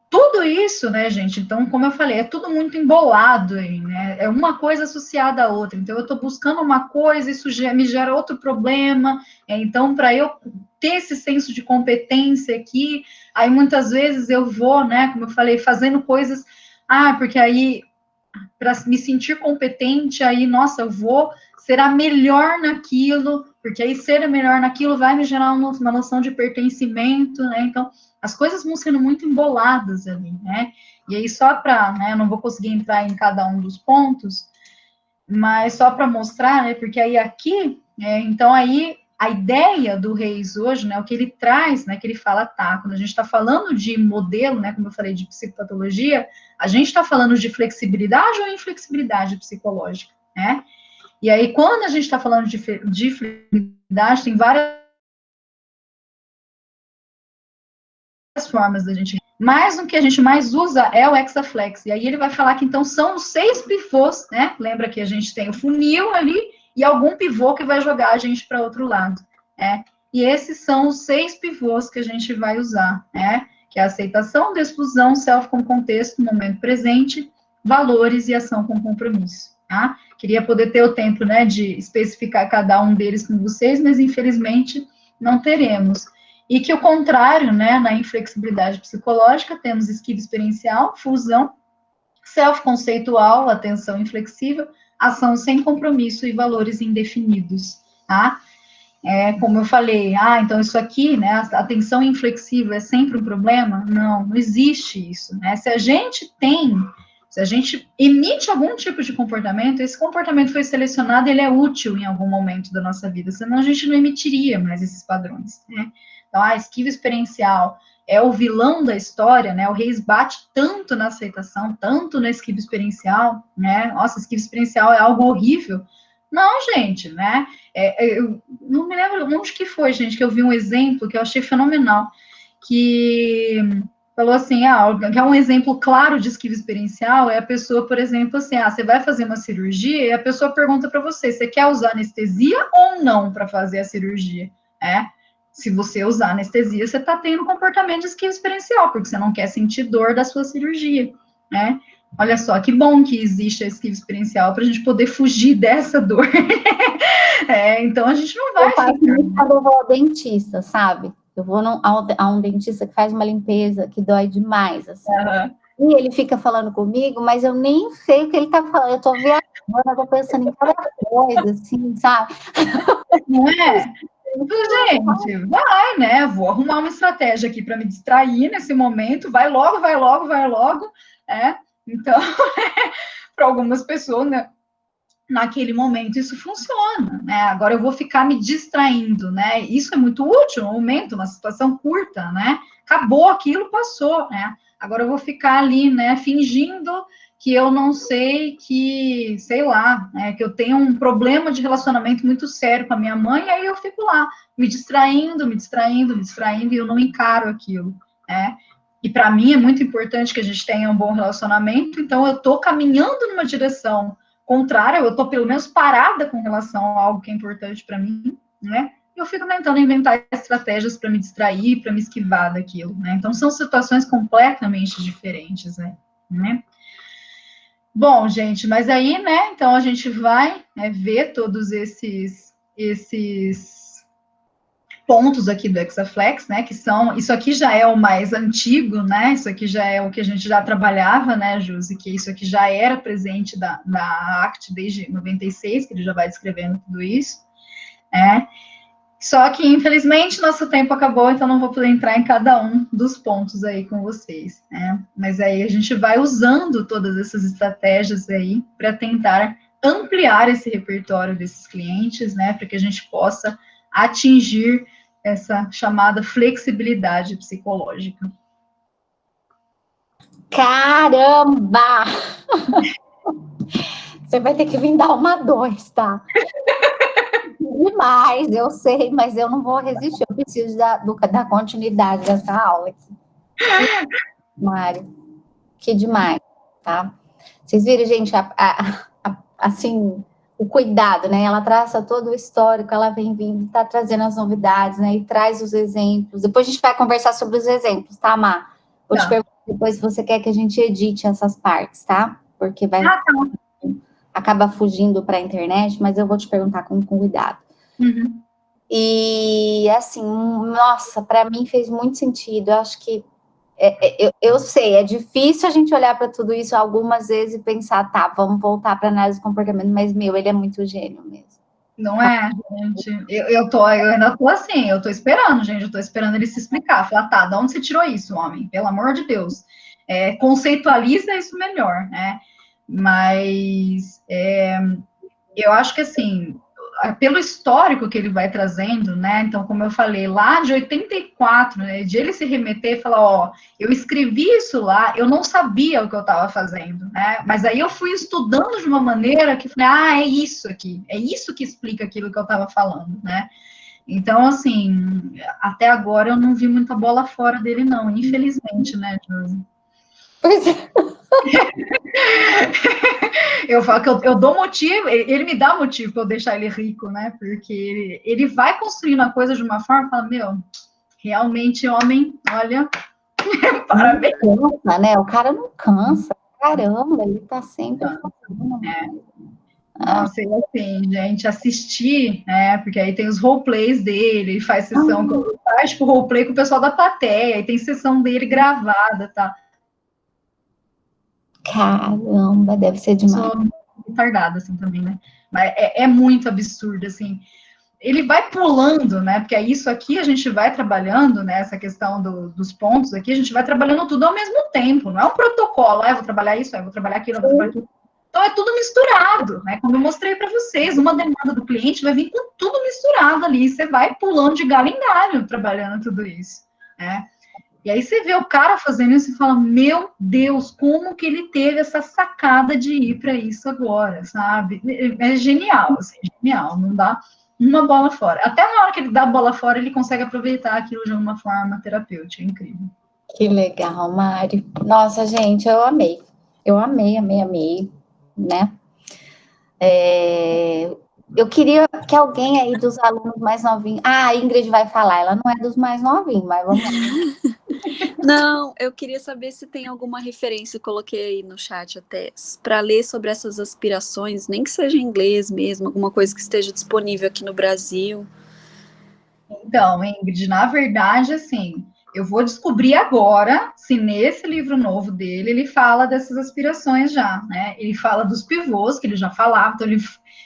tudo isso, né, gente? Então, como eu falei, é tudo muito embolado aí, né? É uma coisa associada à outra. Então, eu estou buscando uma coisa, isso me gera outro problema. Então, para eu ter esse senso de competência aqui, aí muitas vezes eu vou, né, como eu falei, fazendo coisas, porque aí, para me sentir competente, aí, nossa, eu vou ser a melhor naquilo, porque aí ser a melhor naquilo vai me gerar uma noção de pertencimento, né? Então, as coisas vão sendo muito emboladas ali, né? E aí, só para, né, eu não vou conseguir entrar em cada um dos pontos, mas só para mostrar, né? Porque aí aqui, então aí a ideia do Reis hoje, né? O que ele traz, né? Que ele fala, tá, quando a gente está falando de modelo, né? Como eu falei de psicopatologia, a gente está falando de flexibilidade ou inflexibilidade psicológica, né? E aí, quando a gente está falando de flexibilidade, tem várias formas da gente. Mas o que a gente mais usa é o Hexaflex. E aí ele vai falar que então são os 6 pivôs, né? Lembra que a gente tem o funil ali e algum pivô que vai jogar a gente para outro lado, né? E esses são os 6 pivôs que a gente vai usar, né? Que é a aceitação, exclusão, self com contexto, momento presente, valores e ação com compromisso, tá? Queria poder ter o tempo, né, de especificar cada um deles com vocês, mas infelizmente não teremos. E que o contrário, né, na inflexibilidade psicológica, temos esquiva experiencial, fusão, self-conceitual, atenção inflexível, ação sem compromisso e valores indefinidos, tá? Como eu falei, então isso aqui, né, a atenção inflexível é sempre um problema? Não, não existe isso, né? Se a gente emite algum tipo de comportamento, esse comportamento foi selecionado, ele é útil em algum momento da nossa vida, senão a gente não emitiria mais esses padrões, né? Então, a esquiva experiencial é o vilão da história, né? O Reis bate tanto na aceitação, tanto na esquiva experiencial, né? Nossa, esquiva experiencial é algo horrível. Não, gente, né? Eu não me lembro onde que foi, gente, que eu vi um exemplo que eu achei fenomenal, que falou assim, que é um exemplo claro de esquiva experiencial, é a pessoa, por exemplo, assim, você vai fazer uma cirurgia e a pessoa pergunta para você quer usar anestesia ou não para fazer a cirurgia? Se você usar anestesia, você está tendo comportamento de esquiva experiencial, porque você não quer sentir dor da sua cirurgia, né? Olha só, que bom que existe a esquiva experiencial para a gente poder fugir dessa dor. Então a gente não vai ficar. Quando eu vou ao dentista, sabe? Eu vou a um dentista que faz uma limpeza que dói demais, assim. E ele fica falando comigo, mas eu nem sei o que ele tá falando. Eu tô viajando, eu tô pensando em cada coisa, assim, sabe? Não é? Gente, vai, né? Vou arrumar uma estratégia aqui para me distrair nesse momento. Vai logo, vai logo, vai logo. Então, para algumas pessoas, né, naquele momento isso funciona, né? Agora eu vou ficar me distraindo, né? Isso é muito útil, um momento, uma situação curta, né? Acabou aquilo, passou, né? Agora eu vou ficar ali, né, fingindo que eu não sei, que, sei lá, que eu tenho um problema de relacionamento muito sério com a minha mãe, e aí eu fico lá, me distraindo, e eu não encaro aquilo, né? E para mim é muito importante que a gente tenha um bom relacionamento, então eu estou caminhando numa direção contrária, eu estou pelo menos parada com relação a algo que é importante para mim, né? Eu fico tentando inventar estratégias para me distrair, para me esquivar daquilo, né? Então, são situações completamente diferentes, né? Bom, gente, mas aí, né, então a gente vai, né, ver todos esses pontos aqui do Hexaflex, né, que são, isso aqui já é o mais antigo, né, isso aqui já é o que a gente já trabalhava, né, Josi, que isso aqui já era presente da ACT desde 96, que ele já vai descrevendo tudo isso, né. Só que, infelizmente, nosso tempo acabou, então não vou poder entrar em cada um dos pontos aí com vocês, né? Mas aí a gente vai usando todas essas estratégias aí para tentar ampliar esse repertório desses clientes, né? Para que a gente possa atingir essa chamada flexibilidade psicológica. Caramba! Você vai ter que vir dar uma 2, tá? Demais, eu sei, mas eu não vou resistir. Eu preciso da continuidade dessa aula aqui. Mário, que demais, tá? Vocês viram, gente, assim, o cuidado, né? Ela traça todo o histórico, ela vem vindo, tá trazendo as novidades, né? E traz os exemplos. Depois a gente vai conversar sobre os exemplos, tá, Má? Vou te perguntar depois se você quer que a gente edite essas partes, tá? Porque vai acaba fugindo para a internet, mas eu vou te perguntar com cuidado. Uhum. E, assim, nossa, para mim fez muito sentido. Eu acho que, eu sei, é difícil a gente olhar para tudo isso algumas vezes e pensar, tá, vamos voltar para análise de comportamento, mas, meu, ele é muito gênio mesmo. Não é, gente? Eu ainda tô assim, eu tô esperando, gente, eu tô esperando ele se explicar. Falar, tá, de onde você tirou isso, homem? Pelo amor de Deus. Conceitualiza isso melhor, né? Mas eu acho que, assim, pelo histórico que ele vai trazendo, né? Então, como eu falei, lá de 84, né? De ele se remeter e falar, ó, eu escrevi isso lá, eu não sabia o que eu estava fazendo, né? Mas aí eu fui estudando de uma maneira que falei, é isso aqui, é isso que explica aquilo que eu estava falando, né? Então, assim, até agora eu não vi muita bola fora dele, não, infelizmente, né, Josi? Pois é. Eu falo que eu dou motivo, ele me dá motivo para eu deixar ele rico, né? Porque ele vai construindo a coisa de uma forma, fala, meu, realmente, homem, olha, parabéns. Não cansa, né? O cara não cansa, caramba, ele tá sempre fazendo. Nossa, e assim, gente, assistir, né? Porque aí tem os roleplays dele, faz sessão, faz tipo roleplay com o pessoal da plateia, e tem sessão dele gravada, tá? Caramba, deve ser demais. Sou retardada, assim, também, né? Mas é muito absurdo, assim. Ele vai pulando, né? Porque isso aqui a gente vai trabalhando, né? Essa questão dos pontos aqui, a gente vai trabalhando tudo ao mesmo tempo. Não é um protocolo, eu vou trabalhar isso, eu vou trabalhar aquilo, eu vou trabalhar aquilo. Então, é tudo misturado, né? Como eu mostrei para vocês, uma demanda do cliente vai vir com tudo misturado ali. Você vai pulando de galho em galho, trabalhando tudo isso, né? E aí você vê o cara fazendo isso e fala, meu Deus, como que ele teve essa sacada de ir para isso agora, sabe? É genial, assim, genial, não dá uma bola fora. Até na hora que ele dá a bola fora, ele consegue aproveitar aquilo de uma forma terapêutica, é incrível. Que legal, Mari. Nossa, gente, eu amei. Eu amei, né? Eu queria que alguém aí dos alunos mais novinhos... a Ingrid vai falar, ela não é dos mais novinhos, mas vamos lá. Não, eu queria saber se tem alguma referência, eu coloquei aí no chat até, para ler sobre essas aspirações, nem que seja em inglês mesmo, alguma coisa que esteja disponível aqui no Brasil. Então, Ingrid, na verdade, assim, eu vou descobrir agora se nesse livro novo dele ele fala dessas aspirações já, né? Ele fala dos pivôs, que ele já falava, então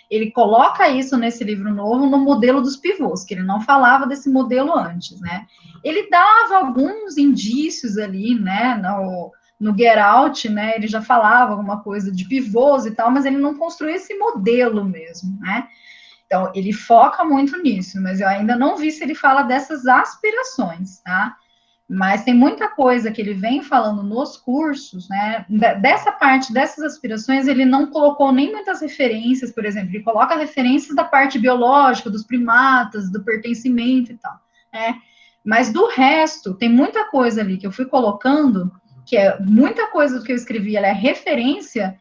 ele coloca isso nesse livro novo no modelo dos pivôs, que ele não falava desse modelo antes, né? Ele dava alguns indícios ali, né, no Get Out, né, ele já falava alguma coisa de pivôs e tal, mas ele não construiu esse modelo mesmo, né? Então, ele foca muito nisso, mas eu ainda não vi se ele fala dessas aspirações, tá? Mas tem muita coisa que ele vem falando nos cursos, né? Dessa parte, dessas aspirações, ele não colocou nem muitas referências, por exemplo, ele coloca referências da parte biológica, dos primatas, do pertencimento e tal, né? Mas do resto, tem muita coisa ali que eu fui colocando, que é muita coisa do que eu escrevi, ela é referência,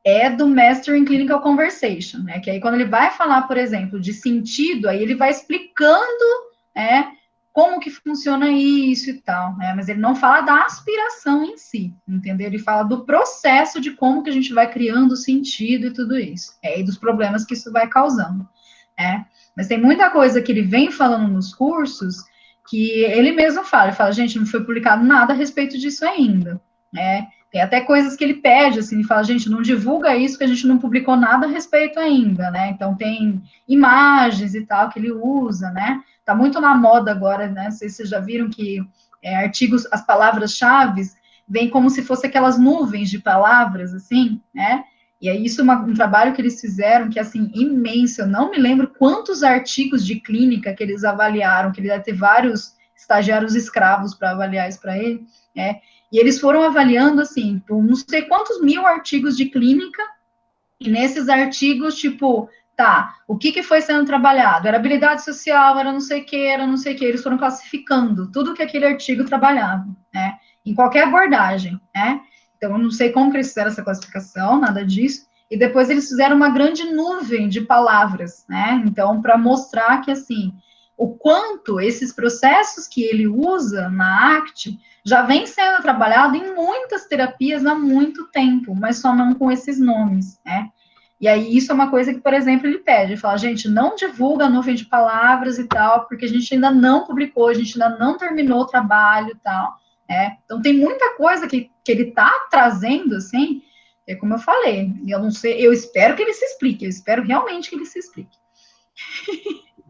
é do Master in Clinical Conversation, né? Que aí quando ele vai falar, por exemplo, de sentido, aí ele vai explicando, né, como que funciona isso e tal, né? Mas ele não fala da aspiração em si, entendeu? Ele fala do processo de como que a gente vai criando sentido e tudo isso, e dos problemas que isso vai causando, né? Mas tem muita coisa que ele vem falando nos cursos que ele mesmo fala, ele fala, gente, não foi publicado nada a respeito disso ainda, né? Tem até coisas que ele pede, assim, ele fala, gente, não divulga isso, que a gente não publicou nada a respeito ainda, né? Então, tem imagens e tal que ele usa, né? Tá muito na moda agora, né? Não sei se vocês já viram que artigos, as palavras-chave, vêm como se fosse aquelas nuvens de palavras, assim, né? E aí, isso é um trabalho que eles fizeram, que, assim, imenso. Eu não me lembro quantos artigos de clínica que eles avaliaram, que ele deve ter vários estagiários escravos para avaliar isso para ele, né? E eles foram avaliando, assim, por não sei quantos mil artigos de clínica, e nesses artigos, tipo, tá, o que foi sendo trabalhado? Era habilidade social, era não sei o que, eles foram classificando tudo que aquele artigo trabalhava, né? Em qualquer abordagem, né? Então, eu não sei como que eles fizeram essa classificação, nada disso, e depois eles fizeram uma grande nuvem de palavras, né? Então, para mostrar que, assim, o quanto esses processos que ele usa na ACT já vem sendo trabalhado em muitas terapias há muito tempo, mas só não com esses nomes, né? E aí, isso é uma coisa que, por exemplo, ele pede, ele fala, gente, não divulga a nuvem de palavras e tal, porque a gente ainda não publicou, a gente ainda não terminou o trabalho e tal, né? Então, tem muita coisa que ele tá trazendo, assim, é como eu falei, eu não sei, eu espero que ele se explique, eu espero realmente que ele se explique.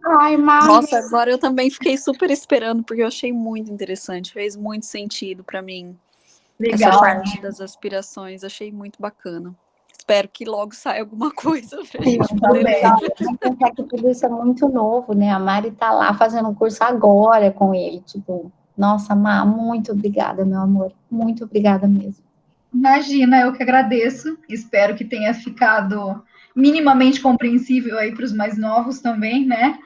Ai, Mari. Nossa, agora eu também fiquei super esperando, porque eu achei muito interessante, fez muito sentido para mim. Legal, essa parte das aspirações, achei muito bacana. Espero que logo saia alguma coisa pra gente poder pensar que tudo isso é muito novo, né? A Mari tá lá fazendo um curso agora com ele, tipo, nossa, Má, muito obrigada, meu amor, muito obrigada mesmo. Imagina, eu que agradeço, espero que tenha ficado minimamente compreensível aí para os mais novos também, né?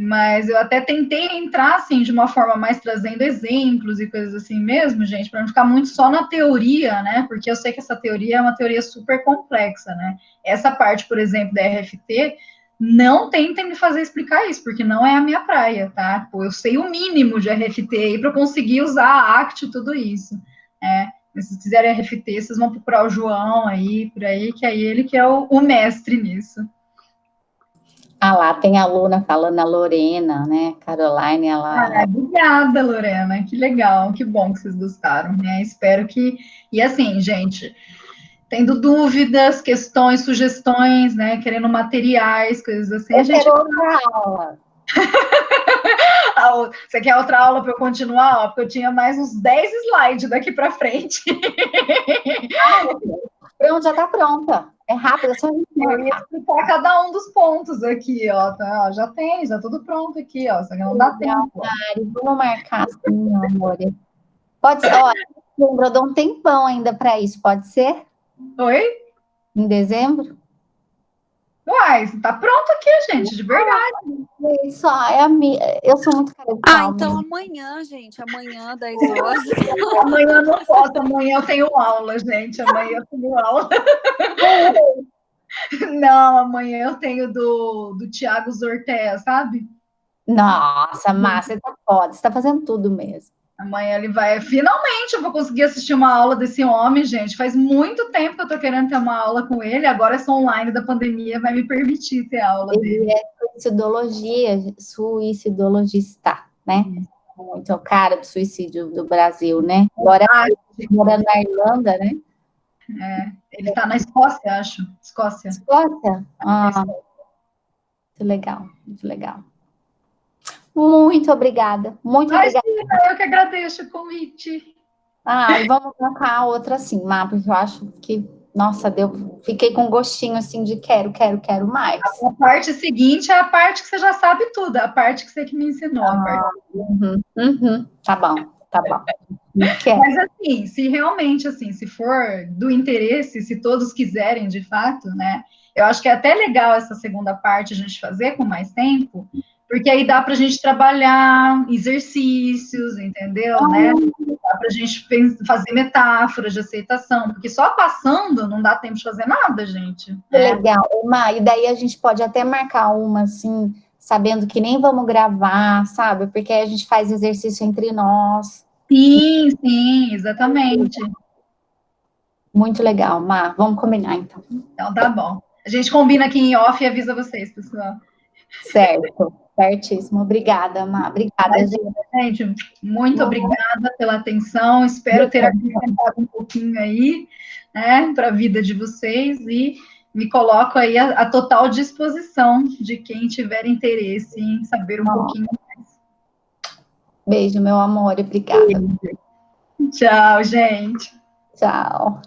Mas eu até tentei entrar, assim, de uma forma mais trazendo exemplos e coisas assim mesmo, gente, para não ficar muito só na teoria, né? Porque eu sei que essa teoria é uma teoria super complexa, né? Essa parte, por exemplo, da RFT, não tentem me fazer explicar isso, porque não é a minha praia, tá? Pô, eu sei o mínimo de RFT aí para conseguir usar a ACT e tudo isso, né? Se vocês quiserem RFT, vocês vão procurar o João aí, por aí, que é ele que é o mestre nisso. Ah lá, tem a aluna falando, a Lorena, né? Caroline, ela... Obrigada, Lorena, que legal, que bom que vocês gostaram, né? Espero que... E assim, gente, tendo dúvidas, questões, sugestões, né? Querendo materiais, coisas assim, a gente... quero outra aula. Você quer outra aula para eu continuar? Porque eu tinha mais uns 10 slides daqui para frente. Pronto, já está pronta. É rápido, é só eu ia explicar cada um dos pontos aqui, ó. Tá? Já tem, já tudo pronto aqui, ó. Só que não dá tempo. Mari, vamos marcar assim, meu amor. Pode ser, ó, eu dou um tempão ainda para isso, pode ser? Oi? Em dezembro? Uai, tá pronto aqui, gente, de verdade. Só, eu sou muito cara de pau, então amanhã, gente, amanhã, 10 horas. Amanhã eu não posso, amanhã eu tenho aula, gente, amanhã eu tenho aula. Não, amanhã eu tenho do Tiago Zortea, sabe? Nossa, Márcia, você tá foda, você tá fazendo tudo mesmo. Amanhã ele vai, finalmente eu vou conseguir assistir uma aula desse homem, gente. Faz muito tempo que eu tô querendo ter uma aula com ele, agora essa online da pandemia vai me permitir ter aula dele. Ele é suicidologista, né? Muito cara do suicídio do Brasil, né? Agora mora na Irlanda, né? Ele tá na Escócia, acho. Escócia? Ah, muito legal, muito legal. Muito obrigada, muito obrigada. Eu que agradeço o convite. E vamos marcar outra assim, porque eu acho que, nossa, fiquei com gostinho assim de quero mais. A parte seguinte é a parte que você já sabe tudo, a parte que você que me ensinou. Tá bom. Mas assim, se realmente, assim, se for do interesse, se todos quiserem de fato, né, eu acho que é até legal essa segunda parte a gente fazer com mais tempo, porque aí dá para a gente trabalhar exercícios, entendeu, né? Dá para a gente fazer metáforas de aceitação, porque só passando não dá tempo de fazer nada, gente. Que legal. Má, e daí a gente pode até marcar uma, assim, sabendo que nem vamos gravar, sabe? Porque aí a gente faz exercício entre nós. Sim, sim, exatamente. Muito legal, Má. Vamos combinar, então. Então, tá bom. A gente combina aqui em off e avisa vocês, pessoal. Certo. Certíssimo. Obrigada, Má. Obrigada, gente. Muito obrigada pela atenção. Espero ter acrescentado um pouquinho aí, né, para a vida de vocês e me coloco aí à total disposição de quem tiver interesse em saber um pouquinho mais. Beijo, meu amor. Obrigada. Tchau, gente. Tchau.